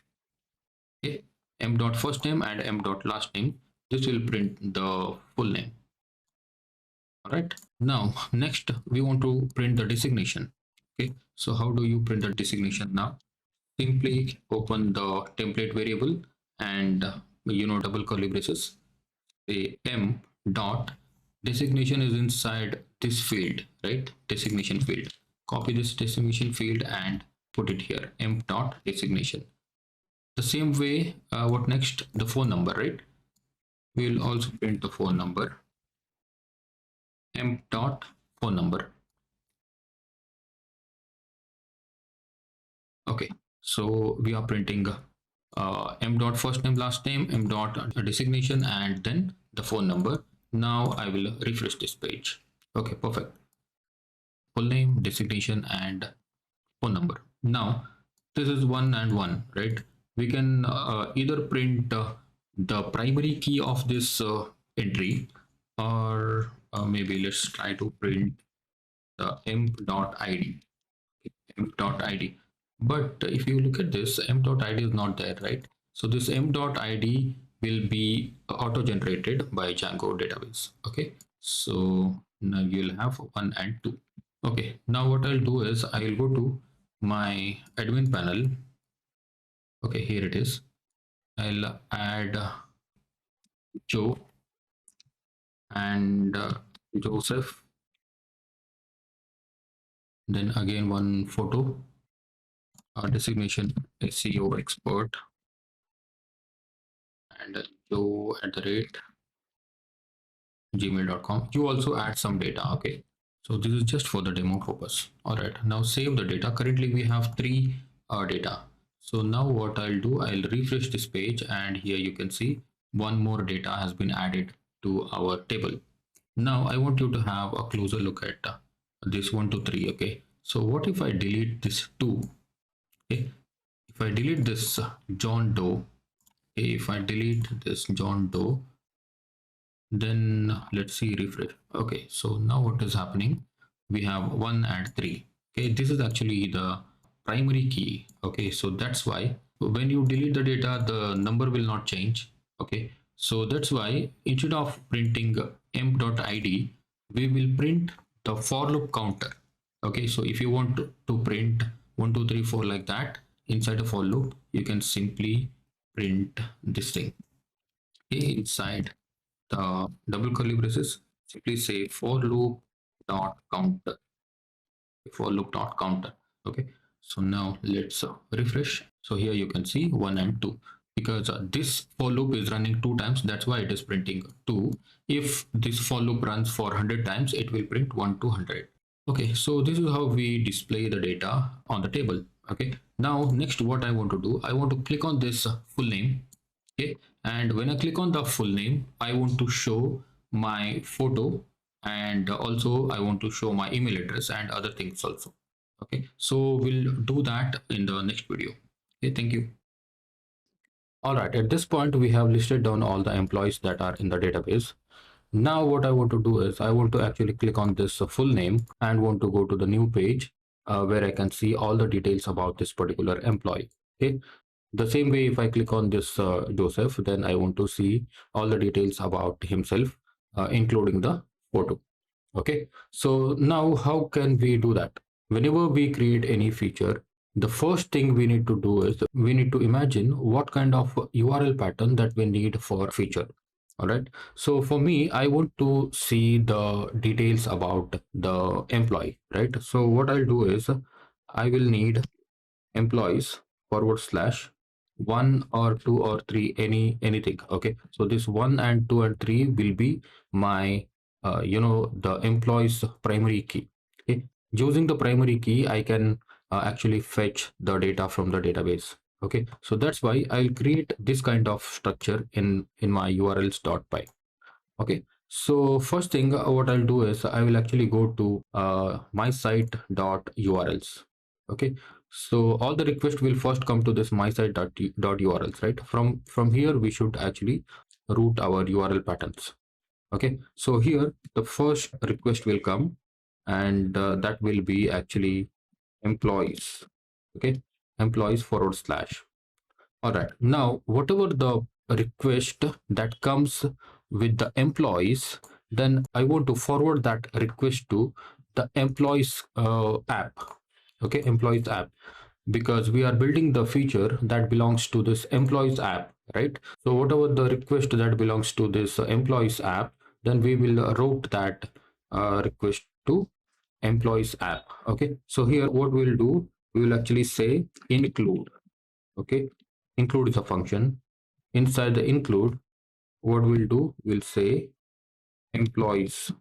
Okay, m dot first name and m dot last name. This will print the full name. All right, now next we want to print the designation. Okay, so how do you print the designation? Now simply open the template variable and double curly braces, say m dot designation is inside this field, right? Designation field. Copy this designation field and put it here, m dot designation. The same way, what next? The phone number, right? We'll also print the phone number, m dot phone number. Okay, so we are printing m dot first name, last name, m dot designation, and then the phone number. Now I will refresh this page. Okay, perfect. Full name, designation, and phone number. Now this is 1 and 1, right? We can either print the primary key of this entry, or maybe let's try to print the m.id. m.id. But if you look at this, m.id is not there, right? So this m.id will be auto generated by Django database. Okay, so now you'll have 1 and 2. Okay, now what I'll do is I'll go to my admin panel. Okay, here it is. I'll add Joe and Joseph. Then again one photo, designation SEO expert. and joe@gmail.com. You also add some data. Okay, so this is just for the demo purpose. All right, now save the data. Currently we have three data. So now what I'll do, I'll refresh this page, and here you can see one more data has been added to our table. Now I want you to have a closer look at this 1 2 3. Okay, so what if I delete this 2? Okay, if I delete this John Doe, okay, if I delete this John Doe, then let's see, refresh. Okay, so now what is happening, we have 1 and 3. Okay, this is actually the primary key. Okay, so that's why when you delete the data, the number will not change. Okay, so that's why instead of printing emp.id, we will print the for loop counter. Okay, so if you want to print 1 2 3 4 like that inside a for loop, you can simply print this thing. Okay, inside the double curly braces, simply say for loop dot counter. Okay, so now let's refresh. So here you can see 1 and 2, because this for loop is running 2 times, that's why it is printing 2. If this for loop runs for 100 times, it will print 1 to 100. Okay, so this is how we display the data on the table. Okay, now next what I want to do, I want to click on this full name. Okay, and when I click on the full name, I want to show my photo, and also I want to show my email address and other things also. Okay, so we'll do that in the next video. Okay, thank you. All right, at this point we have listed down all the employees that are in the database. Now what I want to do is I want to actually click on this full name and want to go to the new page where I can see all the details about this particular employee. Okay, the same way, if I click on this Joseph, then I want to see all the details about himself, including the photo. Okay, so now how can we do that? Whenever we create any feature, the first thing we need to do is we need to imagine what kind of URL pattern that we need for feature. All right, so for me, I want to see the details about the employee, right? So what I'll do is I will need employees / 1 or 2 or 3, anything. Okay, so this 1 and 2 and 3 will be my the employees primary key. Okay, using the primary key, I can actually fetch the data from the database. Okay, so that's why I'll create this kind of structure in my urls.py. Okay, so first thing what I'll do is I will actually go to my site.urls. Okay, so all the requests will first come to this my site.urls, right? From here we should actually route our URL patterns. Okay, so here the first request will come, and that will be actually employees. Okay, employees / all right, now whatever the request that comes with the employees, then I want to forward that request to the employees app. Okay, employees app, because we are building the feature that belongs to this employees app, right? So whatever the request that belongs to this employees app, then we will route that request to employees app. Okay, so here what we'll do, we will actually say include. Okay, include is a function. Inside the include, what we'll do, we'll say employees.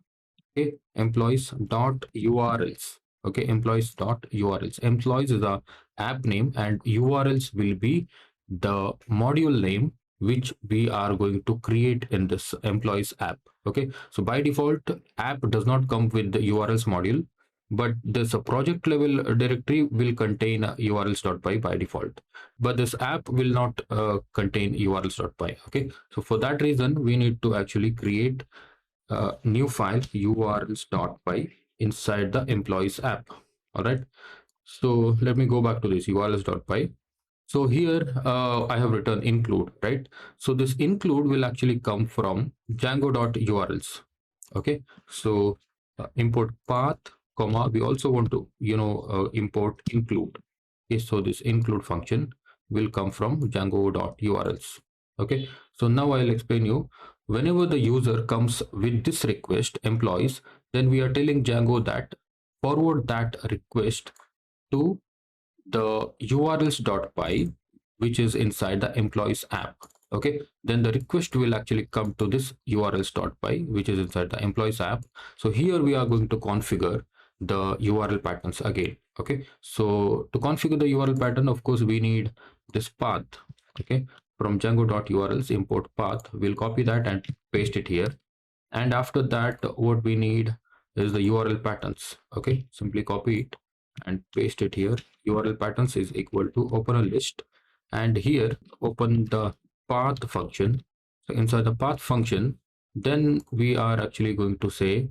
Okay, employees dot urls. Okay, employees dot urls. Employees is a app name, and urls will be the module name which we are going to create in this employees app. Okay, so by default, app does not come with the urls module, but this project level directory will contain urls.py by default, but this app will not contain urls.py. Okay, so for that reason, we need to actually create a new file urls.py inside the employees app. All right, so let me go back to this urls.py. So here I have written include, right? So this include will actually come from django.urls. Okay, so import path, comma, we also want to import include. Okay, so this include function will come from django.urls. Okay, so now I'll explain you. Whenever the user comes with this request employees, then we are telling Django that forward that request to the urls.py, which is inside the employees app. Okay, then the request will actually come to this urls.py, which is inside the employees app. So here we are going to configure the URL patterns again. Okay, so to configure the URL pattern, of course, we need this path. Okay, from django.urls import path, we'll copy that and paste it here. And after that, what we need is the URL patterns. Okay, simply copy it and paste it here. URL patterns is equal to open a list, and here open the path function. So inside the path function, then we are actually going to say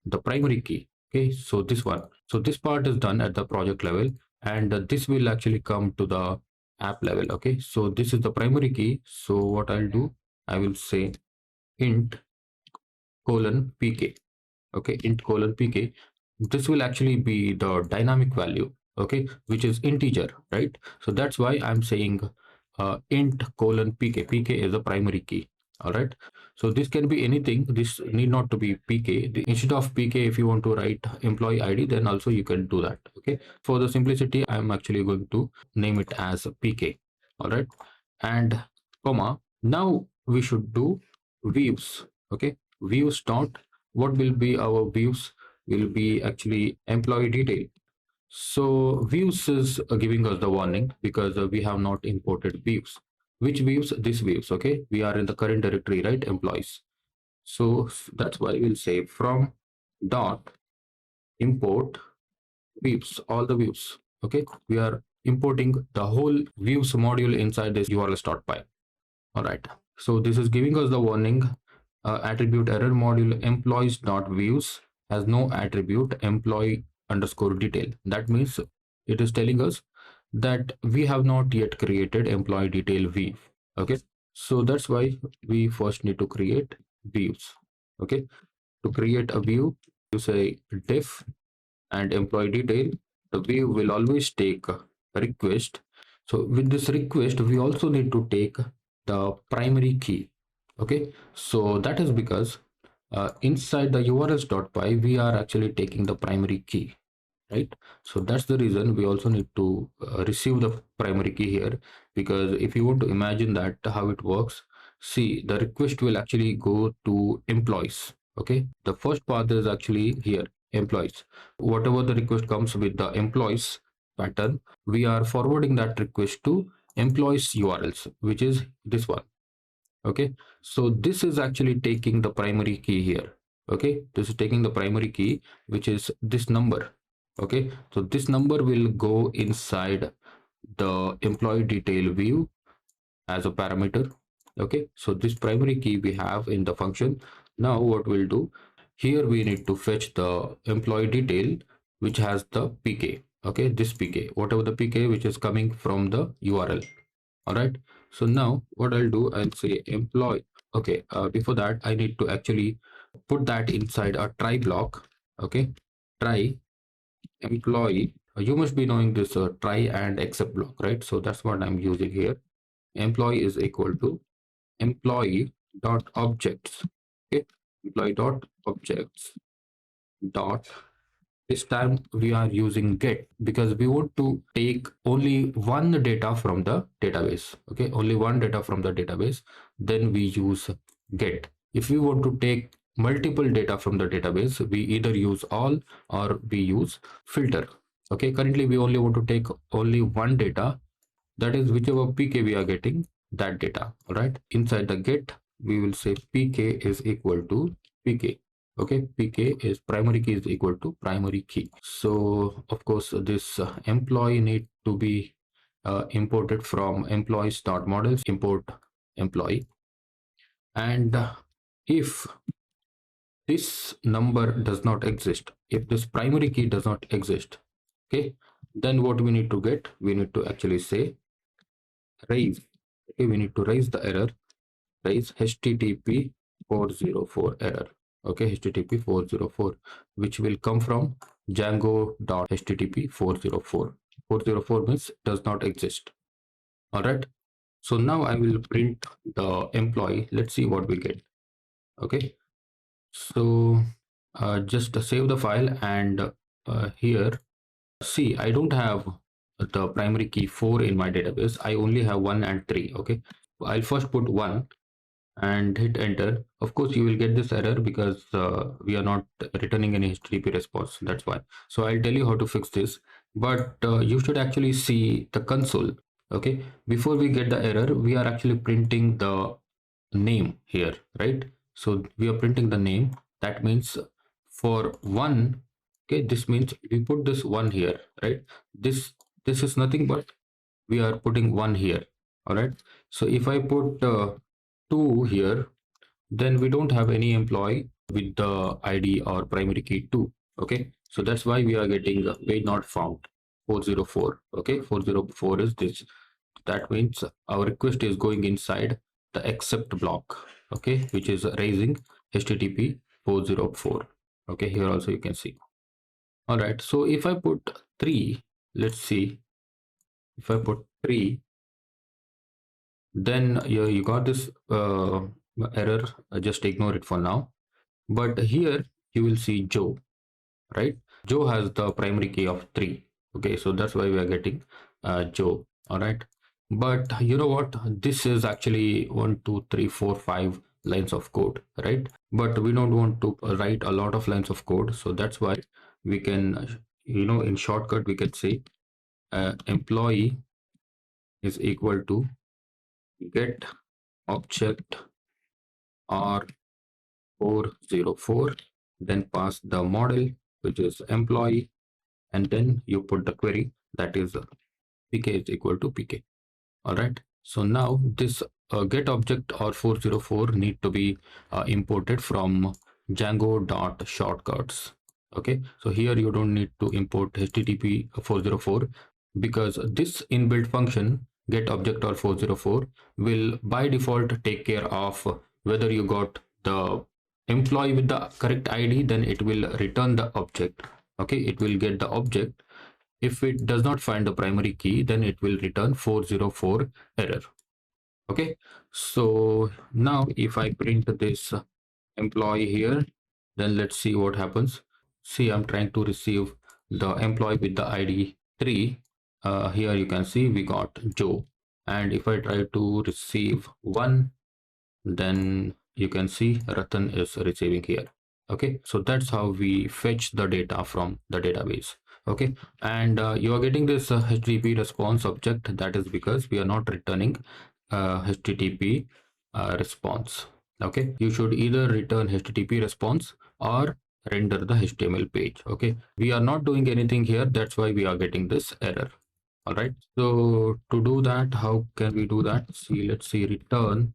the primary key. Okay, so this one. So this part is done at the project level, and this will actually come to the app level. Okay, so this is the primary key. So what I'll do, I will say int colon pk. Okay, int colon pk. This will actually be the dynamic value, okay, which is integer, right? So that's why I'm saying int colon pk. Pk is the primary key. All right, so this can be anything. This need not to be pk. Instead of pk, if you want to write employee id, then also you can do that. Okay, for the simplicity, I'm actually going to name it as pk. All right, and comma. Now we should do views. Okay, views dot, what will be our views? Will be actually employee detail. So views is giving us the warning because we have not imported views. Which views? This views. Okay, we are in the current directory, right? Employees. So that's why we'll say from dot import views, all the views. Okay, we are importing the whole views module inside this urls.py. All right, so this is giving us the warning, attribute error module employees dot views has no attribute employee underscore detail. That means it is telling us that we have not yet created employee detail view. Okay, so that's why we first need to create views. Okay, to create a view, you say diff and employee detail. The view will always take a request. So with this request, we also need to take the primary key. Okay, so that is because inside the urls.py, we are actually taking the primary key, right? So that's the reason we also need to receive the primary key here, because if you want to imagine that how it works, see, the request will actually go to employees. Okay, the first path is actually here, employees. Whatever the request comes with the employees pattern, we are forwarding that request to employees urls, which is this one. Okay, so this is actually taking the primary key here. Okay, this is taking the primary key, which is this number. Okay, so this number will go inside the employee detail view as a parameter. Okay, so this primary key we have in the function. Now what we'll do here, we need to fetch the employee detail which has the pk. Okay, this pk, whatever the pk which is coming from the url. All right, so now what I'll do, I'll say employee. Okay, before that I need to actually put that inside a try block. Okay, try employee. You must be knowing this try and except block, right? So that's what I'm using here. Employee is equal to employee dot objects. Okay, employee dot objects dot, this time we are using get because we want to take only one data from the database. Okay, only one data from the database. Then we use get. If we want to take multiple data from the database, we either use all or we use filter. Okay, currently we only want to take only one data, that is whichever pk we are getting, that data. All right, inside the get we will say pk is equal to pk. Okay, pk is primary key is equal to primary key. So of course this employee need to be imported from employees.models, import employee. And if this number does not exist, if this primary key does not exist, okay, then what we need to get, we need to actually say raise. Okay, we need to raise the error, raise http 404 error. Okay, http 404, which will come from django.http 404. 404 means does not exist. All right, so now I will print the employee. Let's see what we get. Okay, so just save the file, and here, see, I don't have the primary key 4 in my database. I only have 1 and 3. Okay, I'll first put 1 and hit enter. Of course, you will get this error because we are not returning any HTTP response. That's why. So I'll tell you how to fix this, but you should actually see the console. Okay, before we get the error, we are actually printing the name here, right? So we are printing the name. That means for 1, okay, this means we put this 1 here, right? This is nothing but we are putting 1 here. All right, so if I put 2 here, then we don't have any employee with the ID or primary key 2. Okay, so that's why we are getting page not found 404. Okay, 404 is this. That means our request is going inside the accept block, okay, which is raising HTTP 404. Okay, here also you can see. All right, so if I put 3, let's see. If I put 3, then you got this error. Just ignore it for now. But here you will see Joe, right? Joe has the primary key of 3. Okay, so that's why we are getting Joe. All right, but you know what, this is actually 1 2 3 4 5 lines of code, right? But we don't want to write a lot of lines of code, so that's why we can, in shortcut we can say employee is equal to get object R404, then pass the model, which is employee, and then you put the query, that is pk is equal to pk. All right, so now this get object R404 need to be imported from Django.shortcuts. Okay, so here you don't need to import HTTP 404 because this inbuilt function get object R404 will by default take care of whether you got the employee with the correct ID, then it will return the object. Okay, it will get the object. If it does not find the primary key, then it will return 404 error. Okay, so now if I print this employee here, then let's see what happens. See, I'm trying to receive the employee with the ID 3. Here you can see we got Joe, and if I try to receive 1, then you can see Ratan is receiving here. Okay, so that's how we fetch the data from the database. Okay, and you are getting this HTTP response object. That is because we are not returning HTTP response. Okay, you should either return HTTP response or render the HTML page. Okay, we are not doing anything here, that's why we are getting this error. All right, so to do that, how can we do that? See, let's see, return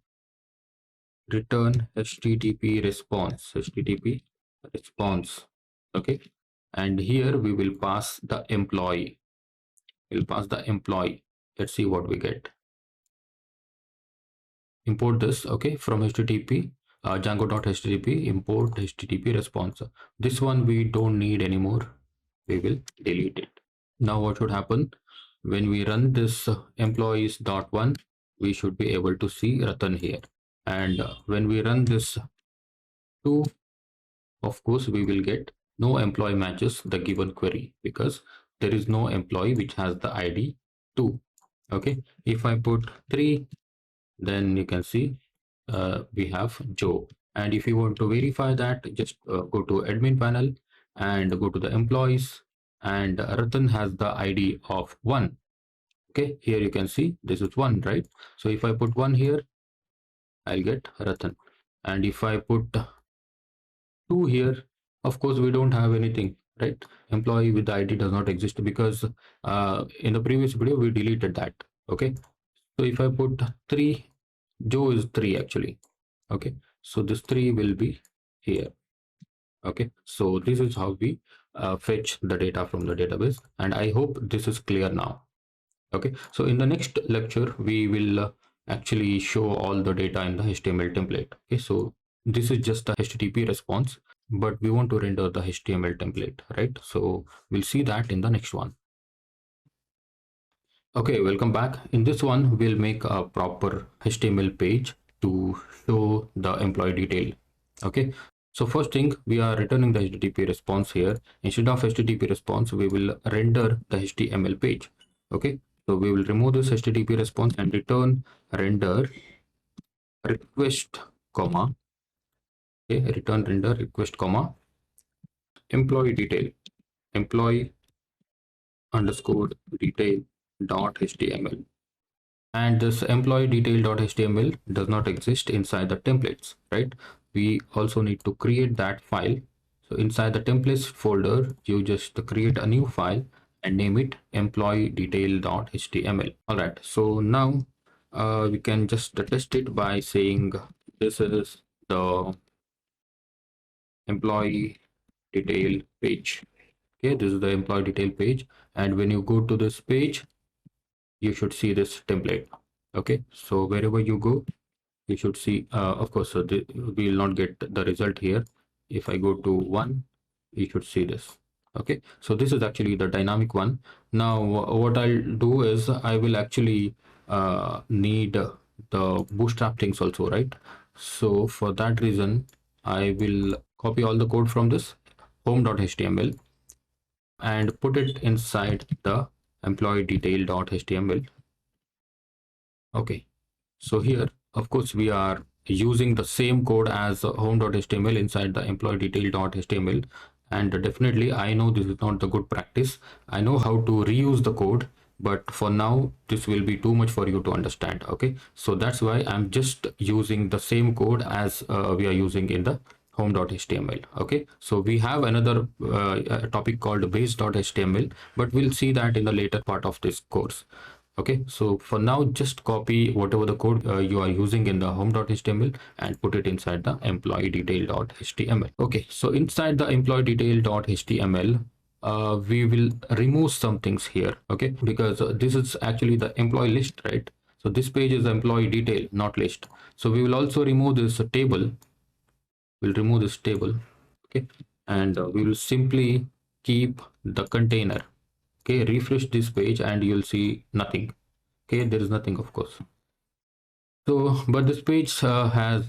HTTP response. Okay, and here we will pass the employee. Let's see what we get. Import this, okay, from HTTP Django.http import HTTP response. This one we don't need anymore, we will delete it. Now what should happen when we run this employees.1, we should be able to see Ratan here. And when we run this 2, of course we will get no employee matches the given query because there is no employee which has the ID 2. Okay, if I put 3, then you can see we have Joe. And if you want to verify that, just go to admin panel and go to the employees, and Ratan has the ID of 1. Okay, here you can see this is 1, right? So if I put 1 here, I'll get Ratan. And if I put 2 here, of course we don't have anything, right? Employee with the ID does not exist because in the previous video we deleted that. Okay, so if I put 3, Joe is 3 actually. Okay, so this 3 will be here. Okay, so this is how we fetch the data from the database, and I hope this is clear now. Okay, so in the next lecture we will actually show all the data in the HTML template. Okay, so this is just a HTTP response, but we want to render the HTML template, right? So we'll see that in the next one. Okay, welcome back. In this one we'll make a proper HTML page to show the employee detail. Okay, so first thing, we are returning the HTTP response here. Instead of HTTP response, we will render the HTML page. Okay, so we will remove this HTTP response and return render request comma, okay, return render request comma employee detail, employee underscore detail dot html. And this employee detail.html does not exist inside the templates, right? We also need to create that file. So inside the templates folder, you just create a new file and name it employee detail.html. All right, so now we can just test it by saying this is the employee detail page. Okay, this is the employee detail page, and when you go to this page, you should see this template. Okay, so wherever you go, you should see, of course, we will not get the result here. If I go to one, you should see this. Okay, so this is actually the dynamic one. Now what I'll do is I will actually need the bootstrap things also, right? So for that reason, I will copy all the code from this home.html and put it inside the employee detail.html. Okay, so here, of course, we are using the same code as home.html inside the employee detail.html, and definitely I know this is not the good practice. I know how to reuse the code, but for now this will be too much for you to understand. Okay, so that's why I'm just using the same code as we are using in the home.html. Okay, so we have another topic called base.html, but we'll see that in the later part of this course. Okay, so for now, just copy whatever the code you are using in the home.html and put it inside the employee detail.html. Okay, so inside the employee detail.html, we will remove some things here. Okay, because this is actually the employee list, right? So this page is employee detail, not list. So we will also remove this table. We'll remove this table. Okay, and we will simply keep the container. Okay, refresh this page and you'll see nothing. Okay, there is nothing, of course. So but this page has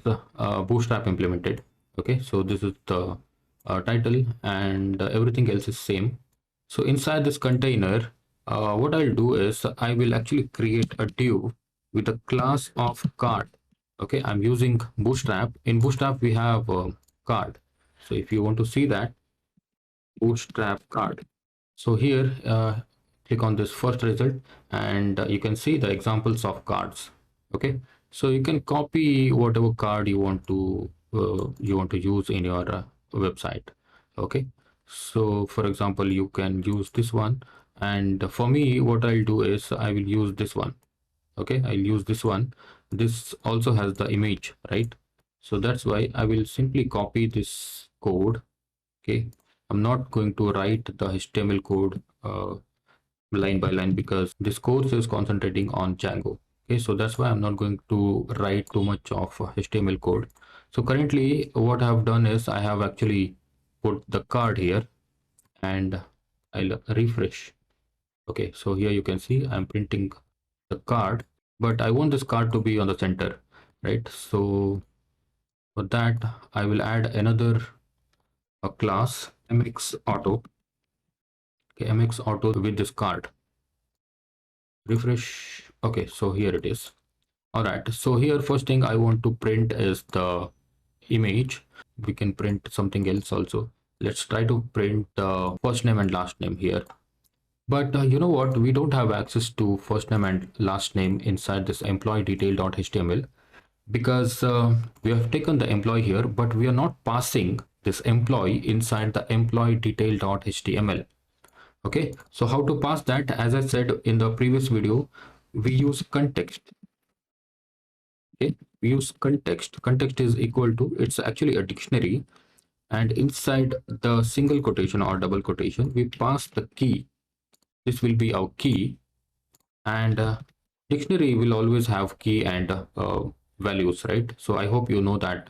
bootstrap implemented. Okay, so this is the title, and everything else is same. So inside this container, what I'll do is I will actually create a div with a class of card. Okay, I'm using bootstrap. In bootstrap we have card. So if you want to see that, bootstrap card. So here, click on this first result, and you can see the examples of cards. Okay, so you can copy whatever card you want to use in your website. Okay, so for example, you can use this one, and for me, what I'll do is I will use this one. Okay, I'll use this one. This also has the image, right? So that's why I will simply copy this code. Okay, I'm not going to write the HTML code line by line because this course is concentrating on Django. Okay, so that's why I'm not going to write too much of HTML code. So currently what I have done is I have actually put the card here, and I'll refresh. Okay, so here you can see I'm printing the card, but I want this card to be on the center, right? So for that I will add another class mx auto. Okay, mx auto with this card. Refresh. Okay, so here it is. All right, so here first thing I want to print is the image. We can print something else also. Let's try to print first name and last name here. But you know what, we don't have access to first name and last name inside this employee detail.html because we have taken the employee here, but we are not passing this employee inside the employee detail.html. Okay, so how to pass that? As I said in the previous video, we use context. Okay, we use context is equal to, it's actually a dictionary, and inside the single quotation or double quotation we pass the key. This will be our key, and dictionary will always have key and values, right? So I hope you know that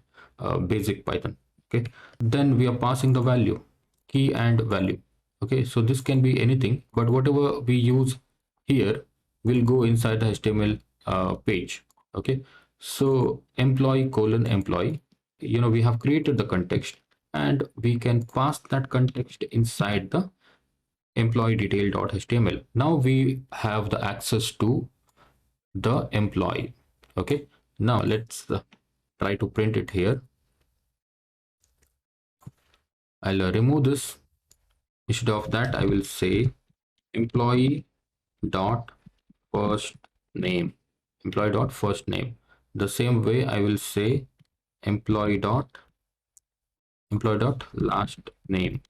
basic Python. Okay, then we are passing the value, key and value. Okay, so this can be anything, but whatever we use here will go inside the HTML page. Okay, so employee colon employee, we have created the context, and we can pass that context inside the employee detail.html. Now we have the access to the employee. Okay, Now let's try to print it here. I'll remove this. Instead of that, I will say employee dot first name. Employee dot first name. The same way I will say employee dot last name.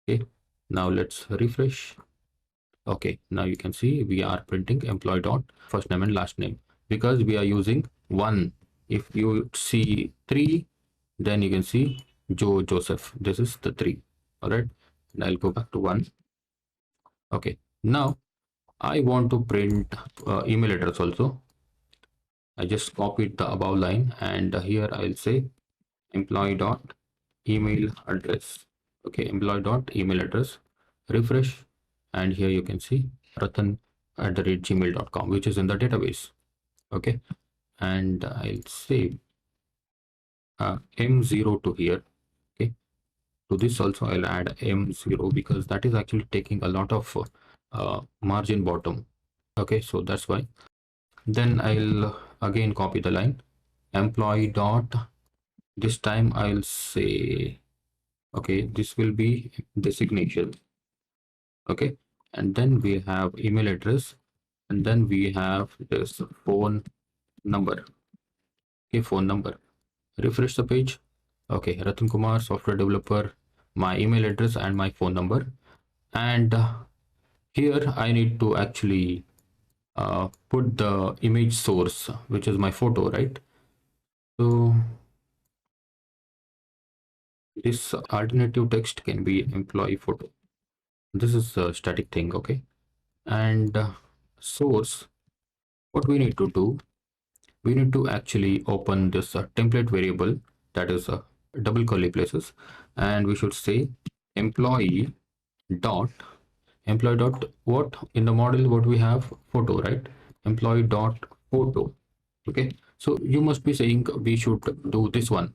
Okay, now let's refresh. Okay, now you can see we are printing employee dot first name and last name because we are using one. If you see three, then you can see Joe Joseph. This is the three. All right, and I'll go back to one. Okay, now I want to print email address also. I just copied the above line, and here I'll say employee dot email address. Okay, employee dot email address. Refresh, and here you can see ratan@gmail.com, which is in the database. Okay, and I'll say M0 to here. Okay, to this also I'll add M0 because that is actually taking a lot of margin bottom. Okay, so that's why. Then I'll again copy the line employee dot, this time I'll say, okay, this will be designation. Okay, and then we have email address, and then we have this phone number. Okay, phone number. Refresh the page. Okay, Ratan Kumar, software developer, my email address and my phone number. And here I need to actually put the image source, which is my photo, right? So this alternative text can be employee photo. This is a static thing. Okay, and source, what we need to do, we need to actually open this template variable, that is double curly places, and we should say employee dot what in the model, what we have photo, right? Employee dot photo. Okay, so you must be saying we should do this one.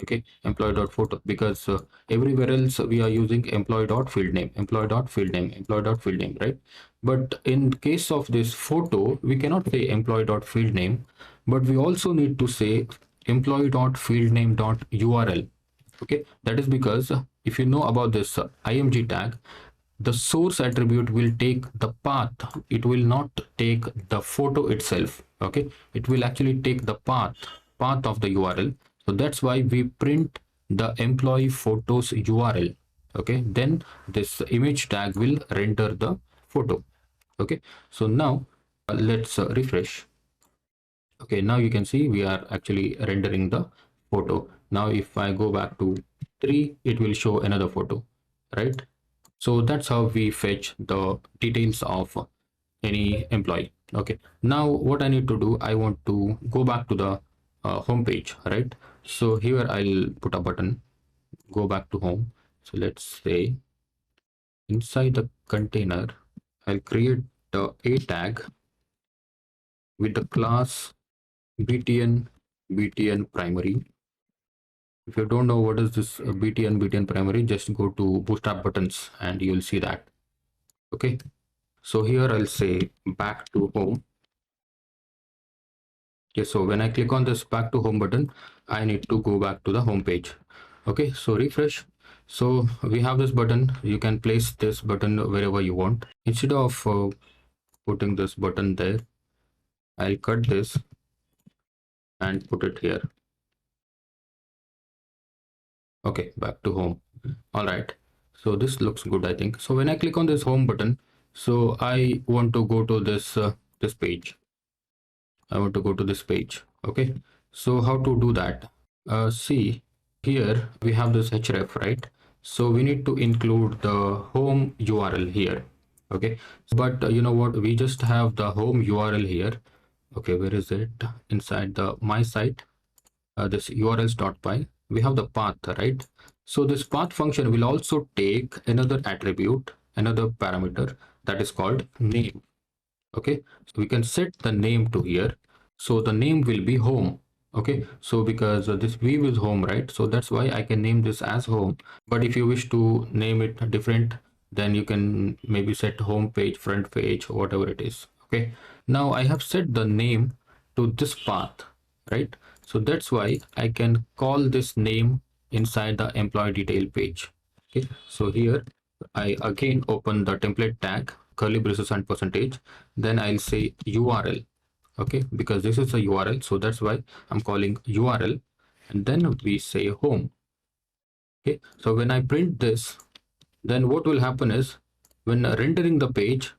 Okay, employee dot photo, because everywhere else we are using employee dot field name, employee dot field name, employee dot field name, right? But in case of this photo, we cannot say employee dot field name, but we also need to say employee dot field name dot URL. Okay, that is because if you know about this img tag, the source attribute will take the path, it will not take the photo itself. Okay, it will actually take the path of the URL. So that's why we print the employee photos URL. Okay, then this image tag will render the photo. Okay, so now let's refresh. Okay, now you can see we are actually rendering the photo. Now if I go back to 3, it will show another photo, right? So that's how we fetch the details of any employee. Okay, now what I need to do, I want to go back to the home page, right? So here I'll put a button, go back to home. So let's say inside the container, I'll create the a tag with the class btn primary. If you don't know what is this btn primary, just go to Bootstrap buttons and you'll see that. Okay, so here I'll say back to home. Okay, so when I click on this back to home button, I need to go back to the home page. Okay, so refresh. So we have this button. You can place this button wherever you want. Instead of putting this button there, I'll cut this and put it here. Okay, back to home. All right, so this looks good, I think. So when I click on this home button, so I want to go to this this page. I want to go to this page. Okay, so how to do that? See, here we have this href, right? So we need to include the home URL here. Okay, but you know what, we just have the home URL here. Okay, where is it? Inside the my site, this urls.py, we have the path, right? So this path function will also take another attribute, another parameter, that is called name. Okay, so we can set the name to here, so the name will be home. Okay, so because this view is home, right? So that's why I can name this as home. But if you wish to name it different, then you can maybe set home page, front page, whatever it is. Okay, now I have set the name to this path, right? So that's why I can call this name inside the employee detail page. Okay, so here I again open the template tag, curly braces and percentage, then I'll say URL. Okay, because this is a URL, so that's why I'm calling URL, and then we say home. Okay, so when I print this, then what will happen is when rendering the page,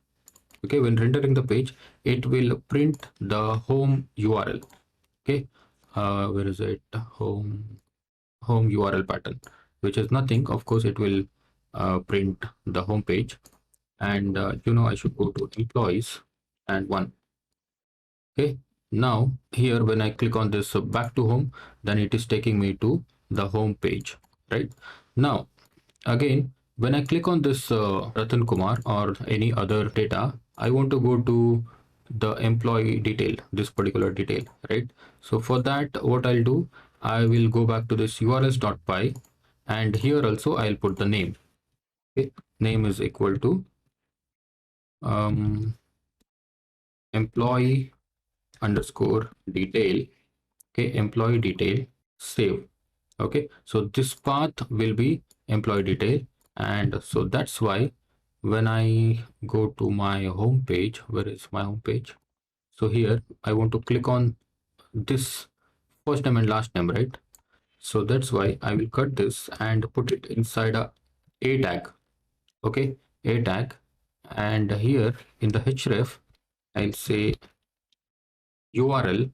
okay, when rendering the page, it will print the home URL. Okay, where is it? Home URL pattern, which is nothing. Of course, it will print the home page, and I should go to employees and one. Okay, now here when I click on this back to home, then it is taking me to the home page, right? Now again, when I click on this Ratan Kumar or any other data, I want to go to the employee detail, this particular detail, right? So for that, what I'll do, I will go back to this urls.py, and here also I'll put the name. Okay, name is equal to employee underscore detail. Okay, employee detail, save. Okay, so this path will be employee detail, and so that's why when I go to my home page, where is my home page? So here I want to click on this first name and last name, right? So that's why I will cut this and put it inside a tag. Okay, a tag, and here in the href I'll say URL.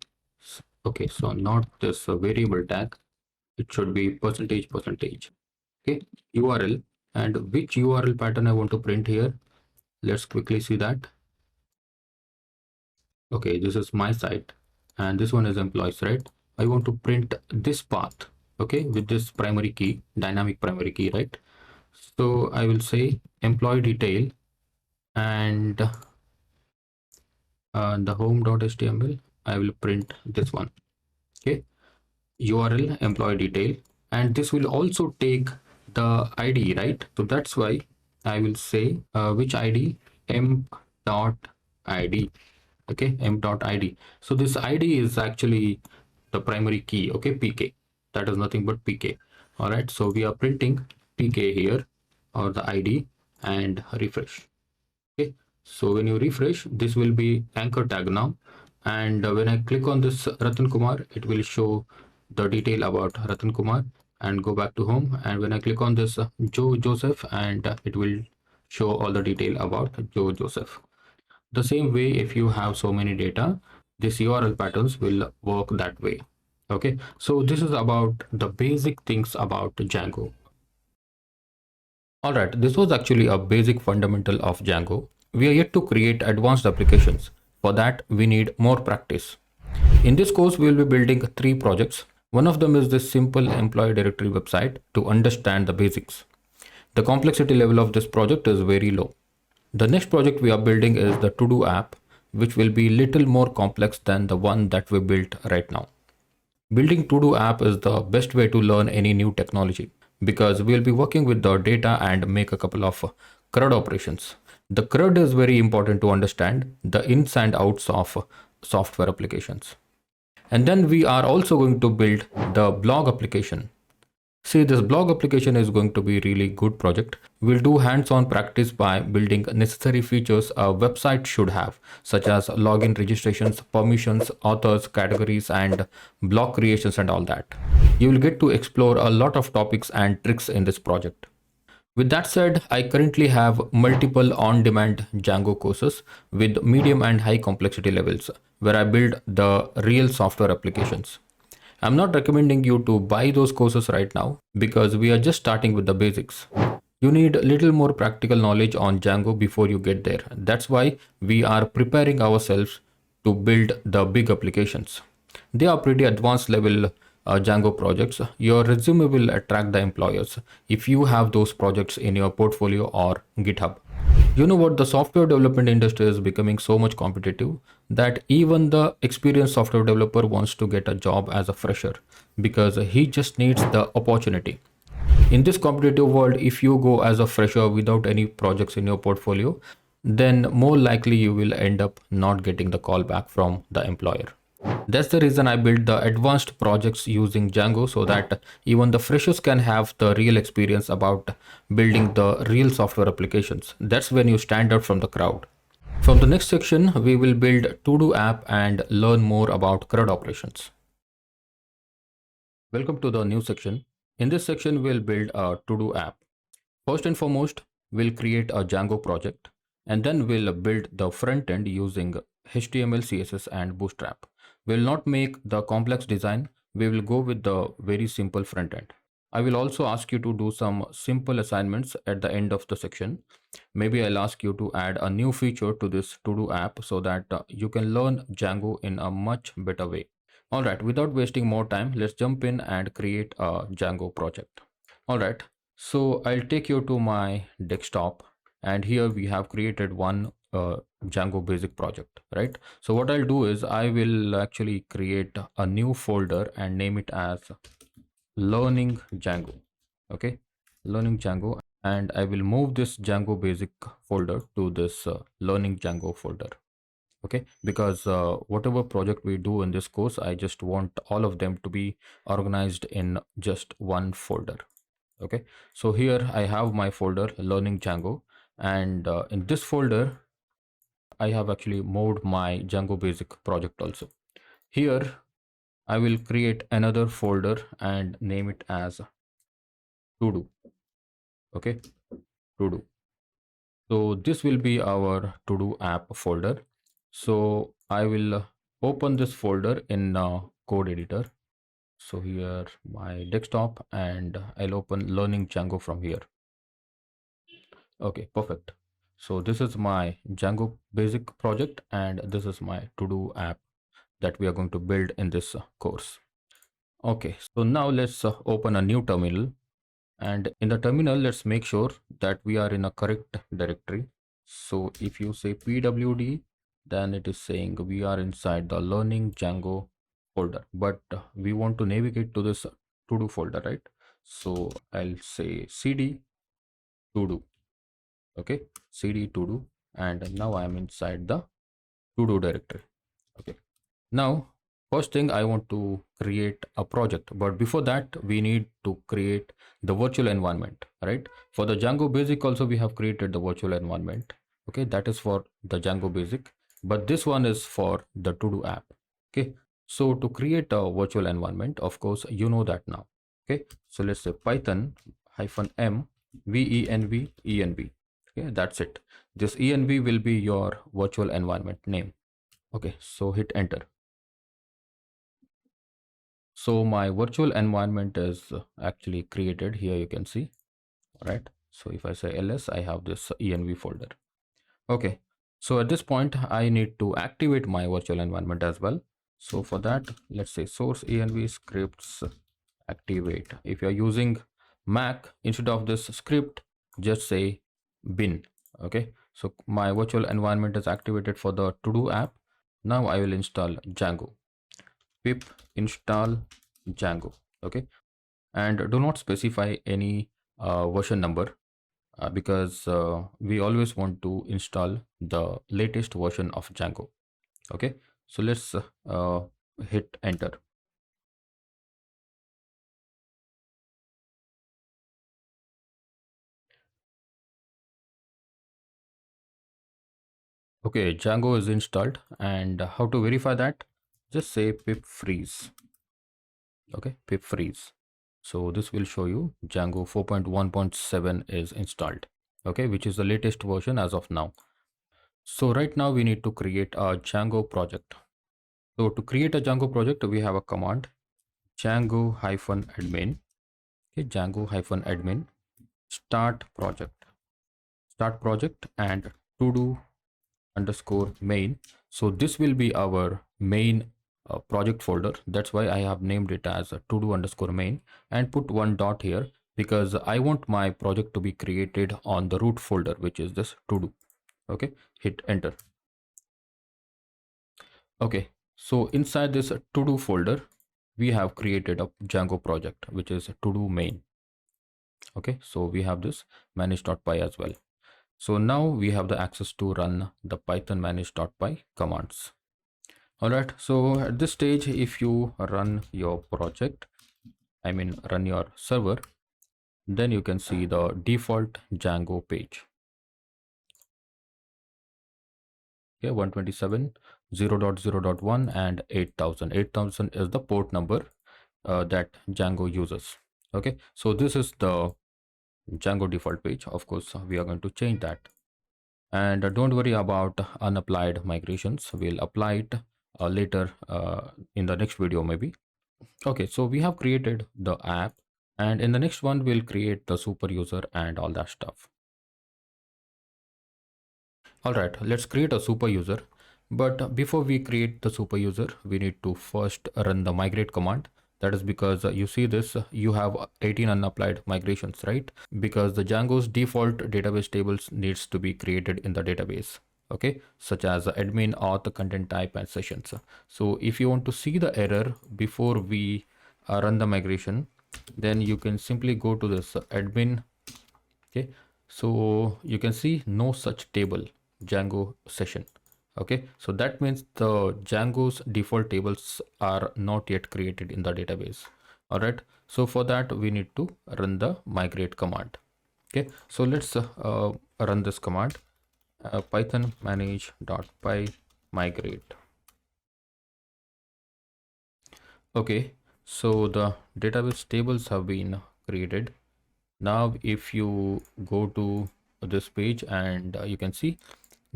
Okay, so not this variable tag, it should be percentage. Okay, URL, and which URL pattern I want to print here. Let's quickly see that. Okay, this is my site, and this one is employees, right? I want to print this path, okay, with this primary key, dynamic primary key, right? So I will say employee detail, and the home.html, I will print this one. Okay, URL employee detail, and this will also take the ID, right? So that's why I will say which ID, m.id. Okay, m.id. So this ID is actually the primary key. Okay, pk, that is nothing but pk. All right, so we are printing pk here, or the ID, and refresh. Okay, so when you refresh, this will be anchor tag now, and when I click on this Ratan Kumar, it will show the detail about Ratan Kumar, and go back to home, and when I click on this Joe Joseph, and it will show all the detail about Joe Joseph. The same way, if you have so many data, this URL patterns will work that way. Okay, so this is about the basic things about Django. All right, this was actually a basic fundamental of Django. We are yet to create advanced applications. For that, we need more practice. In this course, we will be building 3 projects. One of them is this simple employee directory website to understand the basics. The complexity level of this project is very low. The next project we are building is the TODO app, which will be little more complex than the one that we built right now. Building TODO app is the best way to learn any new technology, because we'll be working with the data and make a couple of CRUD operations. The CRUD is very important to understand the ins and outs of software applications. And then we are also going to build the blog application. See, this blog application is going to be a really good project. We'll do hands-on practice by building necessary features a website should have, such as login registrations, permissions, authors, categories, and blog creations and all that. You will get to explore a lot of topics and tricks in this project. With that said, I currently have multiple on-demand Django courses with medium and high complexity levels, where I build the real software applications. I'm not recommending you to buy those courses right now, because we are just starting with the basics. You need a little more practical knowledge on Django before you get there. That's why we are preparing ourselves to build the big applications. They are pretty advanced level Django projects. Your resume will attract the employers if you have those projects in your portfolio or GitHub. You know what? The software development industry is becoming so much competitive that even the experienced software developer wants to get a job as a fresher, because he just needs the opportunity. In this competitive world, if you go as a fresher without any projects in your portfolio, then more likely you will end up not getting the call back from the employer. That's the reason I built the advanced projects using Django, so that even the freshers can have the real experience about building the real software applications. That's when you stand out from the crowd. From the next section, we will build TODO app and learn more about CRUD operations. Welcome to the new section. In this section, we'll build a TODO app. First and foremost, we'll create a Django project, and then we'll build the front end using HTML, CSS, and Bootstrap. We'll not make the complex design, we will go with the very simple front end. I will also ask you to do some simple assignments at the end of the section. Maybe I'll ask you to add a new feature to this to-do app so that you can learn Django in a much better way. Alright, without wasting more time, let's jump in and create a Django project. Alright, so I'll take you to my desktop, and here we have created one Django basic project, right? So what I'll do is I will actually create a new folder and name it as learning Django. Okay, learning Django, and I will move this Django basic folder to this learning Django folder. Okay, because whatever project we do in this course, I just want all of them to be organized in just one folder. Okay, so here I have my folder learning Django, and in this folder I have actually moved my Django basic project also. Here I will create another folder and name it as todo. Okay, todo. So this will be our todo app folder. So I will open this folder in code editor. So here my desktop, and I'll open learning Django from here. Okay, perfect. So this is my Django basic project, and this is my to-do app that we are going to build in this course. Okay, so now let's open a new terminal, and in the terminal, let's make sure that we are in a correct directory. So if you say pwd, then it is saying we are inside the learning Django folder, but we want to navigate to this to-do folder, right? So I'll say cd to-do. Okay, cd to-do, and now I am inside the to-do directory. Okay, now first thing I want to create a project, but before that we need to create the virtual environment, right? For the Django basic also we have created the virtual environment. Okay, that is for the Django basic, but this one is for the to-do app. Okay, so to create a virtual environment, of course you know that now. Okay, so let's say python -m venv. Okay, that's it. This env will be your virtual environment name. Okay, so hit enter. So my virtual environment is actually created here, you can see, right? So if I say ls, I have this env folder. Okay, so at this point I need to activate my virtual environment as well. So for that, let's say source env scripts activate. If you're using Mac, instead of this script, just say bin. Okay, so my virtual environment is activated for the to-do app. Now I will install Django. Pip install Django. Okay, and do not specify any version number because we always want to install the latest version of Django. Okay, so let's hit enter. Okay, Django is installed, and how to verify that? Just say pip freeze. Okay, pip freeze. So this will show you Django 4.1.7 is installed. Okay, which is the latest version as of now. So right now we need to create a Django project. So to create a Django project, we have a command Django-admin. Okay, Django-admin start project and to-do underscore main. So this will be our main project folder. That's why I have named it as a to-do underscore main and put one dot here because I want my project to be created on the root folder, which is this to-do. Okay, hit enter. Okay, so inside this to-do folder, we have created a Django project, which is to-do main. Okay, so we have this manage.py as well. So now we have the access to run the python manage.py commands. All right, so at this stage, if you run your project, I mean run your server, then you can see the default Django page. Okay, 127 0.0.1 and 8000. 8000 is the port number that Django uses. Okay, so this is the Django default page. Of course, we are going to change that. And don't worry about unapplied migrations. We'll apply it later in the next video maybe. Okay, so we have created the app, and in the next one we'll create the super user and all that stuff. All right, let's create a super user. But before we create the super user, we need to first run the migrate command. That is because you see this, you have 18 unapplied migrations, right? Because the Django's default database tables needs to be created in the database, okay? Such as admin, auth, content type, and sessions. So if you want to see the error before we run the migration, then you can simply go to this admin. Okay, so you can see no such table Django session. Okay, so that means the Django's default tables are not yet created in the database. All right, so for that we need to run the migrate command. Okay, so let's run this command, python manage.py migrate. Okay, so the database tables have been created. Now if you go to this page, and you can see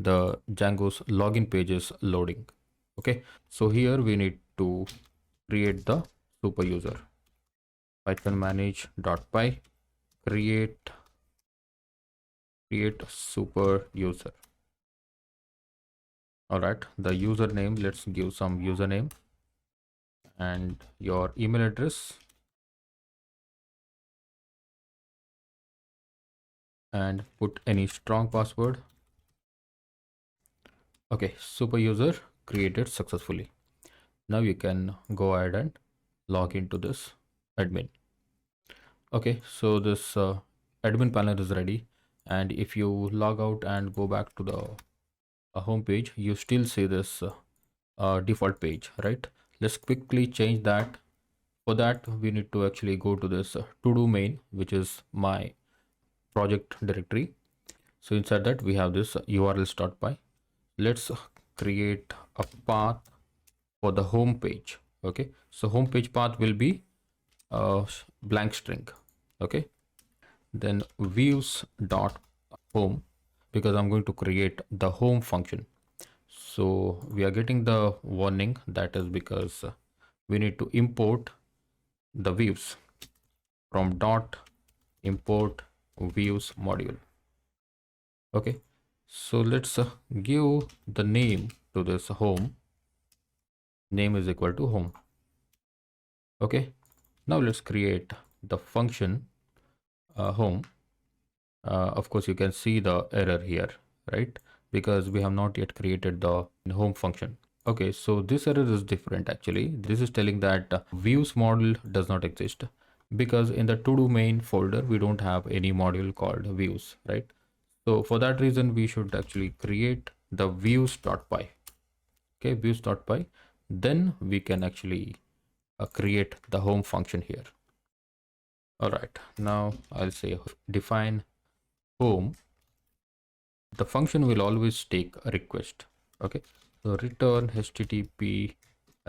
the Django's login page is loading. Okay, so here we need to create the super user, python manage.py create super user. All right, the username, let's give some username and your email address, and put any strong password. Okay, super user created successfully. Now you can go ahead and log into this admin. Okay, so this admin panel is ready, and if you log out and go back to the home page, you still see this default page, right? Let's quickly change that. For that we need to actually go to this to-do main, which is my project directory. So inside that we have this urls.py. Let's create a path for the home page. Okay, so home page path will be blank string. Okay, then views dot home, because I'm going to create the home function. So we are getting the warning, that is because we need to import the views from dot import views module. Okay, so let's give the name to this home. Name is equal to home. Okay, now let's create the function home. Of course you can see the error here, right? Because we have not yet created the home function. Okay, so this error is different actually. This is telling that views model does not exist, because in the to-do main folder we don't have any module called views, right? So for that reason we should actually create the views.py. Okay, views.py, then we can actually create the home function here. All right, now I'll say define home. The function will always take a request. Okay, so return http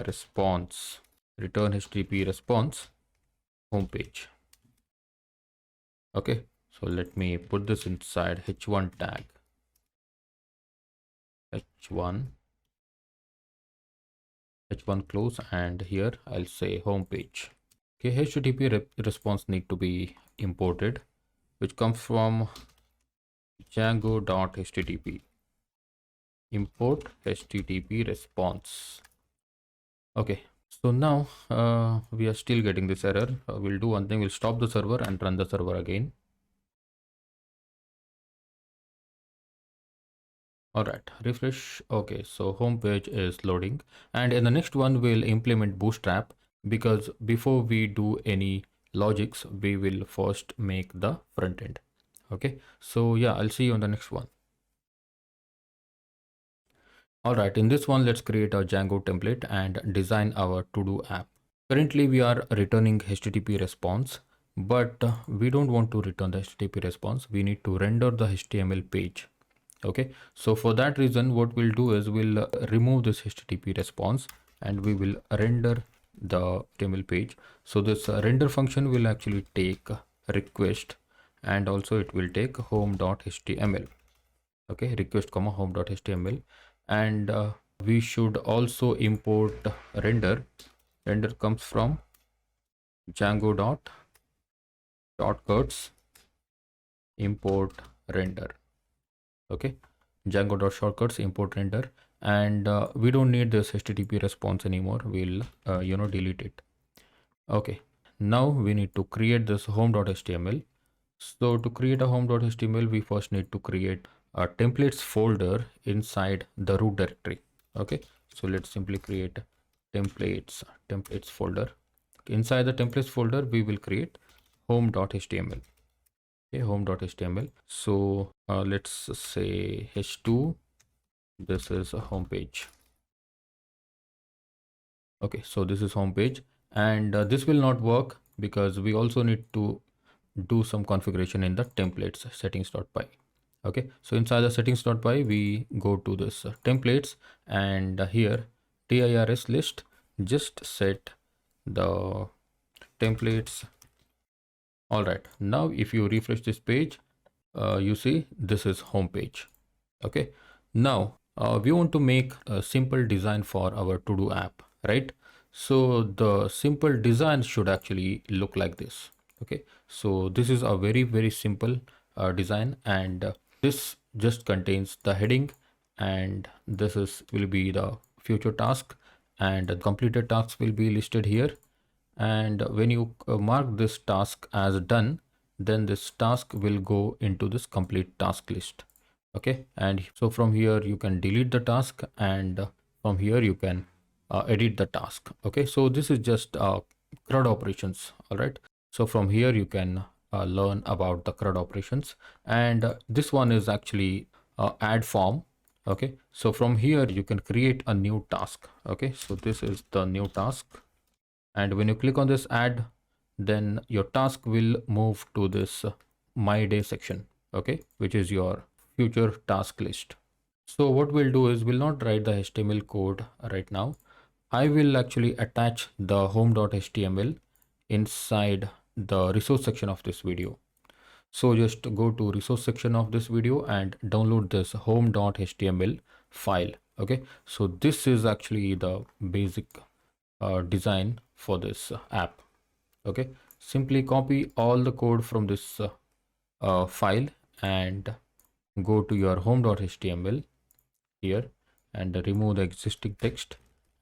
response, return http response homepage. Okay, so let me put this inside h1 tag, h1 close, and here I'll say homepage. Okay, http response need to be imported, which comes from django.http. Import http response. Okay, so now we are still getting this error. We'll do one thing, we'll stop the server and run the server again. All right, refresh. Okay, so home page is loading, and in the next one we'll implement Bootstrap, because before we do any logics we will first make the front end. Okay, so yeah, I'll see you on the next one. All right, in this one, let's create a Django template and design our to-do app. Currently, we are returning HTTP response, but we don't want to return the HTTP response. We need to render the HTML page. Okay, so for that reason, what we'll do is we'll remove this HTTP response and we will render the HTML page. So this render function will actually take request, and also it will take home.html. Okay, request comma home.html, and we should also import render comes from Django dot shortcuts import render. Okay, Django dot shortcuts import render, and we don't need this HTTP response anymore. We'll delete it. Okay, now we need to create this home.html. So to create a home.html, we first need to create a templates folder inside the root directory. Okay, so let's simply create templates folder. Inside the templates folder, we will create home.html. Okay, home.html. So let's say h2. This is a home page. Okay, so this is home page, and this will not work because we also need to do some configuration in the templates settings.py. Okay, so inside the settings.py, we go to this templates, and here tirs list, just set the templates. All right, now if you refresh this page, you see this is home page. Okay, now we want to make a simple design for our to-do app, right? So the simple design should actually look like this. Okay, so this is a very simple design, and this just contains the heading, and this is will be the future task, and the completed tasks will be listed here. And when you mark this task as done, then this task will go into this complete task list. Okay, and so from here you can delete the task, and from here you can edit the task. Okay, so this is just CRUD operations. All right, so from here you can learn about the CRUD operations, and this one is actually add form. Okay, so from here you can create a new task. Okay, so this is the new task, and when you click on this add, then your task will move to this my day section. Okay, which is your future task list. So what we'll do is we'll not write the HTML code right now. I will actually attach the home.html inside the resource section of this video. So just go to resource section of this video and download this home.html file. Okay, so this is actually the basic design for this app. Okay, simply copy all the code from this file and go to your home.html here and remove the existing text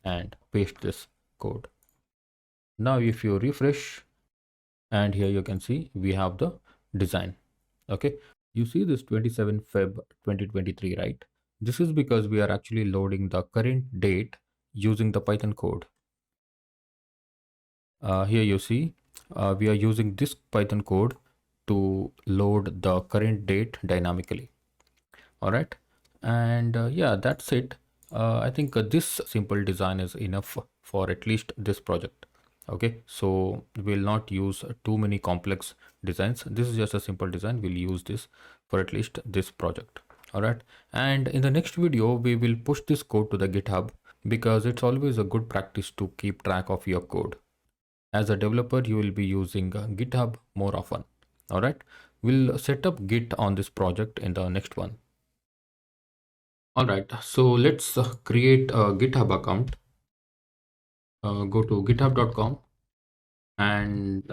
and paste this code. Now if you refresh, and here you can see we have the design. Okay, you see this 27 Feb 2023, right? This is because we are actually loading the current date using the Python code. Here you see we are using this Python code to load the current date dynamically. All right, and yeah, that's it. I think this simple design is enough for at least this project. Okay, so we'll not use too many complex designs. This is just a simple design. We'll use this for at least this project. All right, and in the next video we will push this code to the GitHub, because it's always a good practice to keep track of your code. As a developer, you will be using GitHub more often. All right, we'll set up Git on this project in the next one. All right, so let's create a GitHub account. Go to github.com, and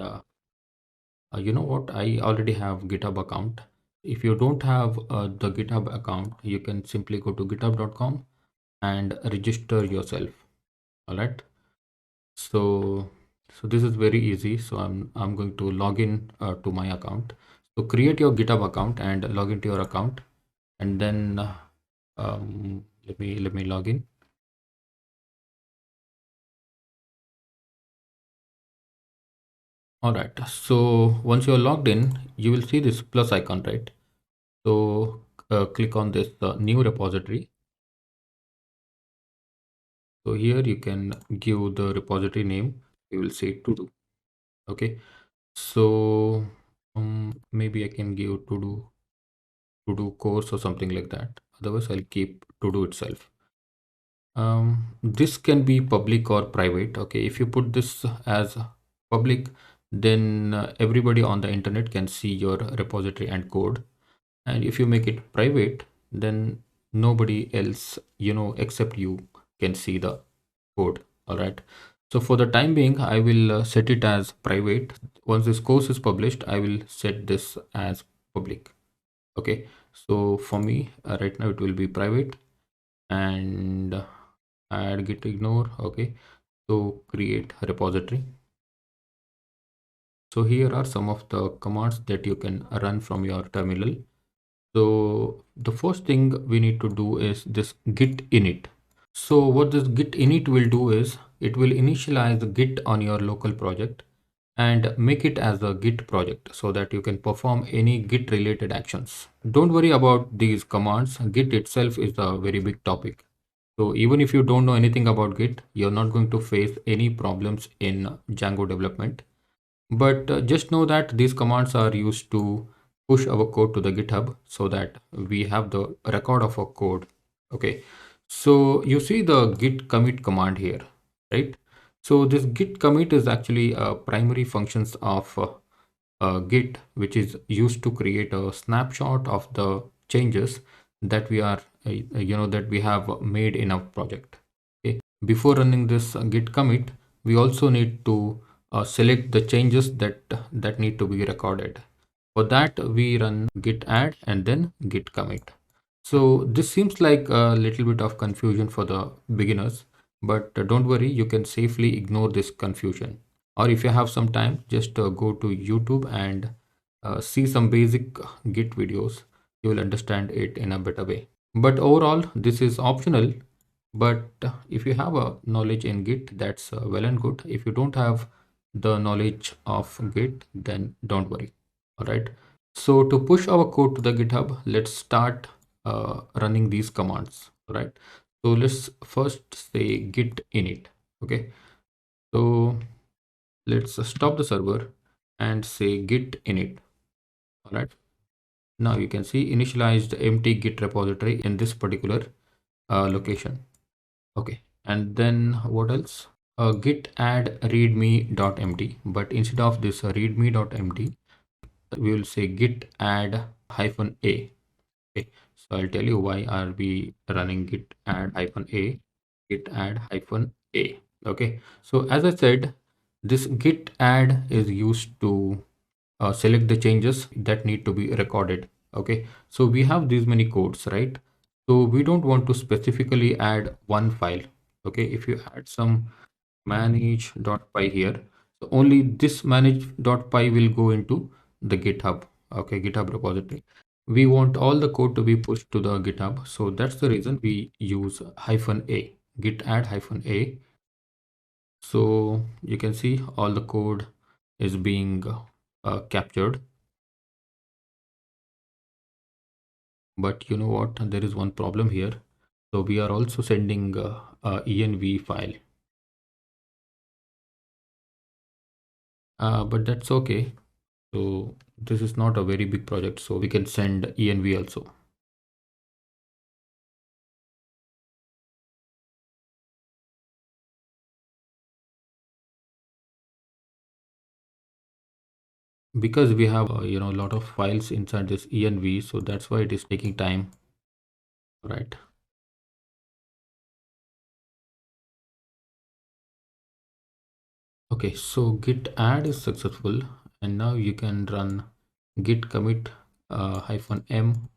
you know what, I already have GitHub account. If you don't have the GitHub account, you can simply go to github.com and register yourself. All right, so this is very easy. So I'm going to log in to my account. So create your GitHub account and log into your account, and then let me log in. All right, so once you're logged in, you will see this plus icon, right? So click on this new repository, So here you can give the repository name. We will say todo. Okay. So maybe I can give to do course or something like that. Otherwise, I'll keep to do itself. This can be public or private. Okay, if you put this as public, then everybody on the internet can see your repository and code. And if you make it private, then nobody else, except you can see the code. All right. So for the time being, I will set it as private. Once this course is published, I will set this as public. Okay, so for me right now it will be private, and add git ignore. Okay, so create repository. So here are some of the commands that you can run from your terminal. So the first thing we need to do is this git init. So what this git init will do is it will initialize the git on your local project and make it as a git project so that you can perform any git related actions. Don't worry about these commands. Git itself is a very big topic. So even if you don't know anything about Git, you're not going to face any problems in Django development. But just know that these commands are used to push our code to the GitHub so that we have the record of our code. Okay. So you see the git commit command here, right? So this git commit is actually primary functions of Git, which is used to create a snapshot of the changes that we are, that we have made in our project. Okay. Before running this git commit, we also need to select the changes that need to be recorded. For that, we run git add and then git commit. So this seems like a little bit of confusion for the beginners, but don't worry, you can safely ignore this confusion. Or if you have some time, just go to YouTube and see some basic Git videos. You will understand it in a better way. But overall, this is optional. But if you have a knowledge in Git, that's well and good. If you don't have the knowledge of Git, then don't worry. All right. So to push our code to the GitHub, let's start running these commands. All right. So let's first say git init. Okay. So let's stop the server and say git init. All right. Now you can see initialized empty git repository in this particular location. Okay. And then what else? Git add readme.md, but instead of this readme.md, we will say git add hyphen a. Okay, so I'll tell you why are we running git add hyphen a, git add hyphen a. Okay, so as I said, this git add is used to select the changes that need to be recorded. Okay, so we have these many codes, right? So we don't want to specifically add one file. Okay, if you add some manage.py here, so only this manage.py will go into the GitHub. Okay, GitHub repository. We want all the code to be pushed to the GitHub, so that's the reason we use hyphen a, git add hyphen a. So you can see all the code is being captured. But you know what, there is one problem here. So we are also sending a env file, but that's okay. So this is not a very big project, so we can send env also. Because we have a lot of files inside this env, so that's why it is taking time, right? Okay, so git add is successful, and now you can run git commit hyphen m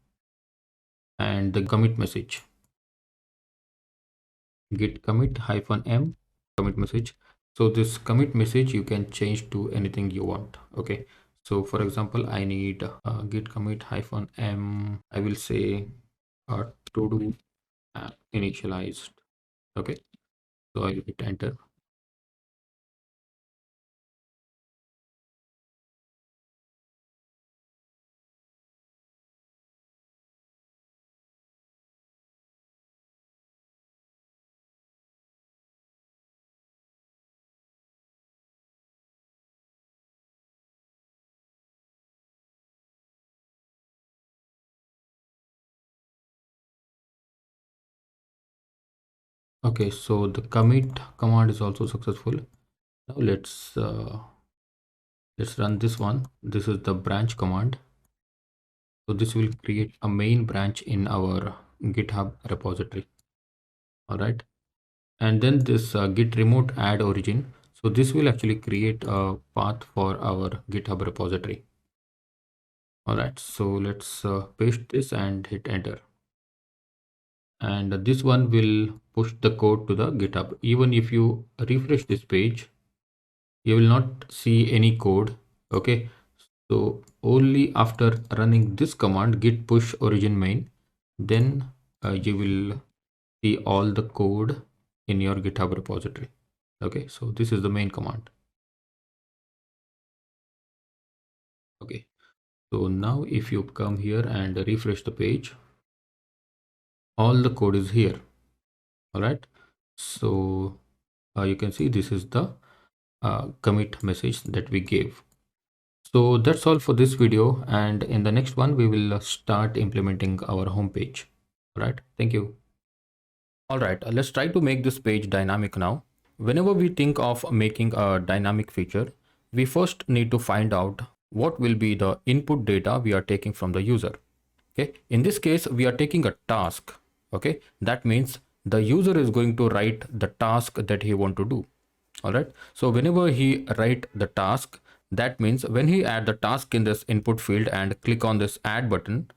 and the commit message. Git commit hyphen m commit message. So this commit message you can change to anything you want. Okay, so for example, I need git commit hyphen m, I will say todo app initialized. Okay, so I hit enter. Okay, so the commit command is also successful. Now let's run this one. This is the branch command. So this will create a main branch in our GitHub repository. All right, and then this git remote add origin. So this will actually create a path for our GitHub repository. All right, so let's paste this and hit enter. And this one will push the code to the GitHub. Even if you refresh this page, you will not see any code. Okay, so only after running this command git push origin main, then you will see all the code in your GitHub repository. Okay, so this is the main command. Okay, so now if you come here and refresh the page, all the code is here. All right, so you can see this is the commit message that we gave. So that's all for this video, and in the next one we will start implementing our homepage. All right, thank you. All right, let's try to make this page dynamic now. Whenever we think of making a dynamic feature, we first need to find out what will be the input data we are taking from the user. Okay, in this case we are taking a task. Okay, that means the user is going to write the task that he want to do. All right, so whenever he write the task, that means when he add the task in this input field and click on this add button,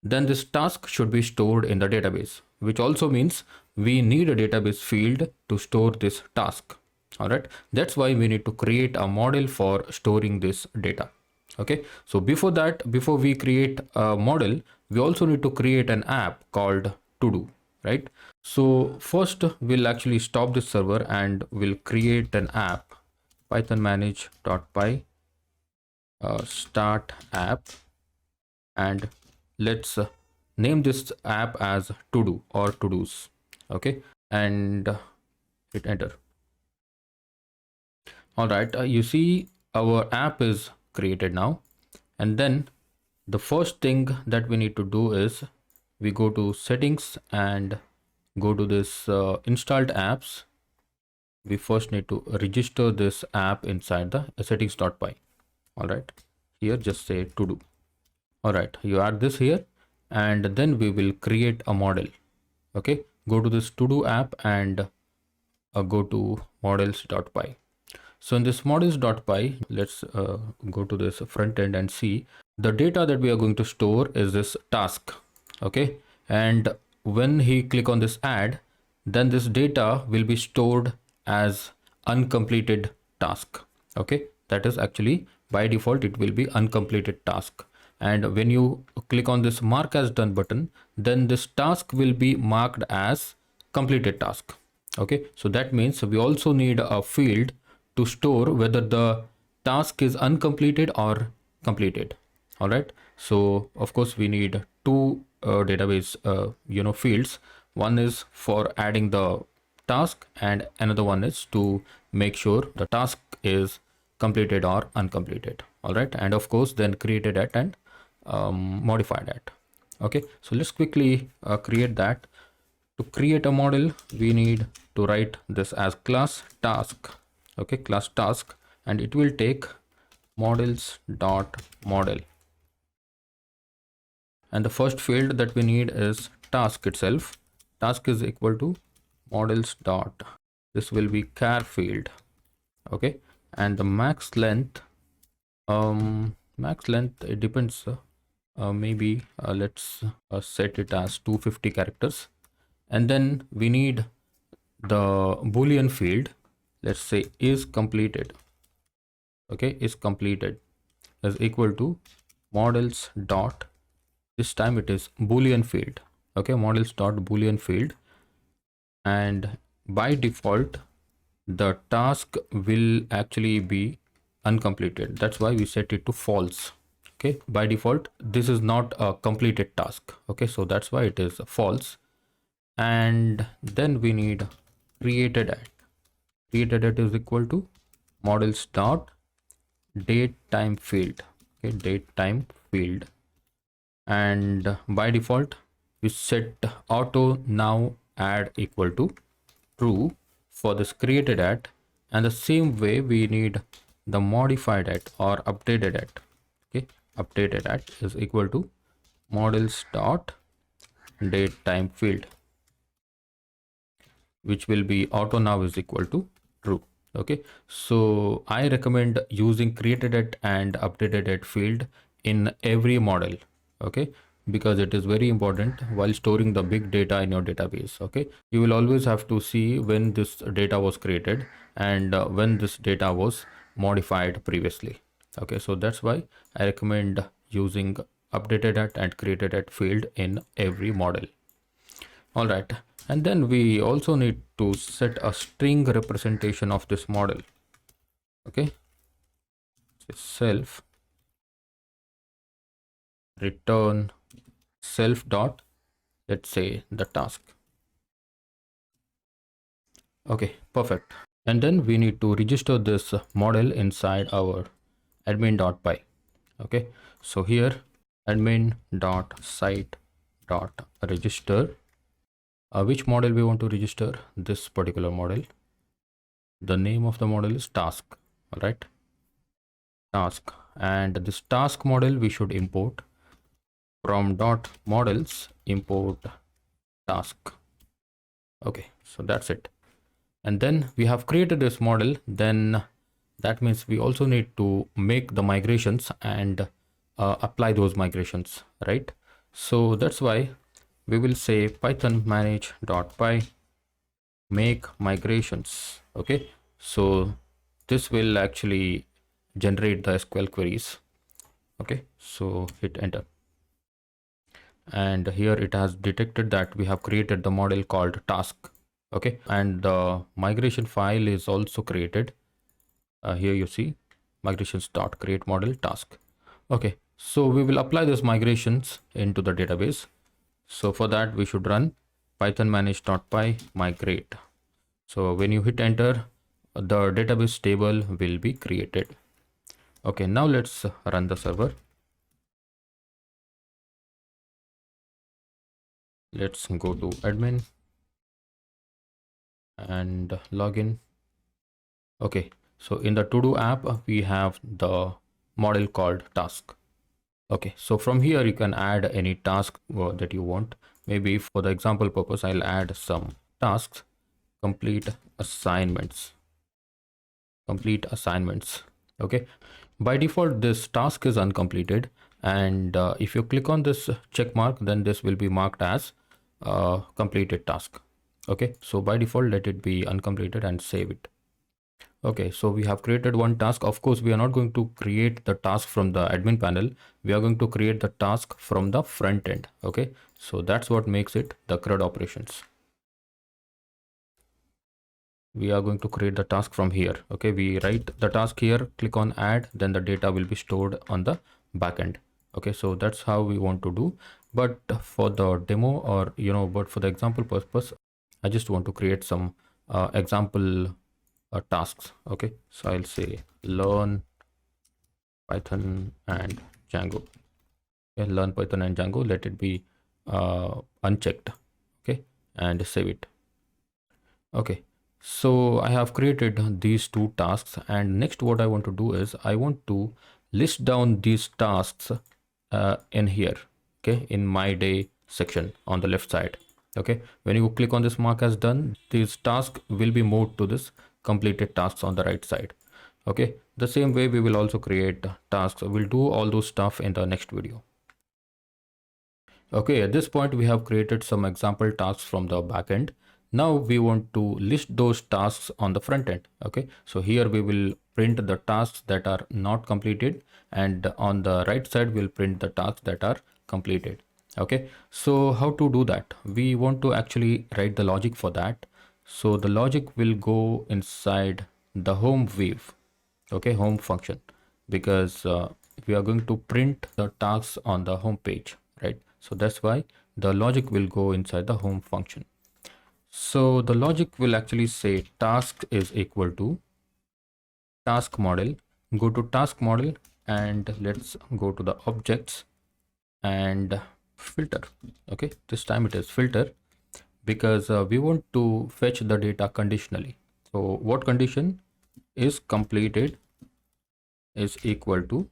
then this task should be stored in the database, which also means we need a database field to store this task. All right, that's why we need to create a model for storing this data. Okay, so before we create a model, we also need to create an app called TODO, right? So first we'll actually stop this server and we'll create an app, python manage.py start app, and let's name this app as TODO or to-dos. Okay, and hit enter. All right, you see our app is created now, and then the first thing that we need to do is we go to settings and go to this installed apps. We first need to register this app inside the settings.py. All right, here just say TODO. All right, you add this here, and then we will create a model. Okay, go to this TODO app and go to models.py. So in this models.py, let's go to this front end and see the data that we are going to store is this task. Okay, and when he click on this add, then this data will be stored as uncompleted task. Okay, that is actually by default it will be uncompleted task, and when you click on this mark as done button, then this task will be marked as completed task. Okay, so that means we also need a field to store whether the task is uncompleted or completed. All right, so of course we need two database fields. One is for adding the task and another one is to make sure the task is completed or uncompleted. All right, and of course then created it and modify that. Okay, so let's quickly create that. To create a model, we need to write this as class task. Okay, class task, and it will take models dot model, and the first field that we need is task itself. Task is equal to models dot, this will be char field. Okay, and the max length it depends, maybe let's set it as 250 characters, and then we need the boolean field, let's say is completed. Okay, is completed is equal to models dot, this time it is boolean field. Okay, models dot boolean field, and by default the task will actually be uncompleted, that's why we set it to false. Okay, by default this is not a completed task. Okay, so that's why it is false. And then we need created at. Created at is equal to models dot date time field. Okay, date time field, and by default we set auto now add equal to true for this created at, and the same way we need the modified at or updated at. Okay, updated at is equal to models dot date time field, which will be auto now is equal to true. Okay, so I recommend using created at and updated at field in every model. Okay, because it is very important while storing the big data in your database. Okay, you will always have to see when this data was created and when this data was modified previously. Okay, so that's why I recommend using updated at and created at field in every model. All right, and then we also need to set a string representation of this model. Okay, self return self dot, let's say, the task. Okay, perfect. And then we need to register this model inside our admin.py. Okay, so here admin.site.register, which model we want to register? This particular model. The name of the model is task. All right, task, and this task model we should import from dot models import task. Okay, so that's it. And then we have created this model, then that means we also need to make the migrations and apply those migrations, right? So that's why we will say python manage.py make migrations. Okay, so this will actually generate the SQL queries. Okay, so hit enter, and here it has detected that we have created the model called task. Okay, and the migration file is also created. Here you see migrations.create model task. Okay, so we will apply these migrations into the database. So for that we should run python manage.py migrate. So when you hit enter, the database table will be created. Okay, now let's run the server. Let's go to admin and login. Okay, so in the TODO app we have the model called task. Okay, so from here you can add any task that you want. Maybe for the example purpose I'll add some tasks. Complete assignments. Okay, by default this task is uncompleted, and if you click on this check mark, then this will be marked as completed task. Okay, so by default let it be uncompleted and save it. Okay, so we have created one task. Of course we are not going to create the task from the admin panel, we are going to create the task from the front end. Okay, so that's what makes it the CRUD operations. We are going to create the task from here. Okay, we write the task here, click on add, then the data will be stored on the backend. Okay, so that's how we want to do. But for the demo, or but for the example purpose, I just want to create some example tasks. Okay, so I'll say learn Python and Django. Okay, learn Python and Django, let it be unchecked. Okay, and save it. Okay, so I have created these two tasks, and next what I want to do is I want to list down these tasks in here. Okay, in my day section on the left side. Okay, when you click on this mark as done, this task will be moved to this completed tasks on the right side. Okay, the same way we will also create tasks. We'll do all those stuff in the next video. Okay, at this point we have created some example tasks from the backend. Now we want to list those tasks on the front end. Okay, so here we will print the tasks that are not completed, and on the right side we'll print the tasks that are completed. Okay, so how to do that? We want to actually write the logic for that. So the logic will go inside the home view. Okay, home function, because we are going to print the tasks on the home page, right? So that's why the logic will go inside the home function. So the logic will actually say task is equal to task model. Go to task model and let's go to the objects and filter. Okay, this time it is filter. because we want to fetch the data conditionally. So what condition is completed is equal to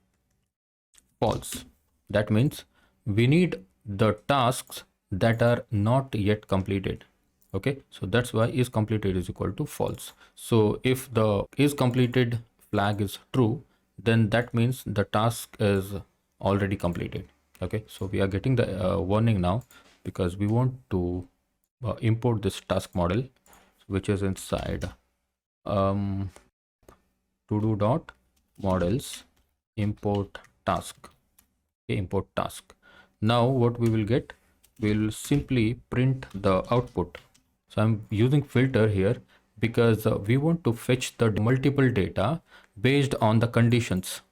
false. That means we need the tasks that are not yet completed. Okay, so that's why is completed is equal to false. So if the is completed flag is true, then that means the task is already completed. Okay, so we are getting the warning now because we want to import this task model, which is inside todo dot models import task. Okay, import task. Now what we will get, we'll simply print the output. So I'm using filter here because we want to fetch the multiple data based on the conditions.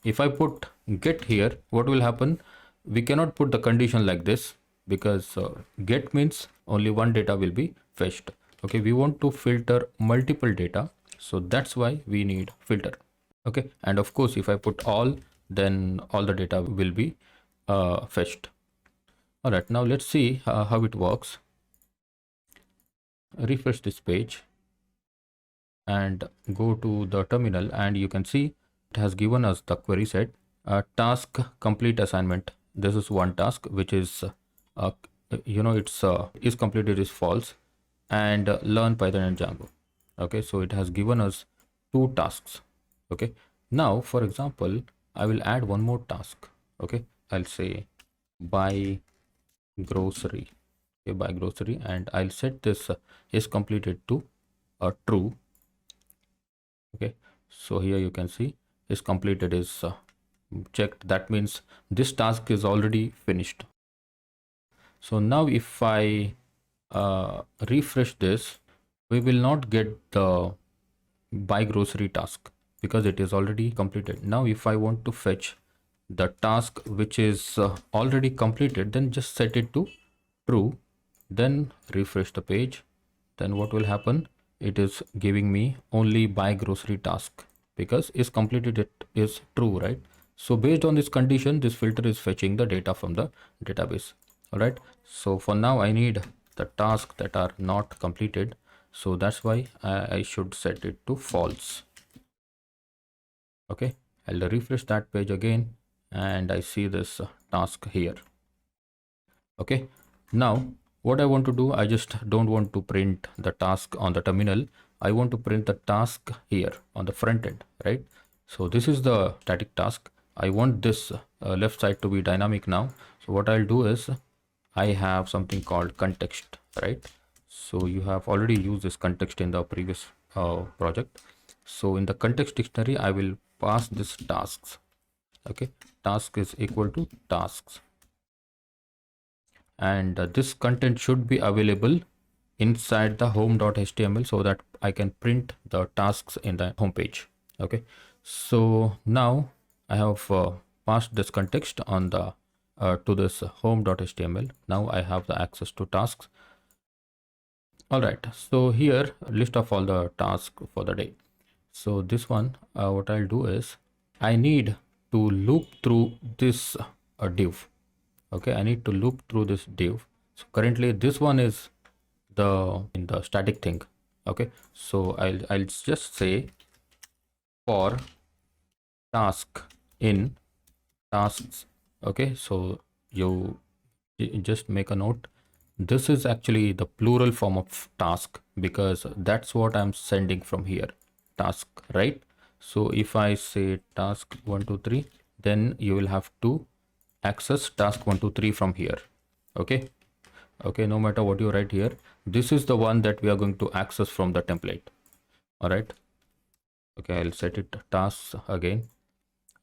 If I put get here, what will happen? We cannot put the condition like this because get means only one data will be fetched. Okay, we want to filter multiple data, so that's why we need filter. Okay, and of course if I put all, then all the data will be fetched. All right, now let's see how it works. Refresh this page and go to the terminal, and you can see it has given us the query set task complete assignment. This is one task which is it's is completed is false, and learn Python and Django. Okay, so it has given us two tasks. Okay, now for example I will add one more task. Okay, I'll say buy grocery. Okay, buy grocery, and I'll set this is completed to true. Okay, so here you can see is completed is checked. That means this task is already finished. So now if I refresh this, we will not get the buy grocery task because it is already completed. Now if I want to fetch the task which is already completed, then just set it to true, then refresh the page. Then what will happen? It is giving me only buy grocery task because is completed it is true, right? So based on this condition, this filter is fetching the data from the database. All right, so for now I need the tasks that are not completed, so that's why I should set it to false. Okay, I'll refresh that page again, and I see this task here. Okay, now what I want to do, I just don't want to print the task on the terminal. I want to print the task here on the front end, right? So this is the static task. I want this left side to be dynamic now. So what I'll do is I have something called context, right? So you have already used this context in the previous project. So in the context dictionary, I will pass this tasks. Okay, task is equal to tasks, and this content should be available inside the home.html so that I can print the tasks in the home page. Okay, so now I have passed this context on the to this home.html. Now I have the access to tasks. All right, so here list of all the tasks for the day. So this one, what I'll do is I need to loop through this div. Okay, I need to loop through this div. So currently this one is in the static thing. Okay, so I'll just say for task in tasks. Okay, so you just make a note, this is actually the plural form of task because that's what I'm sending from here, task, right? So if I say task 1 2 3, then you will have to access task 1 2 3 from here. Okay, okay, no matter what you write here, this is the one that we are going to access from the template. All right, okay, I'll set it tasks again.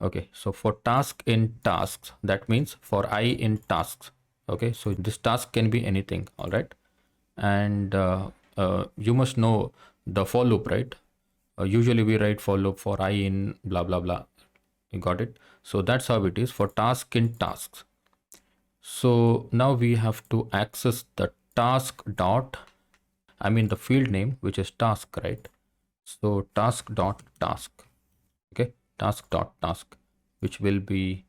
Okay, so for task in tasks, that means for I in tasks. Okay, so this task can be anything. All right, and you must know the for loop, right? Usually we write for loop for I in blah blah blah. You got it? So that's how it is for task in tasks. So now we have to access the task dot, I mean the field name, which is task, right? So task dot task. Okay, task dot task, which will be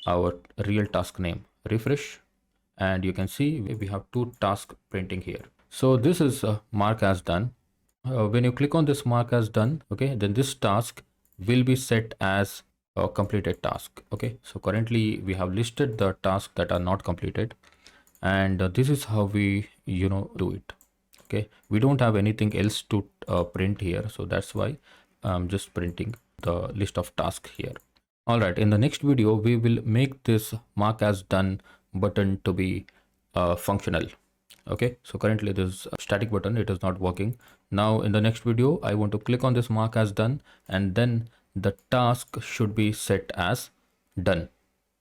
our real task name. Refresh, and you can see we have two tasks printing here. So this is mark as done. When you click on this mark as done, okay, then this task will be set as a completed task. Okay, so currently we have listed the tasks that are not completed, and this is how we do it. Okay, we don't have anything else to print here, so that's why I'm just printing the list of tasks here. All right, in the next video we will make this mark as done button to be functional. Okay, so currently this static button, it is not working. Now in the next video I want to click on this mark as done, and then the task should be set as done.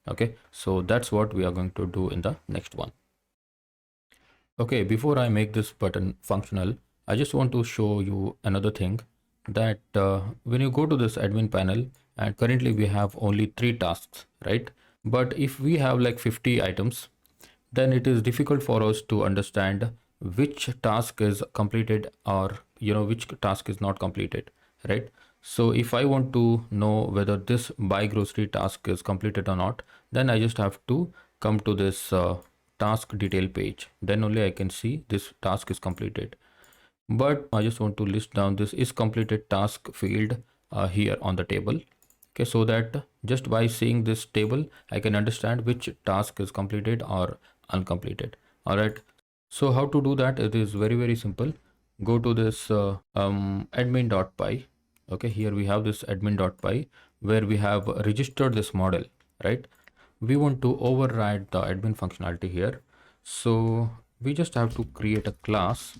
Okay, so that's what we are going to do in the next one. Okay, before I make this button functional, I just want to show you another thing, that when you go to this admin panel, and currently we have only 3 tasks, right? But if we have like 50 items, then it is difficult for us to understand which task is completed, or which task is not completed, right? So if I want to know whether this buy grocery task is completed or not, then I just have to come to this task detail page. Then only I can see this task is completed. But I just want to list down this is completed task field here on the table. Okay, so that just by seeing this table I can understand which task is completed or uncompleted. All right, so how to do that? It is very simple. Go to this admin.py. okay, here we have this admin.py where we have registered this model, right? We want to override the admin functionality here, so we just have to create a class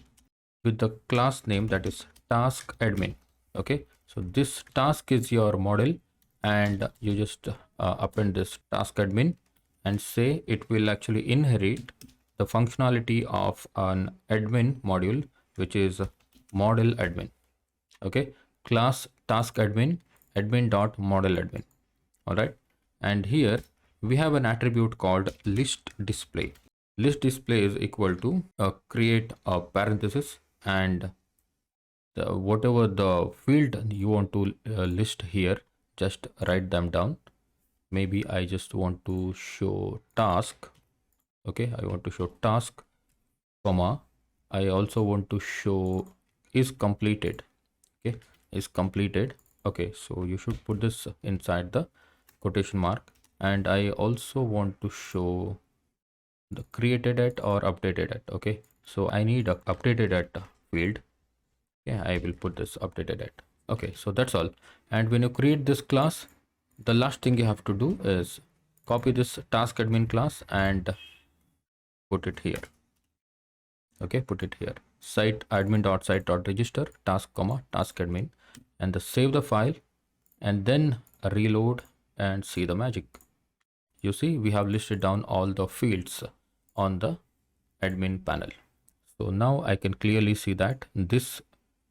with the class name that is task admin. Okay, so this task is your model, and you just append this task admin and say it will actually inherit the functionality of an admin module, which is model admin. Okay, class task admin admin dot model admin. All right, and here we have an attribute called list display. List display is equal to create a parenthesis, and whatever the field you want to list here, just write them down. Maybe I just want to show task. Okay, I want to show task, comma, I also want to show is completed. Okay, is completed. Okay, so you should put this inside the quotation mark, and I also want to show the created at or updated at. Okay, so I need a updated at field. Yeah, I will put this updated at. Okay, so that's all. And when you create this class, the last thing you have to do is copy this task admin class and put it here. Okay, put it here, site admin.site.register task comma task admin, and save the file, and then reload and see the magic. You see, we have listed down all the fields on the admin panel. So now I can clearly see that this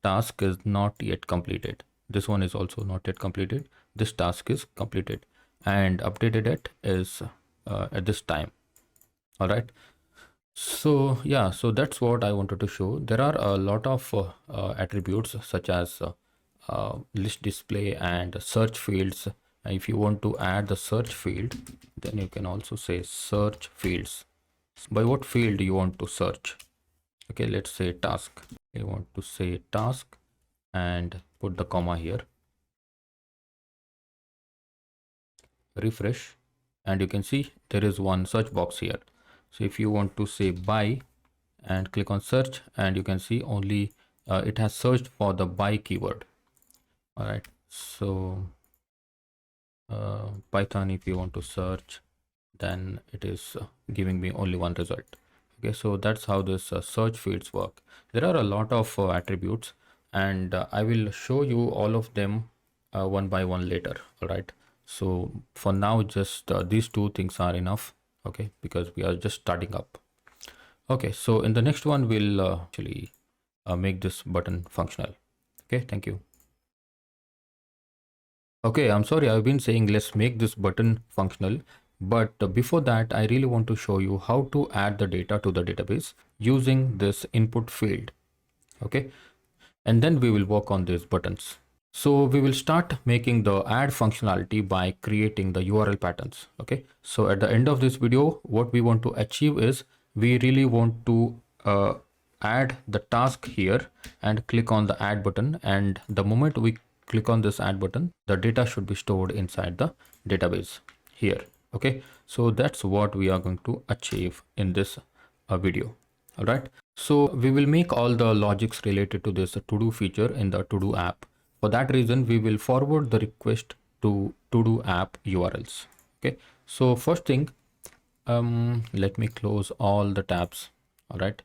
task is not yet completed. This one is also not yet completed. This task is completed, and updated it is at this time. All right, so yeah, so that's what I wanted to show. There are a lot of attributes such as list display and search fields. If you want to add the search field, then you can also say search fields. By what field you want to search? Okay, let's say task. I want to say task and put the comma here. Refresh, and you can see there is one search box here. So if you want to say buy and click on search, and you can see only it has searched for the buy keyword. All right, so Python, if you want to search, then it is giving me only one result. Okay, so that's how this search fields work. There are a lot of attributes, and I will show you all of them one by one later. All right, so for now just these two things are enough. Okay, because we are just starting up. Okay, so in the next one we'll actually make this button functional. Okay, thank you. Okay, I'm sorry, I've been saying let's make this button functional, but before that I really want to show you how to add the data to the database using this input field. Okay, and then we will work on these buttons. So we will start making the add functionality by creating the URL patterns. Okay. So at the end of this video, what we want to achieve is we really want to add the task here and click on the add button. And the moment we click on this add button, the data should be stored inside the database here. Okay. So that's what we are going to achieve in this video. All right. So we will make all the logics related to this to-do feature in the to-do app. For that reason, we will forward the request to TODO App URLs. Okay. So first thing, let me close all the tabs. All right.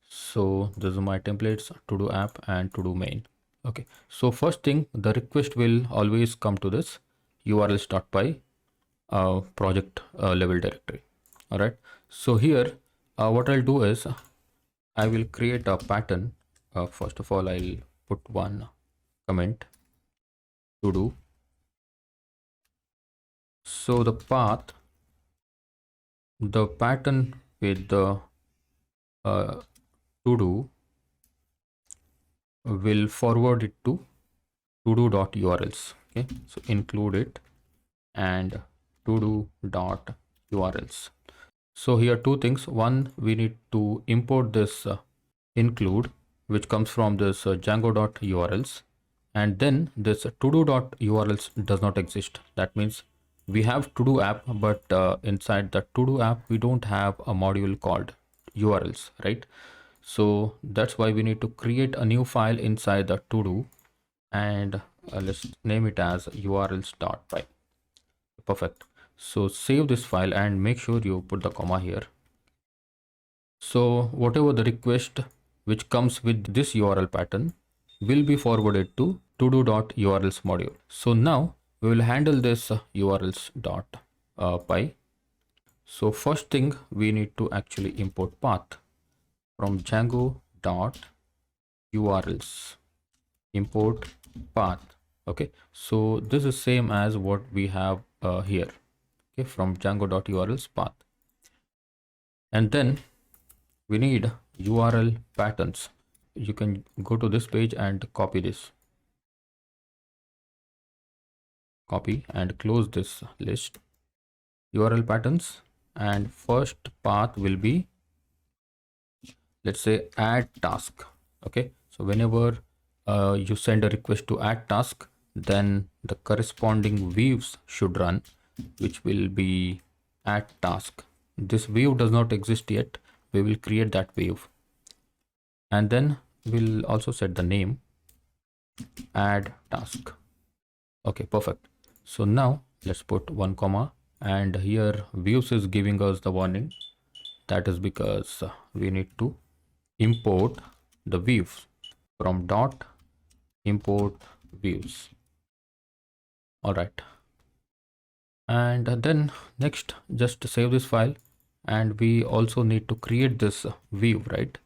So this is my templates, TODO App and TODO main. Okay. So first thing, the request will always come to this urls.py project level directory. All right. So here, what I'll do is I will create a pattern. First of all, I'll put one comment to do. So the path, the pattern with the to do will forward it to todo.urls. Okay, so include it and todo.urls. So here two things. One, we need to import this include, which comes from this django.urls, and then this todo.urls does not exist. That means we have todo app, but inside the todo app we don't have a module called urls, right? So that's why we need to create a new file inside the todo, and let's name it as urls.py. Perfect. So save this file and make sure you put the comma here. So whatever the request which comes with this URL pattern will be forwarded to todo.urls module. So now we will handle this urls.py. So first thing, we need to actually import path from django.urls. Import path. Okay, so this is same as what we have here. Okay, from django.urls path. And then we need URL patterns. You can go to this page and copy this. Copy and close this list. URL patterns, and first path will be, let's say, add task. Okay, so whenever you send a request to add task, then the corresponding views should run, which will be add task. This view does not exist yet. We will create that view, and then we'll also set the name add task. Okay, perfect. So now let's put one comma, and here views is giving us the warning. That is because we need to import the views from dot import views. All right. And then next, just save this file, and we also need to create this view, right?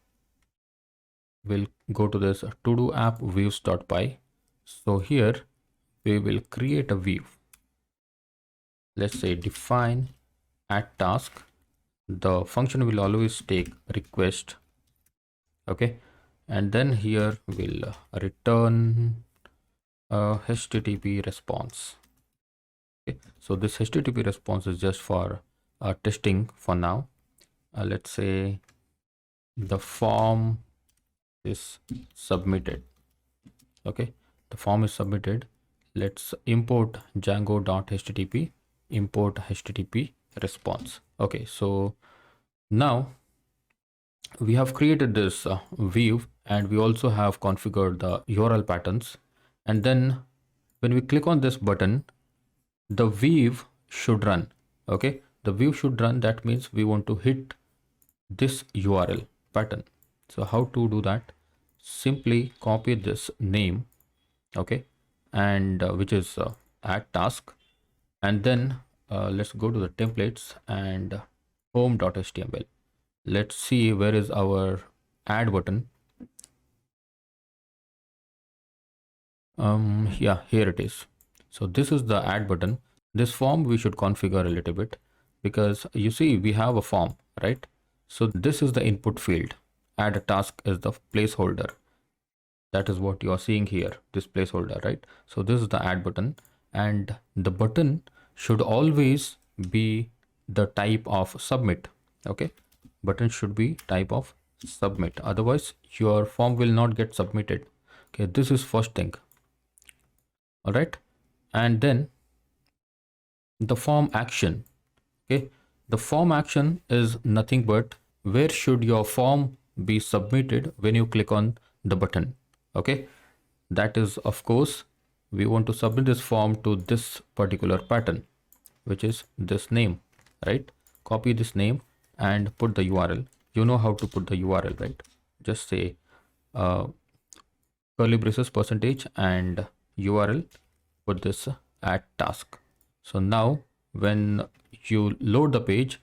We'll go to this todo app views.py. So here we will create a view. Let's say define add task. The function will always take request. Okay, and then here we'll return HTTP response. Okay, so this HTTP response is just for testing for now. Let's say the form is submitted. Okay, the form is submitted. Let's import django.http import HTTP response. Okay, so now we have created this view, and we also have configured the URL patterns. And then when we click on this button, the view should run. Okay, the view should run. That means we want to hit this URL pattern. So how to do that? Simply copy this name, okay, and which is add task, and then let's go to the templates and home.html. Let's see where is our add button. Yeah, here it is. So this is the add button. This form we should configure a little bit, because you see we have a form, right? So this is the input field. Add a task is the placeholder. That is what you are seeing here, this placeholder, right? So this is the add button, and the button should always be the type of submit. Okay, button should be type of submit, otherwise your form will not get submitted. Okay, this is first thing. All right, and then the form action. Okay, the form action is nothing but where should your form be submitted when you click on the button. Okay, that is, of course, we want to submit this form to this particular pattern, which is this name, right? Copy this name and put the URL. You know how to put the URL, right? Just say curly braces percentage and URL, put this at task. So now when you load the page,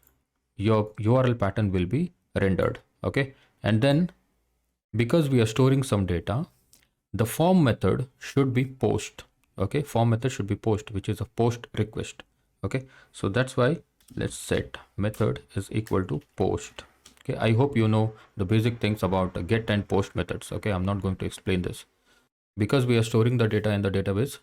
your URL pattern will be rendered. Okay, and then because we are storing some data, the form method should be post. Okay, form method should be post, which is a post request. Okay, so that's why let's set method is equal to post. Okay, I hope you know the basic things about get and post methods. Okay, I'm not going to explain this. Because we are storing the data in the database,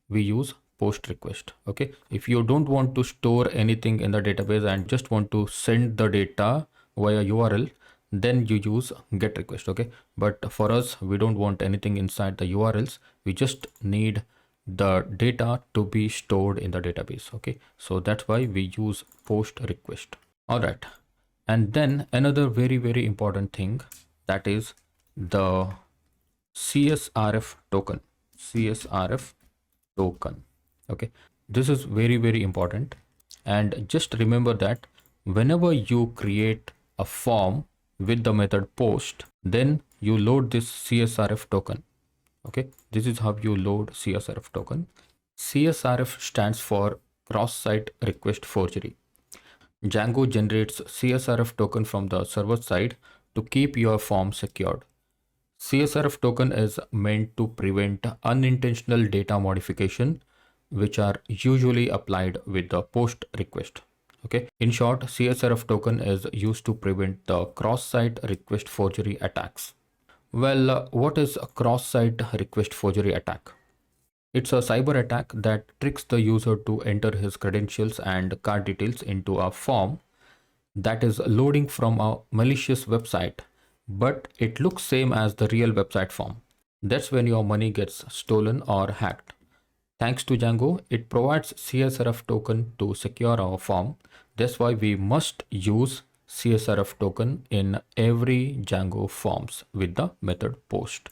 we use post request. Okay, if you don't want to store anything in the database and just want to send the data via URL, then you use get request. Okay, but for us, we don't want anything inside the URLs. We just need the data to be stored in the database. Okay, so that's why we use post request. All right, and then another very important thing, that is the CSRF token. CSRF token. Okay, this is very important, and just remember that whenever you create a form with the method post, then you load this CSRF token. Okay, this is how you load CSRF token. CSRF stands for cross-site request forgery. Django generates CSRF token from the server side to keep your form secured. CSRF token is meant to prevent unintentional data modification, which are usually applied with the post request. Okay. In short, CSRF token is used to prevent the cross-site request forgery attacks. Well, what is a cross-site request forgery attack? It's a cyber attack that tricks the user to enter his credentials and card details into a form that is loading from a malicious website, but it looks same as the real website form. That's when your money gets stolen or hacked. Thanks to Django, it provides CSRF token to secure our form. That's why we must use CSRF token in every Django forms with the method post.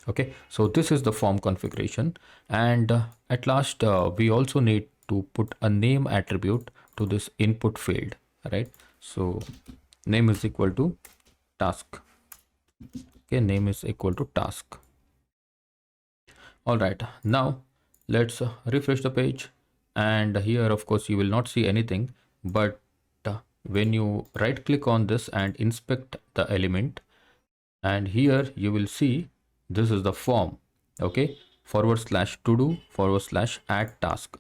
Okay, so this is the form configuration, and at last we also need to put a name attribute to this input field, right? So name is equal to task. Okay, name is equal to task. All right, now let's refresh the page, and here of course you will not see anything, but when you right click on this and inspect the element, and here you will see this is the form. Okay, /todo/add task.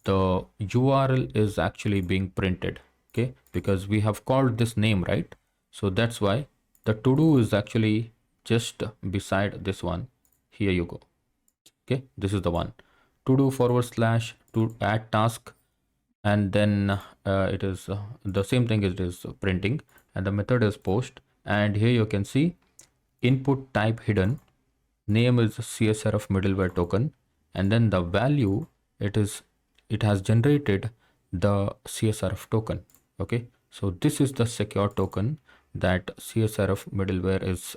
The URL is actually being printed. Okay, because we have called this name, right? So that's why the to do is actually just beside this one. Here you go. Okay, this is the one, to do /to add task, and then it is the same thing, it is printing, and the method is post, and here you can see input type hidden, name is CSRF middleware token, and then the value, it has generated the CSRF token. Okay, so this is the secure token that CSRF middleware is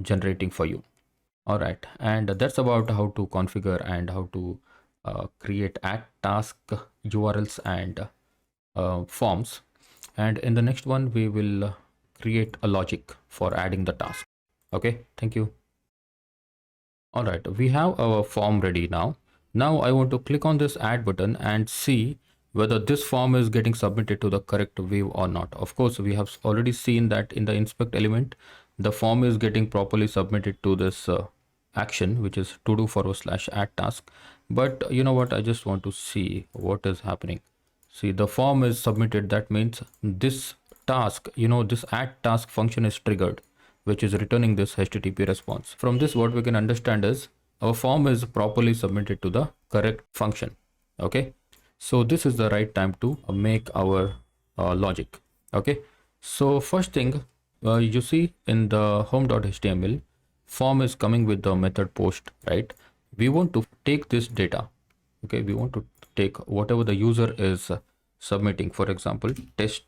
generating for you. All right, and that's about how to configure and how to create add task URLs and forms. And in the next one, we will create a logic for adding the task. Okay, thank you. All right, we have our form ready now. Now I want to click on this add button and see whether this form is getting submitted to the correct view or not. Of course, we have already seen that in the inspect element, the form is getting properly submitted to this action, which is to do /add task. But you know what, I just want to see what is happening. See, the form is submitted. That means this task, this add task function is triggered. which is returning this HTTP response. From this, what we can understand is our form is properly submitted to the correct function. Okay, so this is the right time to make our logic. Okay, so first thing, you see in the home.html, form is coming with the method post, right? We want to take this data. Okay, we want to take whatever the user is submitting. For example, test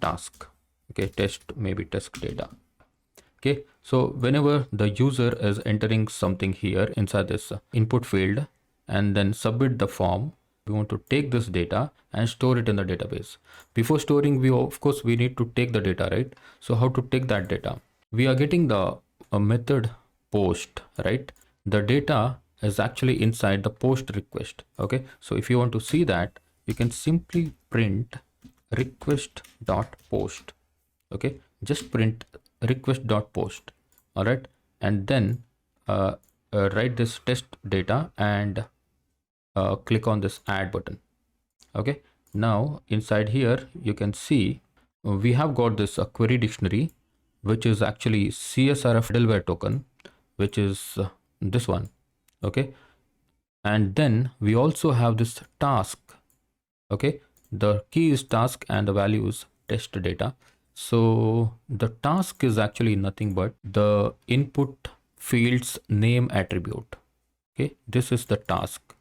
task. Okay, maybe test data. Okay, so whenever the user is entering something here inside this input field and then submit the form, we want to take this data and store it in the database. Before storing, we of course we need to take the data, right? So how to take that data? We are getting the method post, right? The data is actually inside the post request. Okay, so if you want to see that, you can simply print request.post. Okay, just print request.post. All right, and then write this test data and click on this add button. Okay, now inside here you can see we have got this query dictionary, which is actually CSRF middleware token, which is this one. Okay, and then we also have this task. Okay, the key is task and the value is test data. So the task is actually nothing but the input field's name attribute. Okay, this is the task.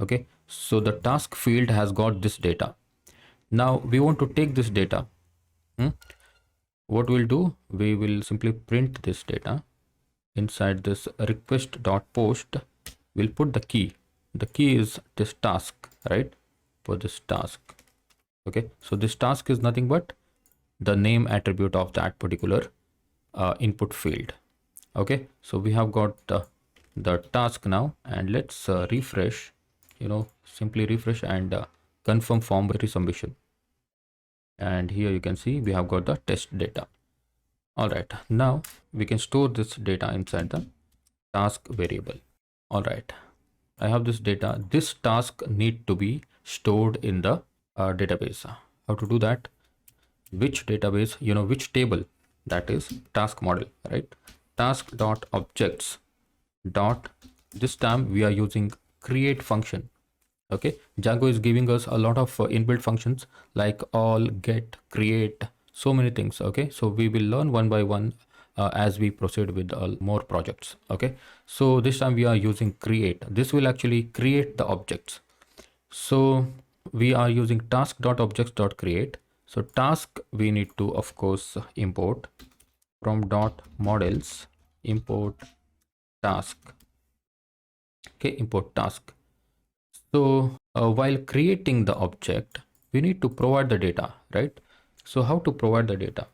Okay, so the task field has got this data. Now we want to take this data. What we'll do, we will simply print this data inside this request.post. We'll put the key. The key is this task, right? For this task. Okay, so this task is nothing but the name attribute of that particular input field. Okay, so we have got the task now, and let's refresh, simply refresh and confirm form resubmission. And here you can see we have got the test data. All right, now we can store this data inside the task variable. All right, I have this data. This task need to be stored in the database. How to do that? Which database, which table? That is task model, right? Task dot objects dot, this time we are using create function. Okay, Django is giving us a lot of inbuilt functions like all, get, create, so many things. Okay, so we will learn one by one as we proceed with more projects. Okay, so this time we are using create. This will actually create the objects. So we are using task.objects.create. So task we need to of course import from dot models, import task. Okay, import task. So while creating the object, we need to provide the data, right? So how to provide the data?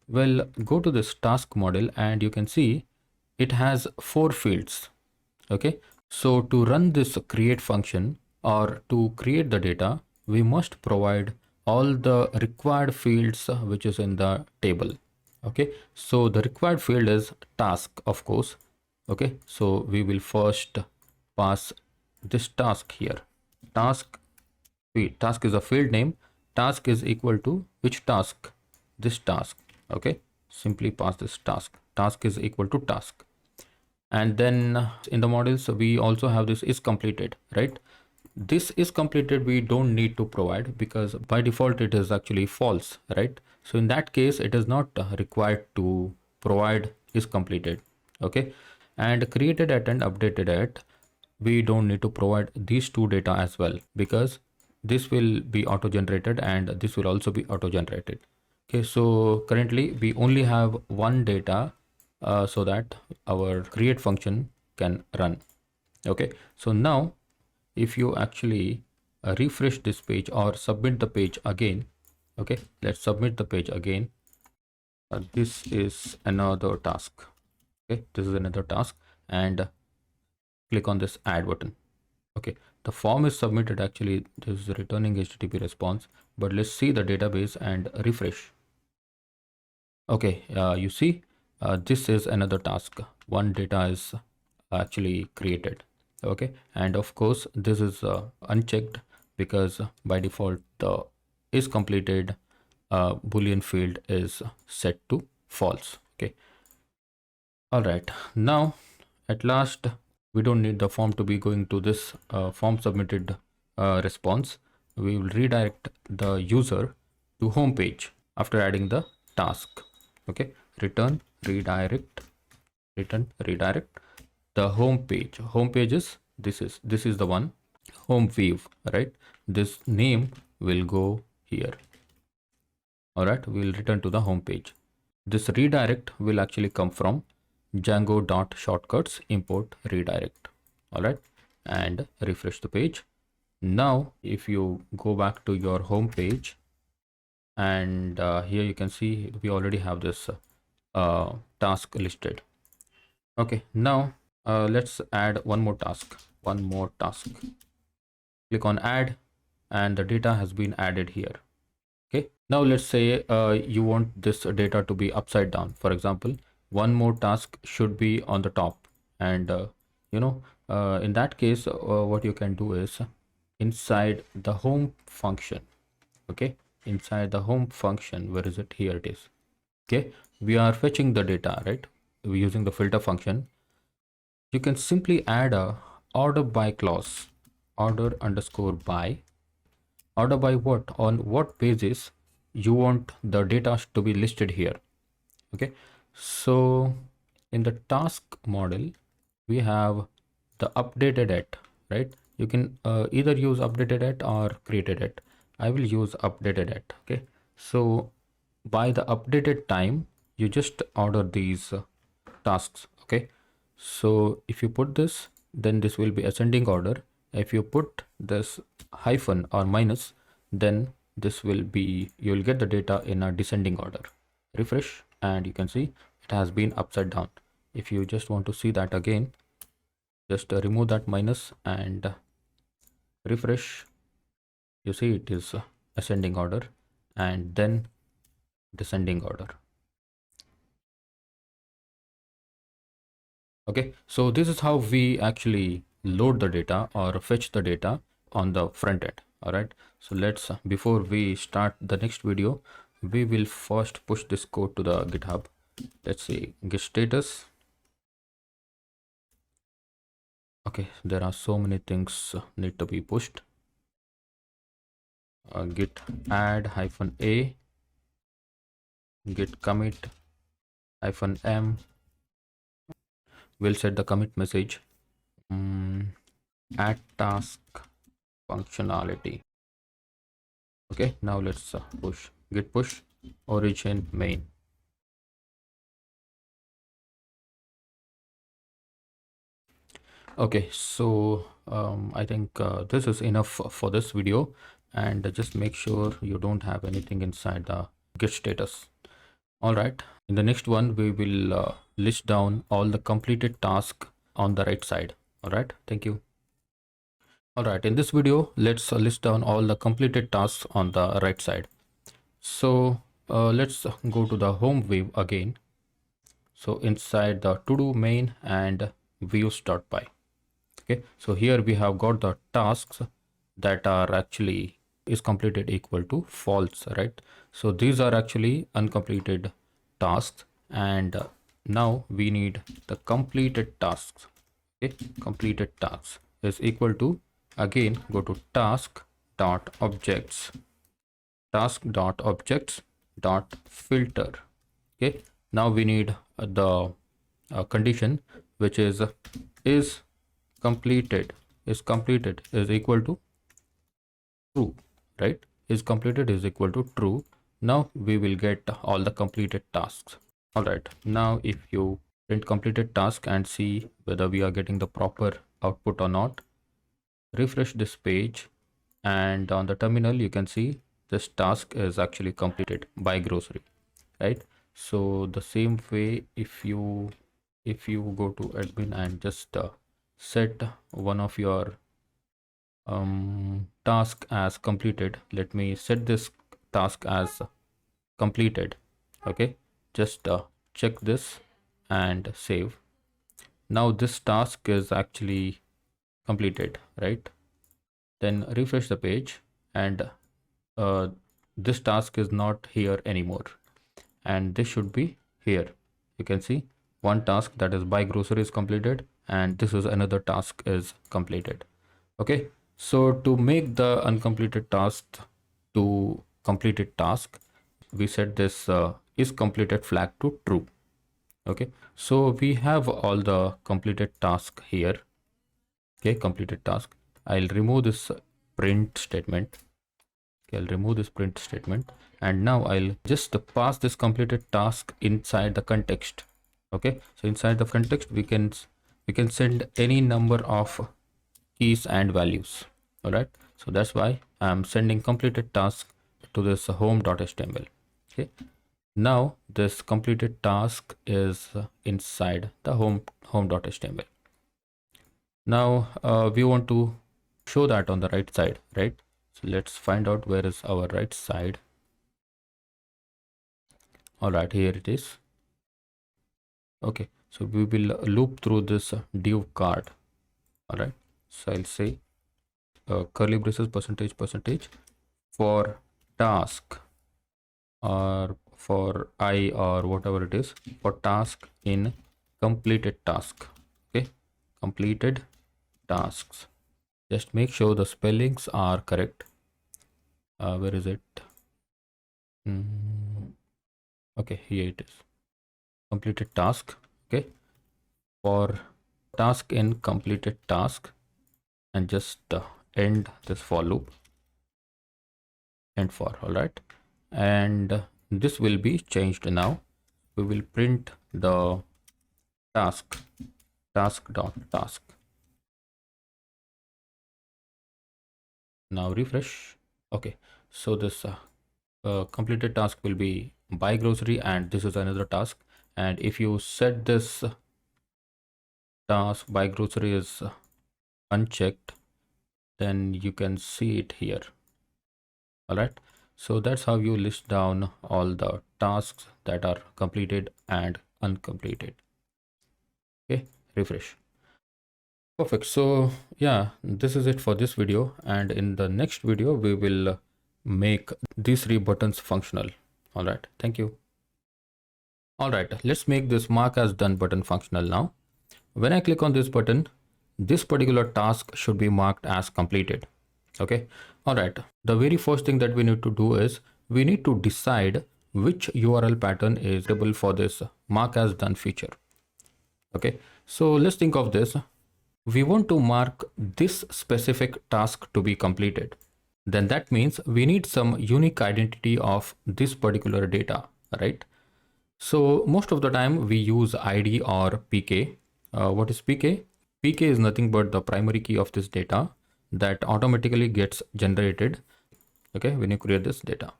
Well, go to this task model and you can see it has 4 fields. Okay, so to run this create function or to create the data, we must provide all the required fields which is in the table. Okay, so the required field is task, of course. Okay, so we will first pass this task here. Task is a field name. Task is equal to which task? This task. Okay, simply pass this task. Task is equal to task. And then in the models we also have this is completed, right? This is completed we don't need to provide because by default it is actually false, right? So in that case it is not required to provide is completed. Okay, and created at and updated at, we don't need to provide these two data as well because this will be auto generated and this will also be auto generated. Okay, so currently we only have one data so that our create function can run. Okay, so now if you actually refresh this page or submit the page again. Okay, let's submit the page again. This is another task. Okay, this is another task and click on this add button. Okay, the form is submitted. Actually this is returning HTTP response, but let's see the database and refresh. Okay, you see this is another task. One data is actually created. Okay, and of course this is unchecked because by default the is completed boolean field is set to false. Okay. All right. Now, at last, we don't need the form to be going to this form submitted response. We will redirect the user to home page after adding the task. Okay. Return redirect, return redirect the home page. Home page is this is the one, home view, right? This name will go here. All right, we'll return to the home page. This redirect will actually come from Django.shortcuts import redirect. All right, and refresh the page. Now, if you go back to your home page, and here you can see we already have this task listed. Okay, now let's add one more task. Click on add, and the data has been added here. Okay, now let's say you want this data to be upside down. For example, one more task should be on the top, and in that case, what you can do is inside the home function. Okay, inside the home function, where is it? Here it is. Okay, we are fetching the data, right? We're using the filter function. You can simply add a order by clause, order underscore by. Order by what? On what basis you want the data to be listed here? Okay, so in the task model, we have the updated at, right? You can either use updated at or created at. I will use updated at. Okay, so by the updated time, you just order these tasks. Okay, so if you put this, then this will be ascending order. If you put this hyphen or minus, then this will be, you will get the data in a descending order. Refresh, and you can see it has been upside down. If you just want to see that again, just remove that minus and refresh. You see it is ascending order and then descending order. Okay, so this is how we actually load the data or fetch the data on the front end. All right, so let's, before we start the next video, we will first push this code to the GitHub. Let's see, git status. Okay, there are so many things need to be pushed. Git add -a, git commit -m. We'll set the commit message. Add task functionality. Okay, now let's push git push origin main. Okay, so I think this is enough for this video, and just make sure you don't have anything inside the git status. All right, in the next one we will list down all the completed tasks on the right side. All right, thank you. All right, in this video, let's list down all the completed tasks on the right side. So let's go to the home view again. So inside the to-do main and views.py. Okay, so here we have got the tasks that are actually is completed equal to false, right? So these are actually uncompleted tasks, and now we need the completed tasks. Okay, completed tasks is equal to, again go to task.objects filter. Okay, now we need the condition, which is completed is equal to true, right? Is completed is equal to true. Now we will get all the completed tasks. All right, now if you print completed task and see whether we are getting the proper output or not, refresh this page, and on the terminal you can see this task is actually completed by grocery, right? So the same way, if you go to admin and just set one of your task as completed. Let me set this task as completed. Okay, just check this and save. Now this task is actually completed, right? Then refresh the page, and this task is not here anymore, and this should be here, you can see one task, that is buy grocery, is completed, and this is another task is completed. Okay, so to make the uncompleted task to completed task, we set this is completed flag to true. Okay, so we have all the completed task here. Okay, completed task. I'll remove this print statement. Okay, I'll remove this print statement, and now I'll just pass this completed task inside the context. Okay, so inside the context we can send any number of keys and values. All right, so that's why I'm sending completed task to this home.html. Okay, now this completed task is inside the home.html. Now we want to show that on the right side, right? So let's find out where is our right side. All right, here it is. Okay, so we will loop through this div card. All right, so I'll say curly braces percentage for task, or for I, or whatever it is, for task in completed task. Okay, completed tasks. Just make sure the spellings are correct. Where is it? Okay, here it is. Completed task. Okay, for task in completed task, and just end this for loop, end for. All right, and this will be changed now. We will print the task dot task. Now refresh. Okay, so this completed task will be buy grocery, and this is another task. And if you set this task buy grocery is unchecked, then you can see it here. All right, so that's how you list down all the tasks that are completed and uncompleted. Okay, refresh. Perfect. So yeah, this is it for this video, and in the next video we will make these three buttons functional. All right, thank you. All right, let's make this mark as done button functional now. When I click on this button, this particular task should be marked as completed. Okay, all right, the very first thing that we need to do is we need to decide which URL pattern is suitable for this mark as done feature. Okay, so let's think of this. We want to mark this specific task to be completed. Then that means we need some unique identity of this particular data, right? So most of the time we use ID or PK. What is PK? PK is nothing but the primary key of this data that automatically gets generated, okay, when you create this data.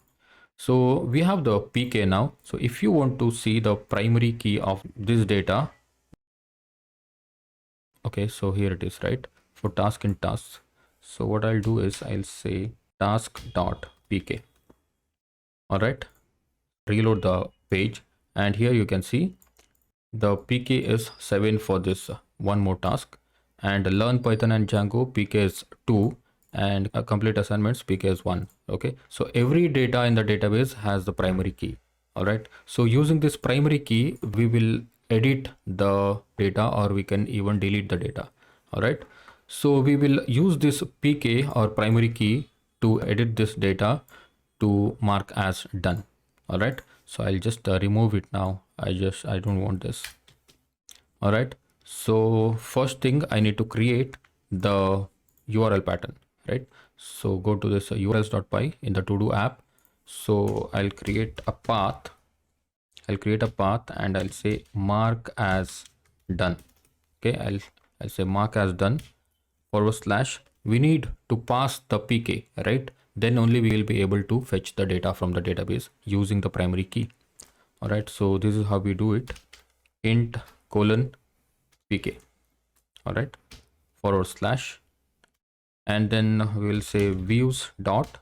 So we have the PK now. So if you want to see the primary key of this data, okay, so here it is, right, for task in tasks. So what I'll do is I'll say task.pk. all right, reload the page, and here you can see the pk is 7 for this one more task, and learn Python and Django pk is 2, and complete assignments pk is 1. Okay, so every data in the database has the primary key. All right, so using this primary key we will edit the data, or we can even delete the data. All right, so we will use this pk or primary key to edit this data to mark as done. All right, so I'll just remove it now. I don't want this. All right, so first thing I need to create the URL pattern, right? So go to this urls.py in the TODO app. So I'll create a path. And I'll say mark as done. Okay, I'll say mark as done / we need to pass the pk, right? Then only we will be able to fetch the data from the database using the primary key. All right, so this is how we do it. Int : pk. All right, / and then we will say views dot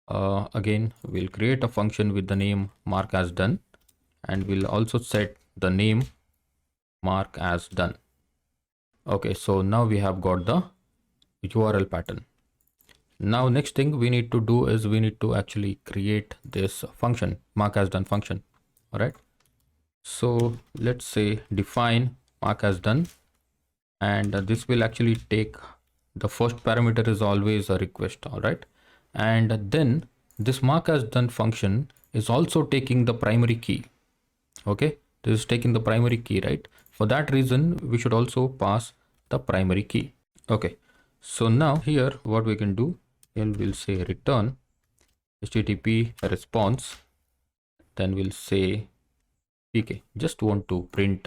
again we'll create a function with the name mark as done, and we'll also set the name mark as done. Okay, so now we have got the URL pattern. Now next thing we need to do is we need to actually create this function, mark as done function. All right, So let's say define mark as done, and this will actually take the first parameter is always a request. All right, and then this mark as done function is also taking the primary key. Okay, this is taking the primary key, right? For that reason we should also pass the primary key. Okay, so now here what we can do, and we'll say return HTTP response, then we'll say pk. Just want to print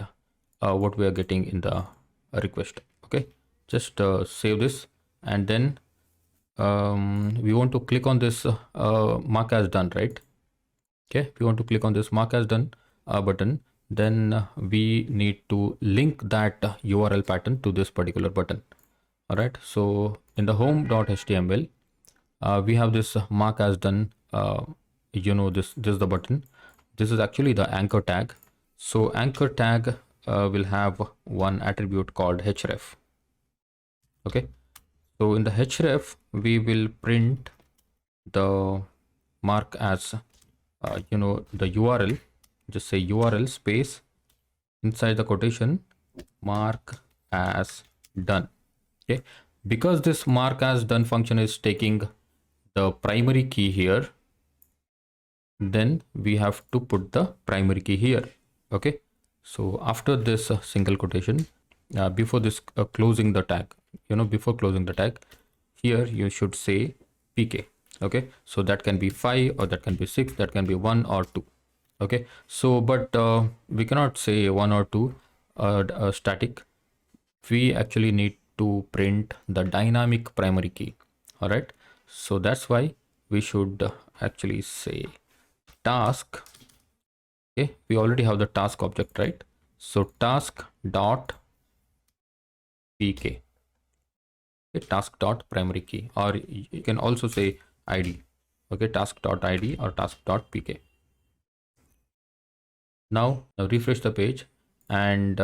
what we are getting in the request. Okay, just save this, and then we want to click on this mark as done, right? Okay, we want to click on this mark as done button, then we need to link that URL pattern to this particular button. All right, so in the home.html we have this mark as done, this is the button. This is actually the anchor tag. So anchor tag will have one attribute called href. Okay, so in the href we will print the mark as the URL. Just say URL space inside the quotation mark as done. Okay, because this mark as done function is taking the primary key here, then we have to put the primary key here. Okay, so after this single quotation, before this closing the tag, before closing the tag, here you should say pk. Okay, so that can be 5 or that can be 6, that can be 1 or 2. Okay, so but we cannot say 1 or 2 static. We actually need to print the dynamic primary key. All right, so that's why we should actually say task. Okay, we already have the task object, right? So task dot pk. Okay, task dot primary key, or you can also say id. Okay, task dot id or task dot pk. Now refresh the page, and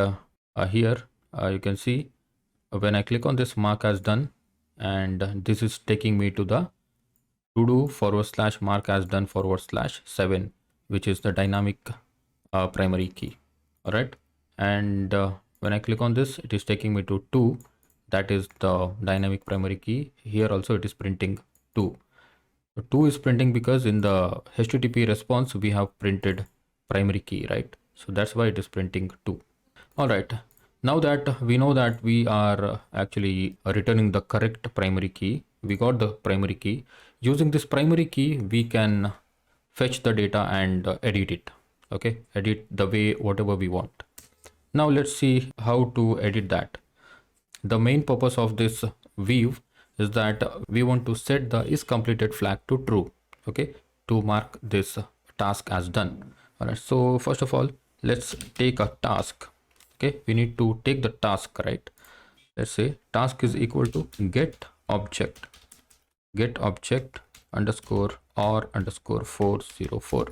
here you can see when I click on this mark as done, and this is taking me to the to do / mark as done / 7, which is the dynamic primary key. All right, and when I click on this, it is taking me to 2, that is the dynamic primary key. Here also it is printing 2. 2 is printing because in the HTTP response we have printed primary key, right? So that's why it is printing 2. All right, now that we know that we are actually returning the correct primary key, we got the primary key. Using this primary key we can fetch the data and edit it. Okay, edit the way whatever we want. Now let's see how to edit that. The main purpose of this view is that we want to set the is completed flag to true. Okay, to mark this task as done. All right, so first of all, let's take a task. Okay, we need to take the task, right? Let's say task is equal to get object underscore or underscore 404.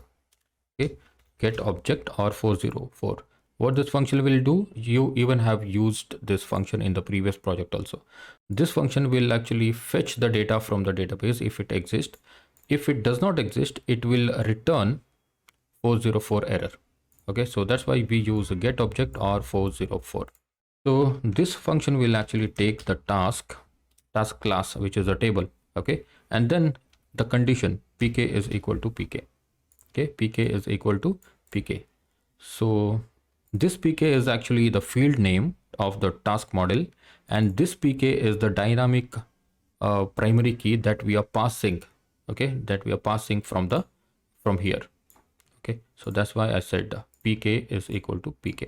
Okay, get object or 404. What this function will do, you even have used this function in the previous project also. This function will actually fetch the data from the database if it exists. If it does not exist, it will return 404 error. Okay, so that's why we use get object or 404. So this function will actually take the task class, which is a table. Okay, and then the condition pk is equal to pk. Okay, pk is equal to pk. So this pk is actually the field name of the task model, and this pk is the dynamic primary key that we are passing. Okay, that we are passing from here. Okay, so that's why I said pk is equal to pk.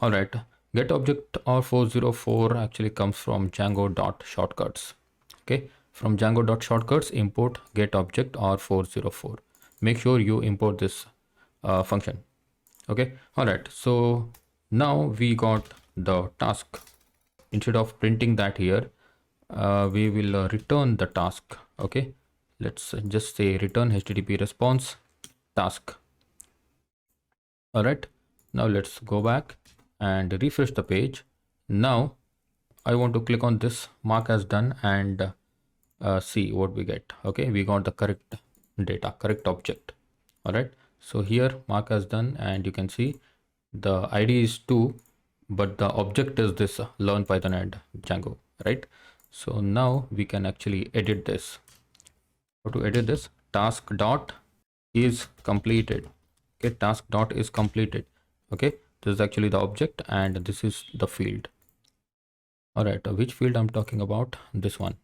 All right, get object or 404 actually comes from Django.shortcuts. Okay, from Django.shortcuts import get object or 404. Make sure you import this function. Okay, all right, so now we got the task. Instead of printing that here, we will return the task. Okay, let's just say return HTTP response task. All right, now let's go back and refresh the page. Now I want to click on this mark as done and see what we get. Okay, we got the correct data, correct object. All right, so here mark as done, and you can see The ID is 2, but the object is this learn Python and Django, right? So now we can actually edit this. How to edit this? Task dot is completed. Okay, task dot is completed. Okay, this is actually the object and this is the field. All right, which field I'm talking about? This one.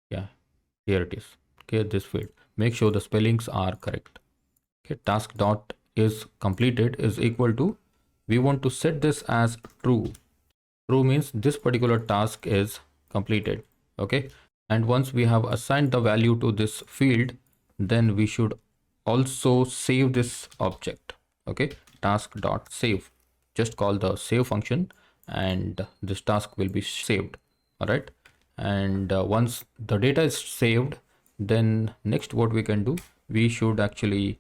Yeah, here it is. Okay, this field. Make sure the spellings are correct. Okay, task dot is completed is equal to, we want to set this as true. True means this particular task is completed. Okay, and once we have assigned the value to this field, then we should also save this object. Okay, task dot save. Just call the save function and this task will be saved. All right, and once the data is saved, then next what we can do, we should actually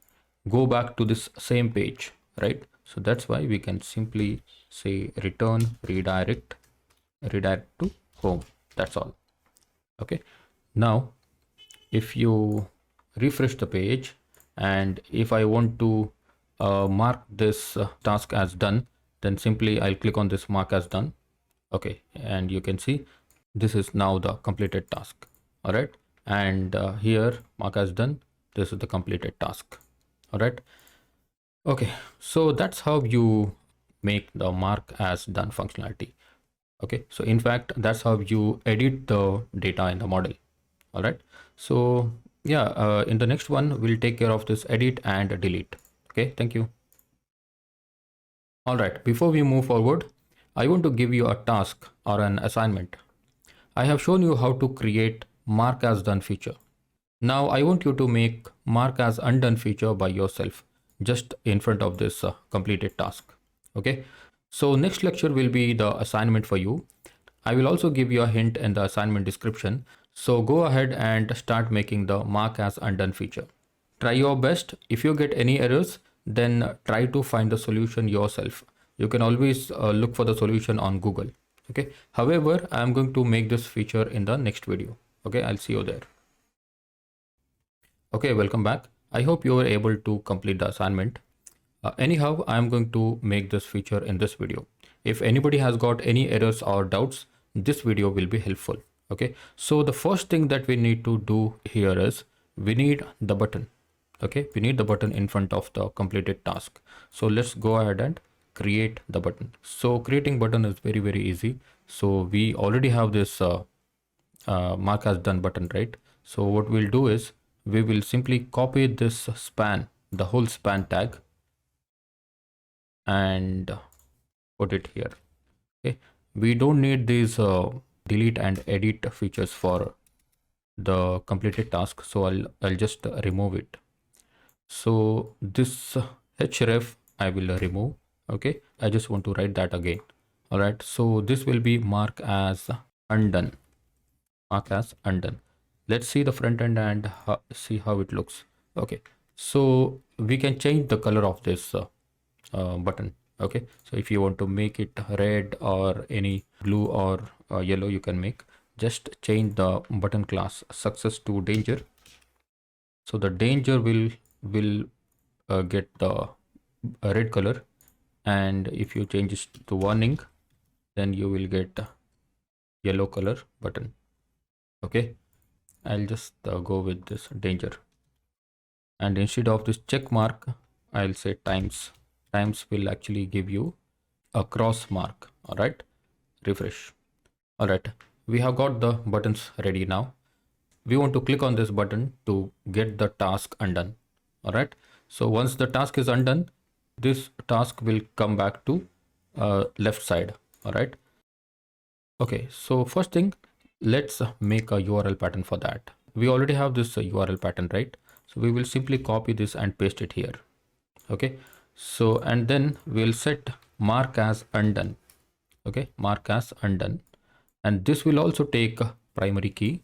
go back to this same page, right? So that's why we can simply say return redirect to home. That's all. Okay, now if you refresh the page and if I want to mark this task as done, then simply I'll click on this mark as done. Okay, and you can see this is now the completed task. All right, and here mark as done, this is the completed task. All right, okay, so that's how you make the mark as done functionality. Okay, so in fact that's how you edit the data in the model. All right, so yeah, in the next one we'll take care of this edit and delete. Okay, thank you. All right, before we move forward, I want to give you a task or an assignment. I have shown you how to create mark as done feature. Now I want you to make mark as undone feature by yourself, just in front of this completed task. Okay, so next lecture will be the assignment for you. I will also give you a hint in the assignment description. So go ahead and start making the mark as undone feature. Try your best. If you get any errors, then try to find the solution yourself. You can always look for the solution on Google. Okay. However, I am going to make this feature in the next video. Okay, I'll see you there. Okay, welcome back. I hope you were able to complete the assignment. Anyhow, I am going to make this feature in this video. If anybody has got any errors or doubts, this video will be helpful. Okay, so the first thing that we need to do here is we need the button. Okay, we need the button in front of the completed task. So let's go ahead and create the button. So creating button is very easy. So we already have this mark as done button, right? So what we'll do is we will simply copy this span, the whole span tag, and put it here. Okay, we don't need these delete and edit features for the completed task, so I'll just remove it. So this href I will remove. Okay, I just want to write that again. All right, so this will be mark as undone. Mark as undone. Let's see the front end and see how it looks. Okay, so we can change the color of this button. Okay, so if you want to make it red or any blue or yellow, you can make. Just change the button class success to danger. So the danger will get the red color, and if you change it to warning, then you will get yellow color button. Okay, I'll just go with this danger, and instead of this check mark, I'll say times. Times will actually give you a cross mark. All right, refresh. All right, we have got the buttons ready now. We want to click on this button to get the task undone. All right, so once the task is undone, this task will come back to left side. All right, okay, so first thing, let's make a URL pattern for that. We already have this URL pattern, right? So we will simply copy this and paste it here. Okay, so and then we'll set mark as undone. Okay, mark as undone, and this will also take a primary key,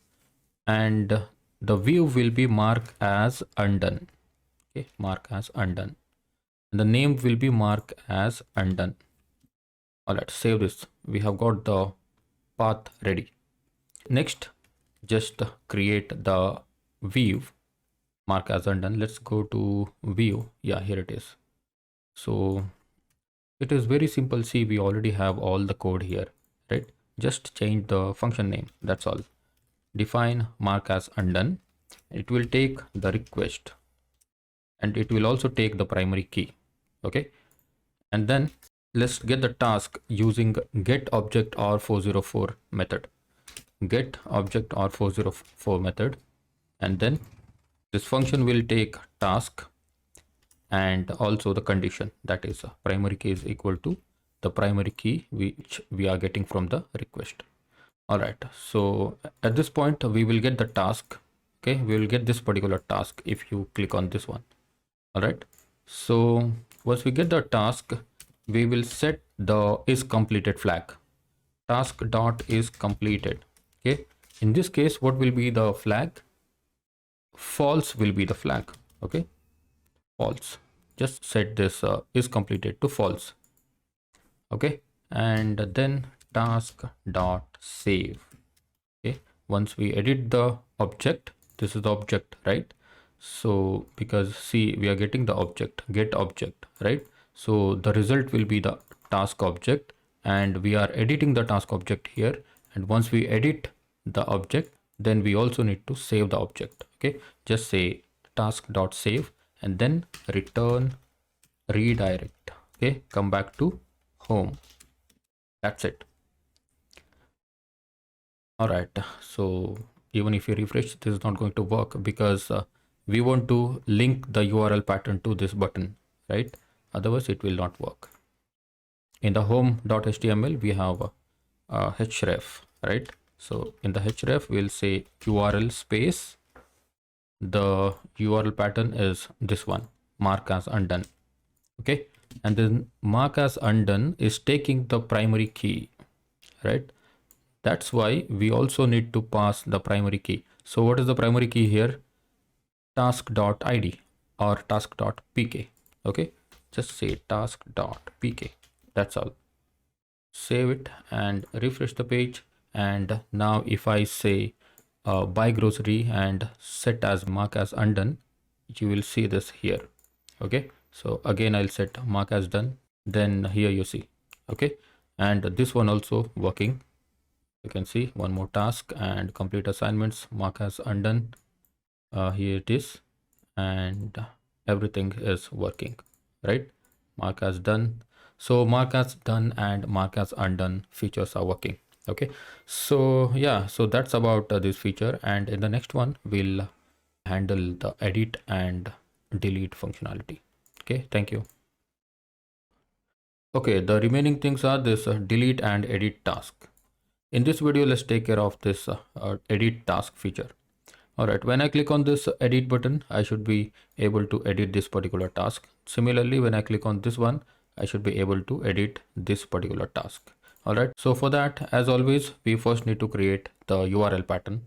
and the view will be mark as undone. Okay, mark as undone, and the name will be mark as undone. All right, save this. We have got the path ready. Next, just create the view mark as undone. Let's go to view. Yeah, here it is. So It is very simple. See, we already have all the code here, right? Just change the function name, that's all. Define mark as undone. It will take the request and it will also take the primary key. Okay, and then let's get the task using get object r404 method. Get object r404 method, and then this function will take task and also the condition, that is primary key is equal to the primary key which we are getting from the request. All right, so at this point we will get the task. Okay, we will get this particular task if you click on this one. All right, so once we get the task, we will set the is completed flag. Task dot is completed. Okay, in this case what will be the flag? False will be the flag. Okay, false. Just set this is completed to false. Okay, and then task dot save. Okay, once we edit the object, this is the object, right? So because see, we are getting the object, get object, right? So the result will be the task object, and we are editing the task object here. And once we edit the object, then we also need to save the object. Okay, just say task dot save and then return redirect. Okay, come back to home. That's it. All right, so even if you refresh, this is not going to work because we want to link the URL pattern to this button, right? Otherwise it will not work. In the home.html we have href, right? So in the href we'll say URL space, the URL pattern is this one, mark as undone. Okay, and then mark as undone is taking the primary key, right? That's why we also need to pass the primary key. So what is the primary key here? Task.id or task.pk. Okay, just say task.pk. That's all. Save it and refresh the page. And now if I say buy grocery and set as mark as undone, you will see this here. Okay, so again I'll set mark as done, then here you see. Okay, and this one also working. You can see one more task and complete assignments, mark as undone. Here it is, and everything is working, right? Mark as done. So mark as done and mark as undone features are working. Okay, so yeah, so that's about this feature, and in the next one we'll handle the edit and delete functionality. Okay, thank you. Okay, the remaining things are this delete and edit task. In this video, let's take care of this edit task feature. All right, when I click on this edit button, I should be able to edit this particular task. Similarly, when I click on this one, I should be able to edit this particular task. All right, so for that, as always, we first need to create the URL pattern.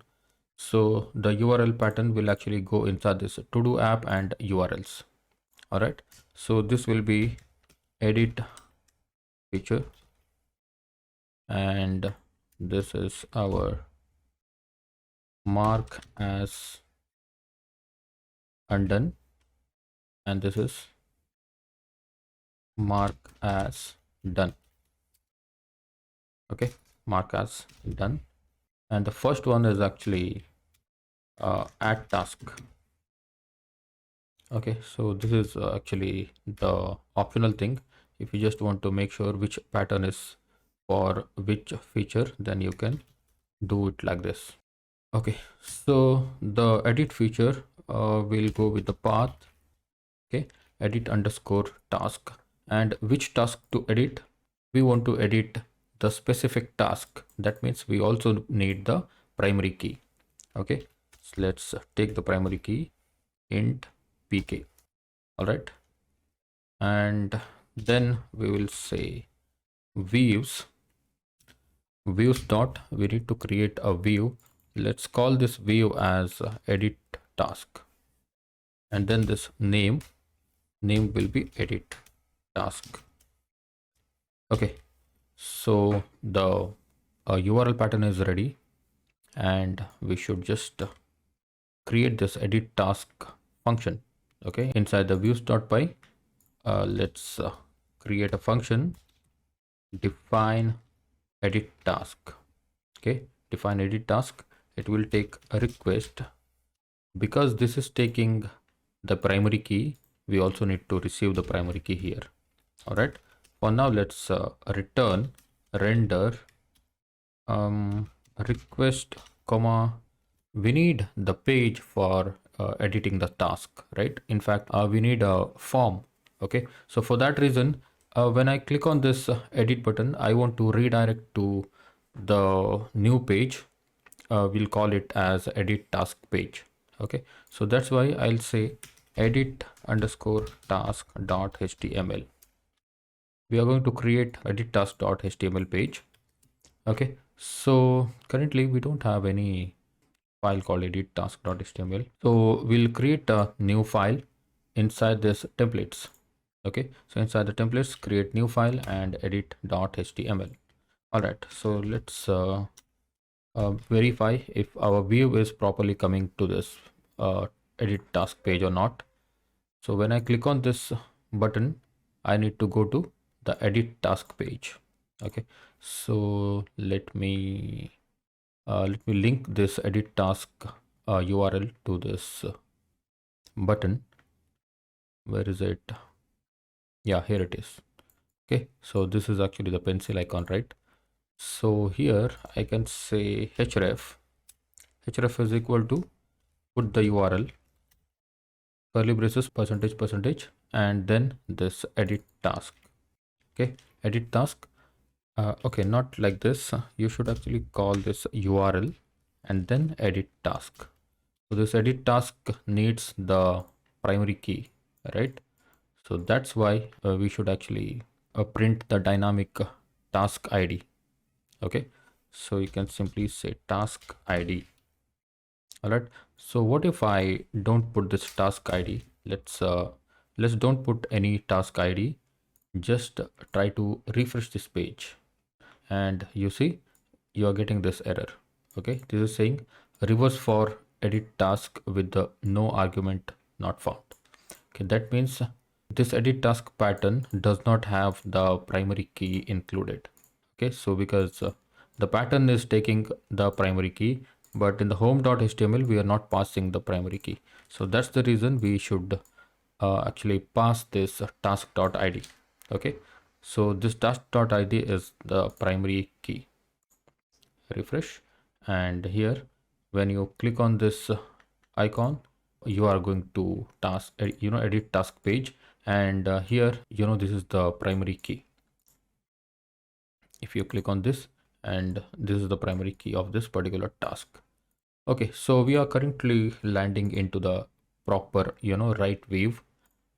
So the URL pattern will actually go inside this TODO app and URLs. All right, so this will be edit feature, and this is our mark as undone, and this is mark as done. Okay, mark as done, and the first one is actually add task. Okay, so this is actually the optional thing. If you just want to make sure which pattern is for which feature, then you can do it like this. Okay, so the edit feature will go with the path. Okay, edit underscore task, and which task to edit? We want to edit the specific task. That means we also need the primary key. Okay, so let's take the primary key int pk. All right, and then we will say views dot, we need to create a view. Let's call this view as edit task, and then this name will be edit task. Okay, so the URL pattern is ready, and we should just create this edit task function. Okay, inside the views.py, let's create a function, define edit task. Okay, define edit task. It will take a request. Because this is taking the primary key, we also need to receive the primary key here. All right, for now let's return render request comma, we need the page for editing the task, right? In fact, we need a form. Okay, so for that reason, when I click on this edit button, I want to redirect to the new page. We'll call it as edit task page. Okay, so that's why I'll say edit underscore task dot html. We are going to create edit task dot html page. Okay, so currently we don't have any file called edit task.html. So we'll create a new file inside this templates. Okay, so inside the templates, create new file and edit.html. All right, so let's verify if our view is properly coming to this edit task page or not. So when I click on this button, I need to go to the edit task page. Okay, so let me link this edit task URL to this button. Where is it? Yeah, here it is. Okay, so this is actually the pencil icon, right? So here I can say href is equal to, put the URL, curly braces, percentage, and then this edit task. Okay, edit task. Okay, not like this. You should actually call this URL and then edit task. So this edit task needs the primary key, right? So that's why we should actually print the dynamic task ID. Okay, so you can simply say task ID. All right, so what if I don't put this task ID? Let's don't put any task ID. Just try to refresh this page, and you see you are getting this error. Okay, this is saying reverse for edit task with the no argument not found. Okay, that means this edit task pattern does not have the primary key included. Okay, so because the pattern is taking the primary key, but in the home.html we are not passing the primary key. So that's the reason we should actually pass this task.id. Okay, so this task.id is the primary key. Refresh, and here when you click on this icon, you are going to task edit task page, and here this is the primary key. If you click on this, and this is the primary key of this particular task. Okay, so we are currently landing into the proper right view,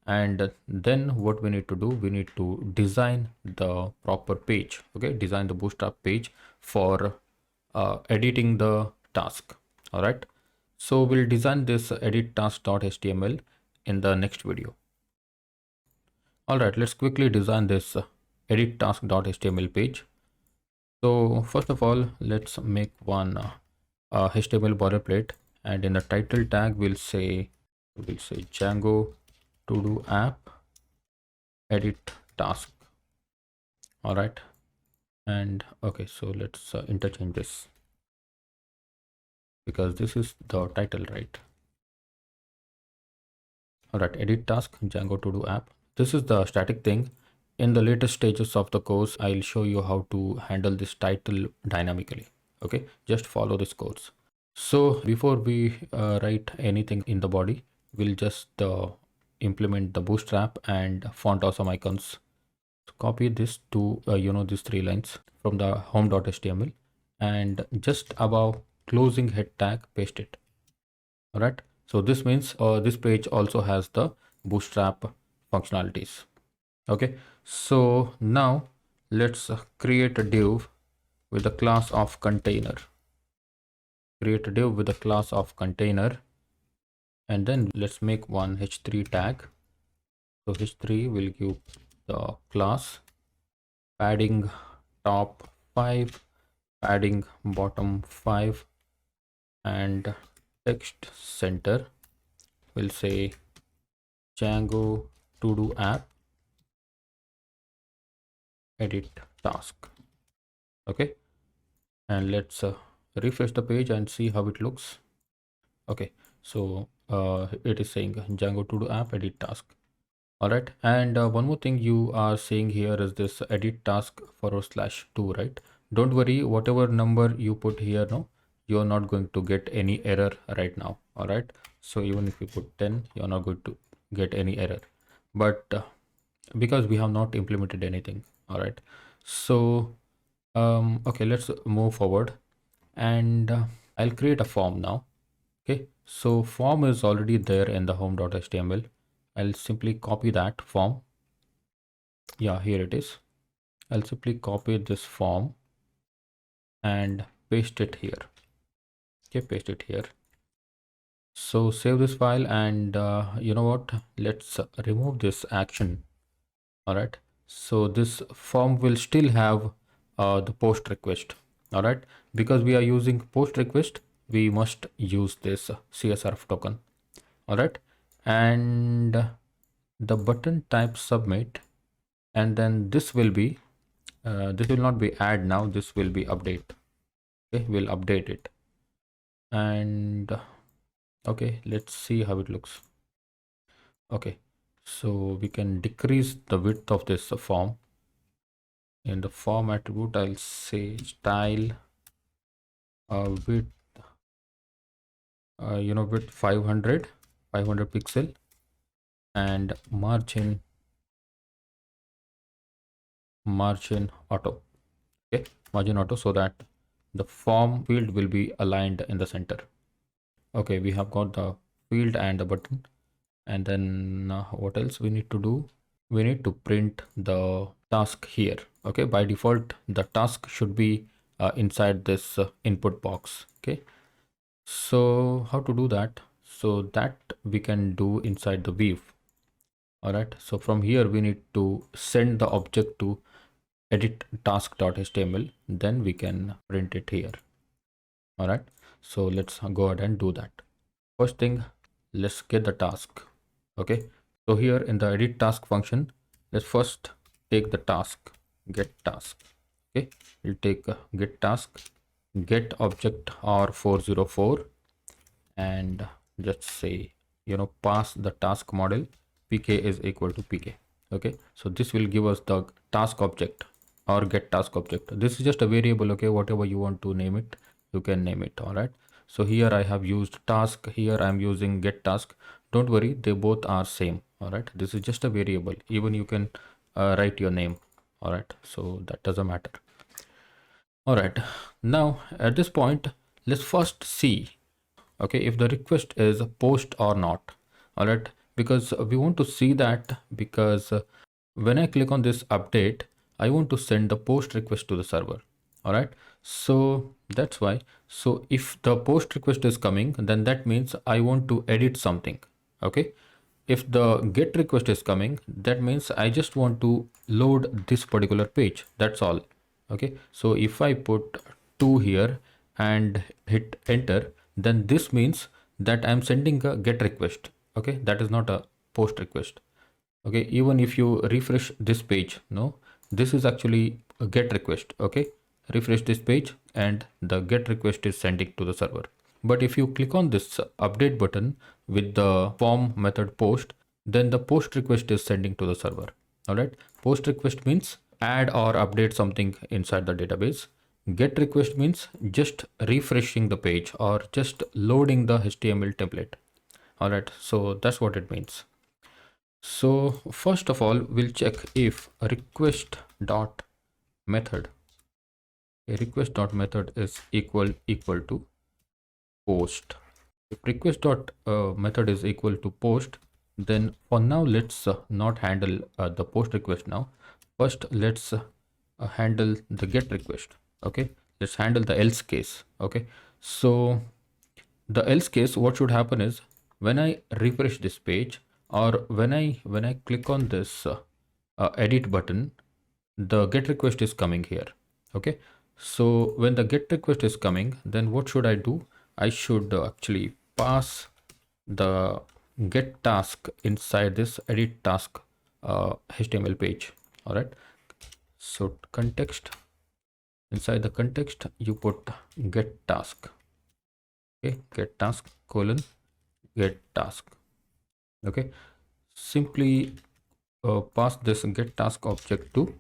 and then what we need to do, we need to design the proper page. Okay, design the Bootstrap page for editing the task. All right, so we'll design this edit task.html in the next video. All right, let's quickly design this edit task.html page. So first of all, let's make one HTML boilerplate, and in the title tag we'll say Django TODO App edit task. All right, and okay, so let's interchange this, because this is the title, right? All right, edit task Django TODO App. This is the static thing. In the latest stages of the course, I'll show you how to handle this title dynamically. Okay, just follow this course. So before we write anything in the body, we'll just implement the Bootstrap and font awesome icons. So copy this to these three lines from the home.html, and just above closing head tag, paste it. All right, so this means this page also has the Bootstrap functionalities. Okay, so now let's create a div with the class of container. Create a div with the class of container, and then let's make one h3 tag. So h3 will give the class padding top 5, padding bottom 5, and text center will say Django TODO App. edit task. Okay, and let's refresh the page and see how it looks. Okay, so it is saying Django TODO App edit task. All right, and one more thing you are saying here is this edit task /2, right? Don't worry, whatever number you put here, no, you're not going to get any error right now. All right, so even if you put 10, you're not going to get any error, but because we have not implemented anything. All right, so okay, let's move forward, and I'll create a form now. Okay, so form is already there in the home.html. I'll simply copy that form. Yeah, here it is. I'll simply copy this form and paste it here. Okay, paste it here. So save this file, and you know what, let's remove this action. All right, so this form will still have the post request. All right, because we are using post request, we must use this CSRF token. All right, and the button type submit, and then this will be this will not be add now, this will be update. Okay, we'll update it, and okay, let's see how it looks. Okay, so we can decrease the width of this form. In the form attribute, I'll say style width, width 500 pixel, and margin auto. Okay, margin auto, so that the form field will be aligned in the center. Okay, we have got the field and the button, and then what else we need to do? We need to print the task here. Okay, by default the task should be inside this input box. Okay, so how to do that? So that we can do inside the weave. All right, so from here we need to send the object to edit task.html, then we can print it here. All right, so let's go ahead and do that. First thing, let's get the task. Okay, so here in the edit task function, let's first take the task, get task. Okay, we'll take get task, get object R404, and just say, pass the task model, pk is equal to pk. Okay, so this will give us the task object or get task object. This is just a variable. Okay, whatever you want to name it, you can name it. All right, so here I have used task, here I'm using get task. Don't worry, they both are same. All right, this is just a variable. Even you can write your name. All right, so that doesn't matter. All right, now at this point, let's first see, okay, if the request is post or not. All right, because we want to see that, because when I click on this update, I want to send the post request to the server. All right, so that's why. So if the post request is coming, then that means I want to edit something. Okay, if the get request is coming, that means I just want to load this particular page, that's all. Okay, so if I put 2 here and hit enter, then this means that I'm sending a get request. Okay, that is not a post request. Okay, even if you refresh this page, no, this is actually a get request. Okay, refresh this page and the get request is sending to the server. But if you click on this update button with the form method post, then the post request is sending to the server. All right, post request means add or update something inside the database. Get request means just refreshing the page or just loading the HTML template. All right, so that's what it means. So first of all, we'll check if a request dot method is equal to post. If request dot method is equal to post, then for now let's not handle the post request now. First, let's handle the get request. Okay, let's handle the else case. Okay, so the else case, what should happen is when I refresh this page, or when I click on this edit button, the get request is coming here. Okay, so when the get request is coming, then what should I do? I should actually pass the get task inside this edit task HTML page. All right, So context, inside the context you put get task. Okay, get task colon get task. Okay, simply pass this get task object to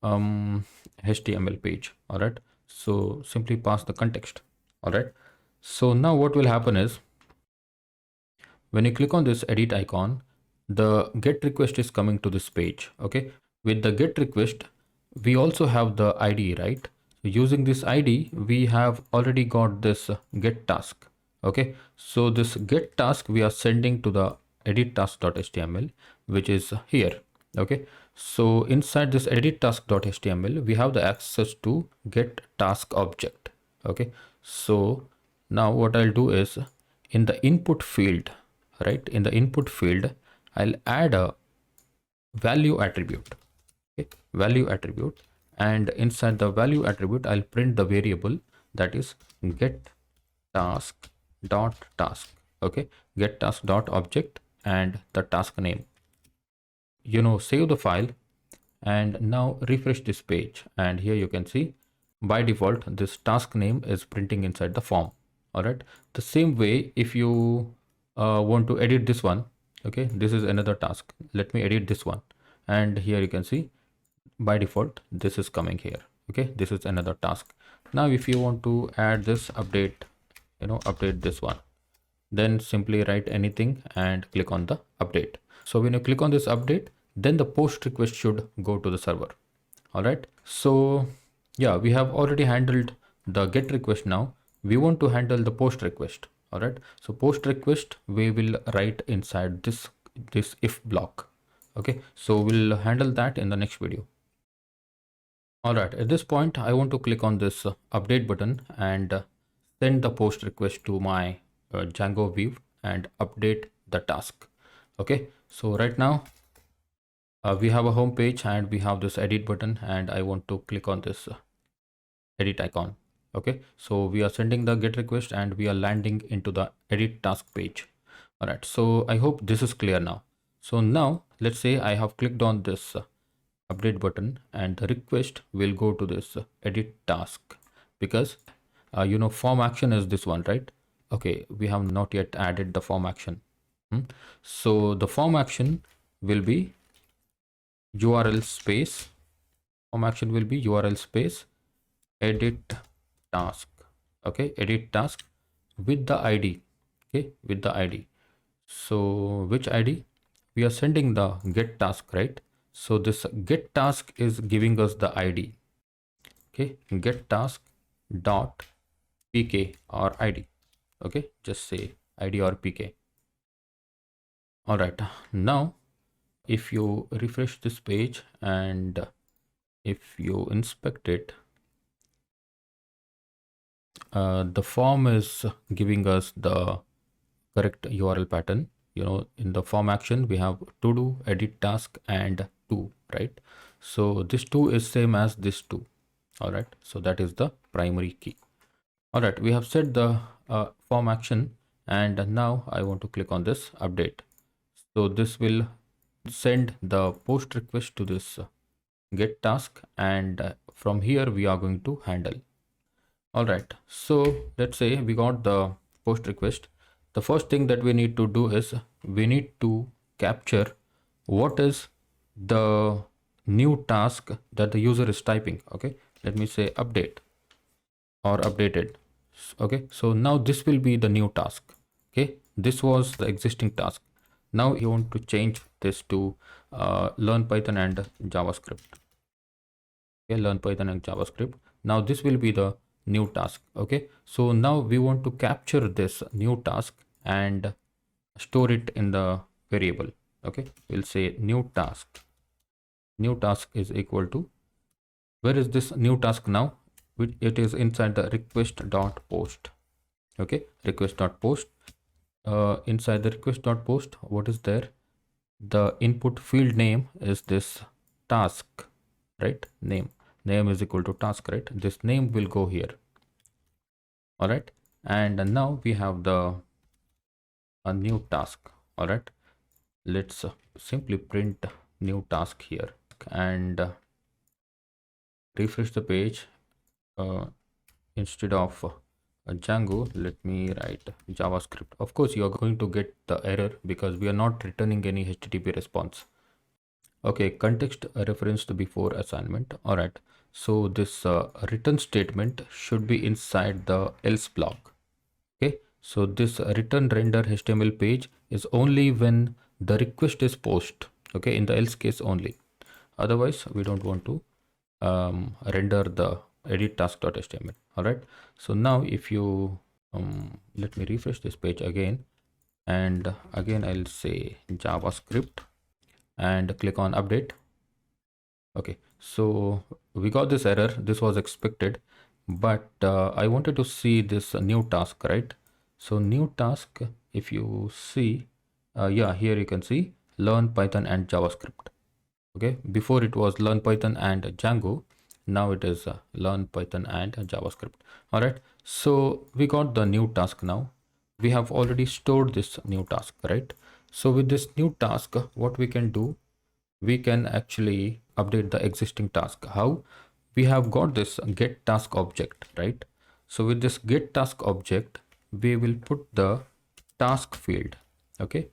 HTML page. All right, so simply pass the context. All right, so now what will happen is when you click on this edit icon, the get request is coming to this page. Okay, with the get request we also have the ID, right? So using this ID we have already got this get task. Okay, so this get task we are sending to the edit task.html, which is here. Okay, so inside this edit task.html we have the access to get task object. Okay, so now what I'll do is in the input field, right, in the input field I'll add a value attribute. Okay, value attribute, and inside the value attribute I'll print the variable that is get task dot task. Okay, get task dot object and the task name. Save the file and now refresh this page, and here you can see by default this task name is printing inside the form. All right, the same way if you want to edit this one, okay, this is another task. Let me edit this one, and here you can see by default this is coming here. Okay, this is another task. Now if you want to add this update, update this one, then simply write anything and click on the update. So when you click on this update, then the post request should go to the server. All right, so yeah, we have already handled the get request. Now we want to handle the post request. All right, so post request we will write inside this if block. Okay, so we'll handle that in the next video. All right, at this point I want to click on this update button and send the post request to my Django view and update the task. Okay, so right now we have a home page and we have this edit button, and I want to click on this edit icon. Okay, so we are sending the get request and we are landing into the edit task page. All right, so I hope this is clear now. So now let's say I have clicked on this update button and the request will go to this edit task, because form action is this one, right? Okay, we have not yet added the form action. So the form action will be URL space, form action will be URL space edit task. Okay, edit task with the ID. Okay, with the ID. So which ID? We are sending the get task, right? So this get task is giving us the ID. Okay, get task dot pk or ID. Okay, just say ID or pk. All right, now if you refresh this page and if you inspect it, the form is giving us the correct URL pattern. In the form action we have to do, edit task and to, right? So this two is same as this two. All right, so that is the primary key. All right, we have set the form action, and now I want to click on this update. So this will send the post request to this get task, and from here we are going to handle. All right, so let's say we got the post request. The first thing that we need to do is we need to capture what is the new task that the user is typing. Okay, let me say update or updated. Okay, so now this will be the new task. Okay, this was the existing task. Now you want to change this to learn Python and JavaScript. Okay, learn Python and JavaScript. Now this will be the new task. Okay, so now we want to capture this new task and store it in the variable. Okay, we'll say new task. New task is equal to, where is this new task now? It is inside the request.post. Okay, request.post. Inside the request.post, what is there? The input field name is this task, right? Name is equal to task, right? This name will go here. All right, and now we have a new task. All right, let's simply print new task here, and refresh the page. Instead of Django, let me write JavaScript. Of course, you are going to get the error because we are not returning any HTTP response. Okay, context referenced before assignment. All right. So this return statement should be inside the else block. Okay. So this return render HTML page is only when the request is post. Okay. In the else case only. Otherwise, we don't want to render the edit task.html. All right. So now if you let me refresh this page again, and again I'll say JavaScript and click on update. Okay, so we got this error. This was expected, but I wanted to see this new task, right? So new task, if you see, yeah, here you can see learn Python and JavaScript. Okay, before it was learn Python and Django. Now it is learn Python and JavaScript. All right, so we got the new task now. We have already stored this new task, right? So with this new task, what we can do, we can actually update the existing task. How? We have got this get task object, right? So with this get task object, we will put the task field. Okay,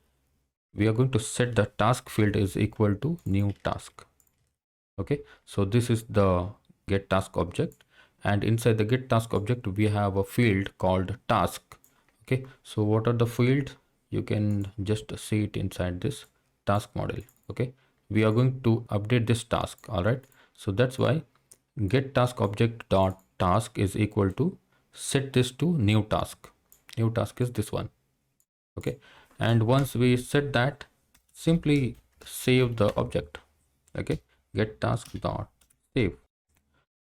we are going to set the task field is equal to new task. Okay, so this is the get task object, and inside the get task object we have a field called task. Okay, so what are the fields? You can just see it inside this task model. Okay, we are going to update this task. All right, so that's why get task object dot task is equal to set this to new task. New task is this one. Okay, and once we set that, simply save the object. Okay, get task dot save.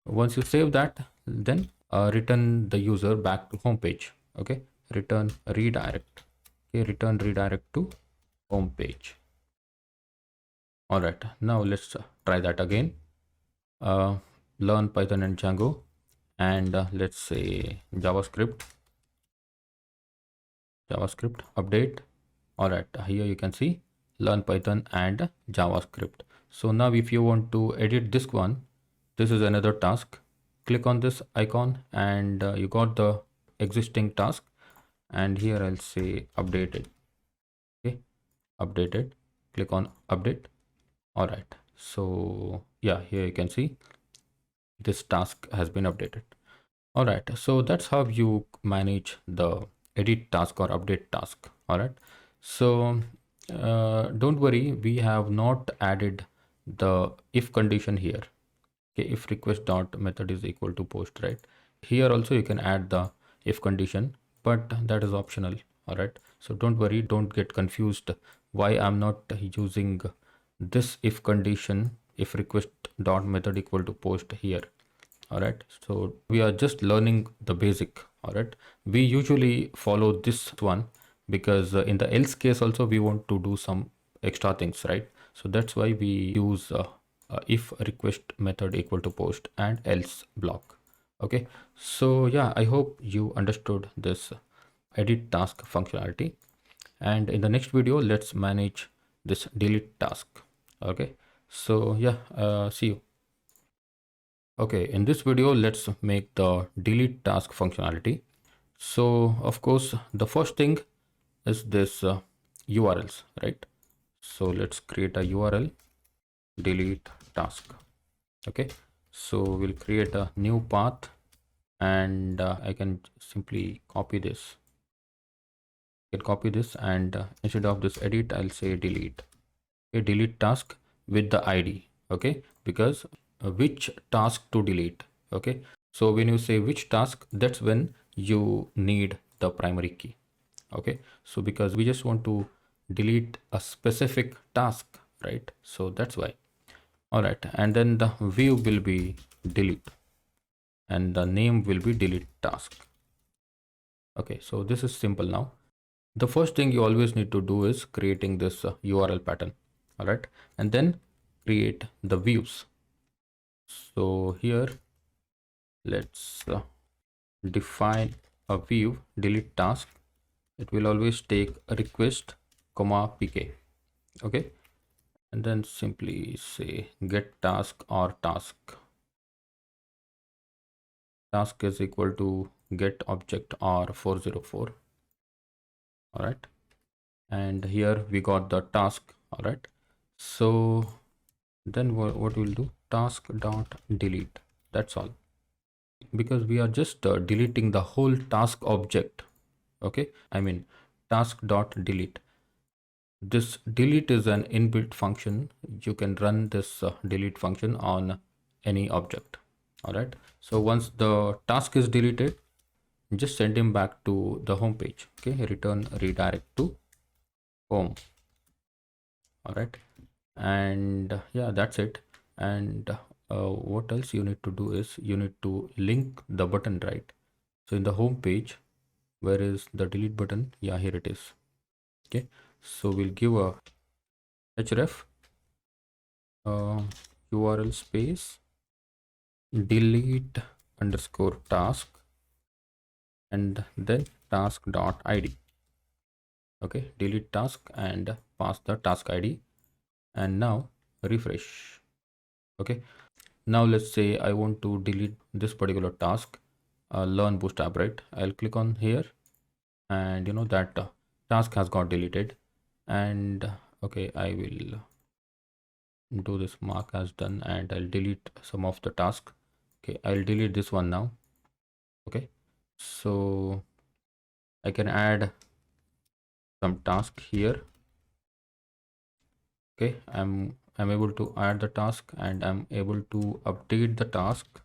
Once you save that, then return the user back to home page. Okay, return redirect. Okay, return redirect to home page. All right, now let's try that again. Learn Python and Django, and let's say JavaScript update. All right, here you can see learn Python and JavaScript. So now if you want to edit this one, this is another task. Click on this icon and you got the existing task, and here I'll say updated. Okay, updated. Click on update. All right, so yeah, here you can see this task has been updated. All right, so that's how you manage the edit task or update task. All right, so don't worry, we have not added the if condition here. Okay, if request dot method is equal to post, right? Here also you can add the if condition, but that is optional. All right, so don't worry, don't get confused why I'm not using this if condition, if request dot method equal to post here. All right, so we are just learning the basic. All right, we usually follow this one because in the else case also we want to do some extra things, right? So that's why we use if request method equal to post and else block. Okay, so yeah, I hope you understood this edit task functionality, and in the next video let's manage this delete task. Okay, so yeah, see you. Okay, in this video, let's make the delete task functionality. So of course, the first thing is this URLs, right? So let's create a URL, delete task. Okay, so we'll create a new path, and I can simply copy this. I can copy this, and instead of this edit, I'll say delete. Okay, delete task with the ID. Okay, because which task to delete. Okay, so when you say which task, that's when you need the primary key. Okay, so because we just want to delete a specific task, right? So that's why. All right, and then the view will be delete, and the name will be delete task. Okay, so this is simple now. The first thing you always need to do is creating this URL pattern. All right, and then create the views. So here let's define a view delete task. It will always take a request comma pk. Okay, and then simply say get task or task. task is equal to get object or 404. All right, and here we got the task. All right, so then what we'll do, task dot delete. That's all, because we are just deleting the whole task object. Okay, I mean task dot delete. This delete is an inbuilt function. You can run this delete function on any object. All right, so once the task is deleted, just send him back to the home page. Okay, return redirect to home. All right, and yeah, that's it. And what else you need to do is you need to link the button, right? So in the home page, where is the delete button? Yeah, here it is. Okay, so we'll give a href URL space delete underscore task and then task dot id. Okay, delete task and pass the task id, and now refresh. Okay, now let's say I want to delete this particular task, learn Bootstrap, right? I'll click on here, and you know that task has got deleted. And okay, I will do this mark as done, and I'll delete some of the task. Okay, I'll delete this one now. Okay, so I can add some task here. Okay, I'm able to add the task, and I'm able to update the task,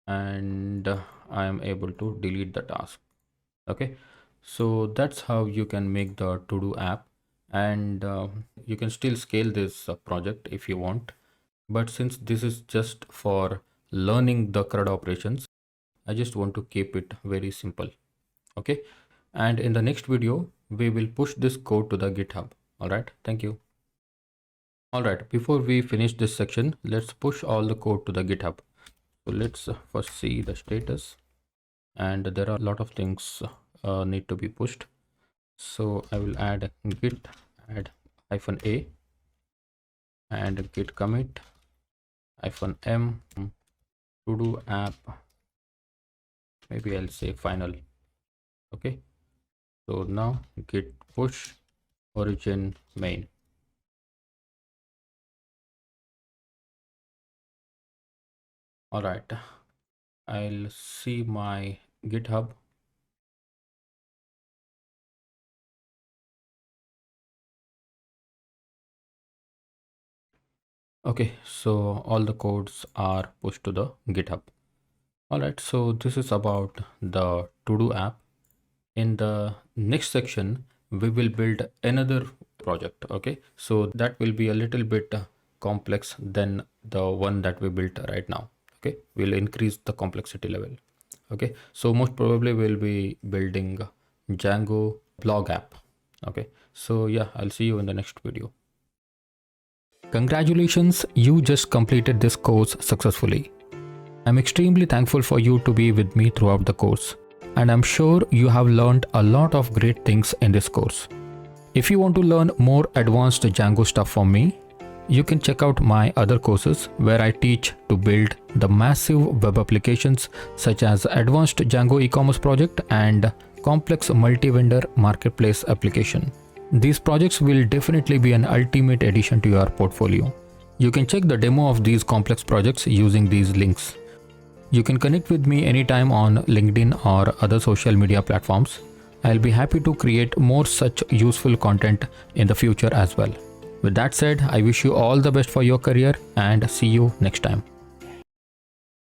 and I am able to delete the task. Okay, so that's how you can make the TODO app, and you can still scale this project if you want, but since this is just for learning the CRUD operations, I just want to keep it very simple. Okay, and in the next video we will push this code to the GitHub. All right, thank you. All right, before we finish this section, let's push all the code to the GitHub. So let's first see the status, and there are a lot of things need to be pushed. So I will add git add -a and git commit -m todo app, maybe I'll say final. Okay, so now git push origin main. All right, I'll see my GitHub. Okay, so all the codes are pushed to the GitHub. All right, so this is about the TODO app. In the next section, we will build another project. Okay, so that will be a little bit complex than the one that we built right now. Okay, we'll increase the complexity level. Okay, so most probably we'll be building Django blog app. Okay, so yeah, I'll see you in the next video. Congratulations, you just completed this course successfully. I'm extremely thankful for you to be with me throughout the course, and I'm sure you have learned a lot of great things in this course. If you want to learn more advanced Django stuff from me, you can check out my other courses where I teach to build the massive web applications such as Advanced Django e-commerce project and complex multi-vendor marketplace application. These projects will definitely be an ultimate addition to your portfolio. You can check the demo of these complex projects using these links. You can connect with me anytime on LinkedIn or other social media platforms. I'll be happy to create more such useful content in the future as well. With that said, I wish you all the best for your career and see you next time.